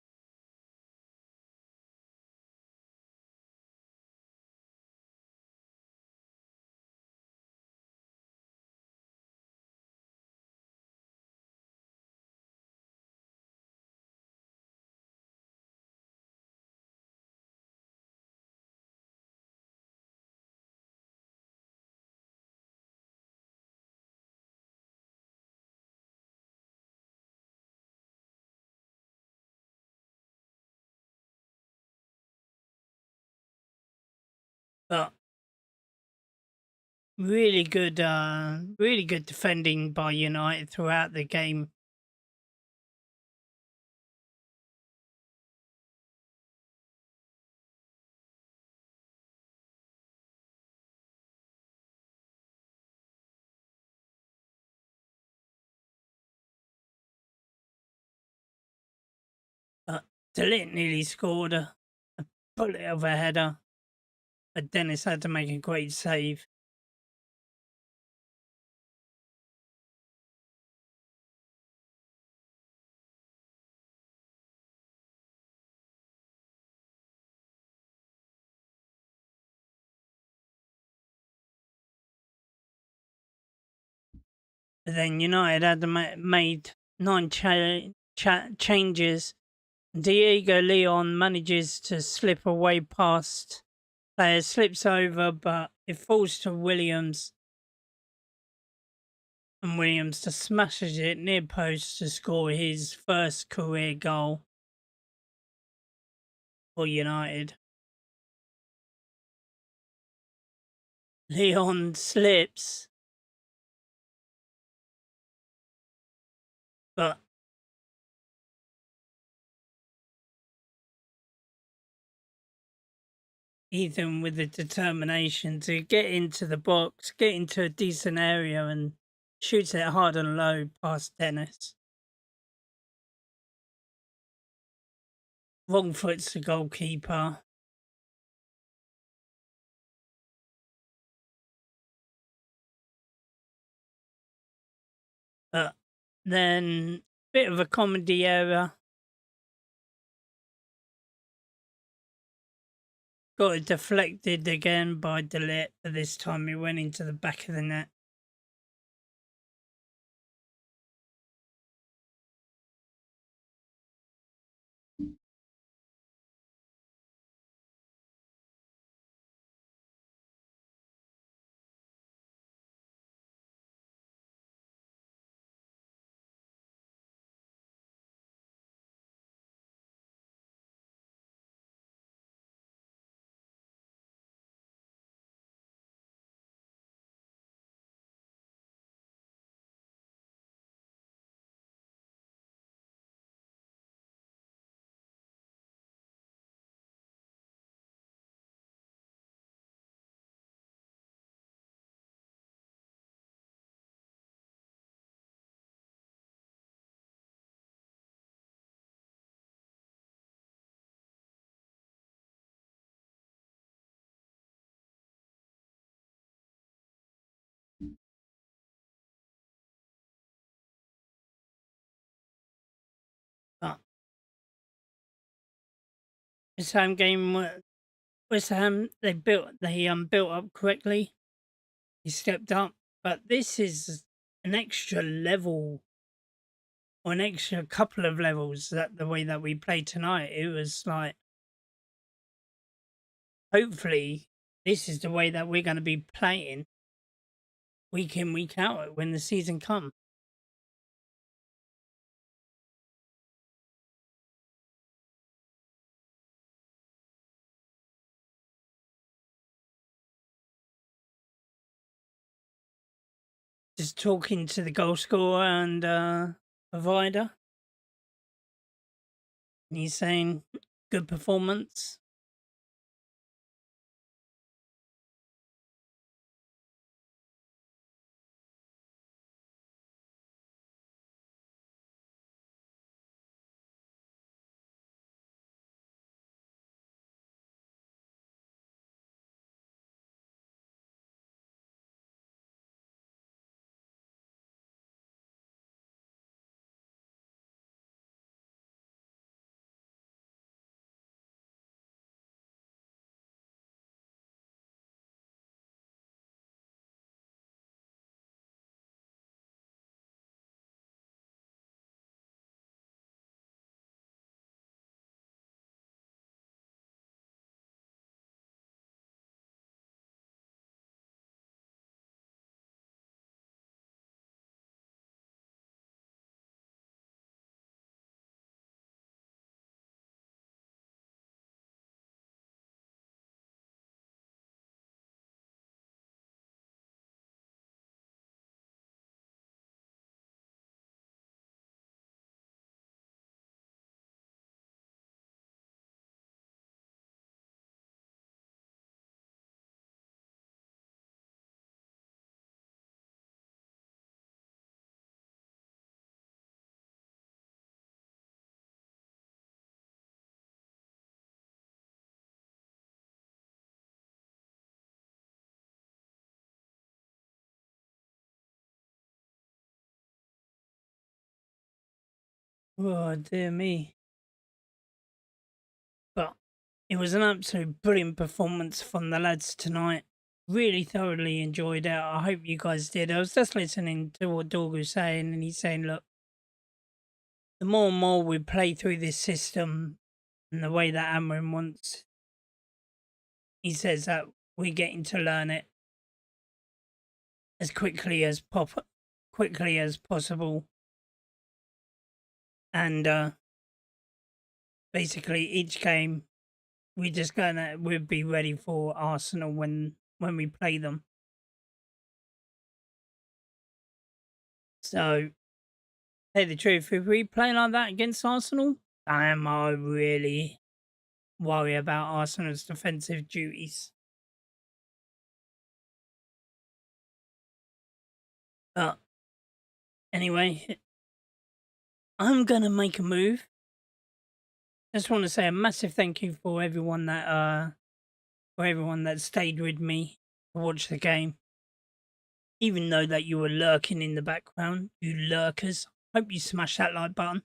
But really good defending by United throughout the game. But Delit nearly scored a bullet of a header, but Dennis had to make a great save. But then United had made 9 changes. Diego Leon manages to slip away past players, slips over, but it falls to Williams. And Williams just smashes it near post to score his first career goal for United. Leon slips, but Ethan with the determination to get into the box, get into a decent area and shoots it hard and low past Dennis. Wrong foot's the goalkeeper. But then bit of a comedy error. Got it deflected again by Delit, but this time it went into the back of the net. But West Ham game, West Ham they built up correctly. He stepped up, but this is an extra level or an extra couple of levels that the way that we played tonight. It was like, hopefully, this is the way that we're going to be playing week in, week out when the season comes. Just talking to the goal scorer and provider. And he's saying, good performance. Oh, dear me. But it was an absolute brilliant performance from the lads tonight. Really thoroughly enjoyed it. I hope you guys did. I was just listening to what Dog was saying, and he's saying, look, the more and more we play through this system and the way that Amrin wants, he says that we're getting to learn it as quickly as possible. And basically each game we'll be ready for Arsenal when we play them. So, tell you the truth, if we play like that against Arsenal, damn, I really worry about Arsenal's defensive duties. But anyway, I'm gonna make a move. Just want to say a massive thank you for everyone that stayed with me to watch the game. Even though that you were lurking in the background, you lurkers, hope you smash that like button.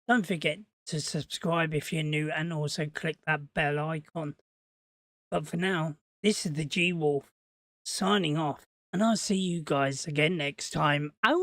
Don't forget to subscribe if you're new and also click that bell icon. But for now, this is the G-Wolf signing off, and I'll see you guys again next time. Ow!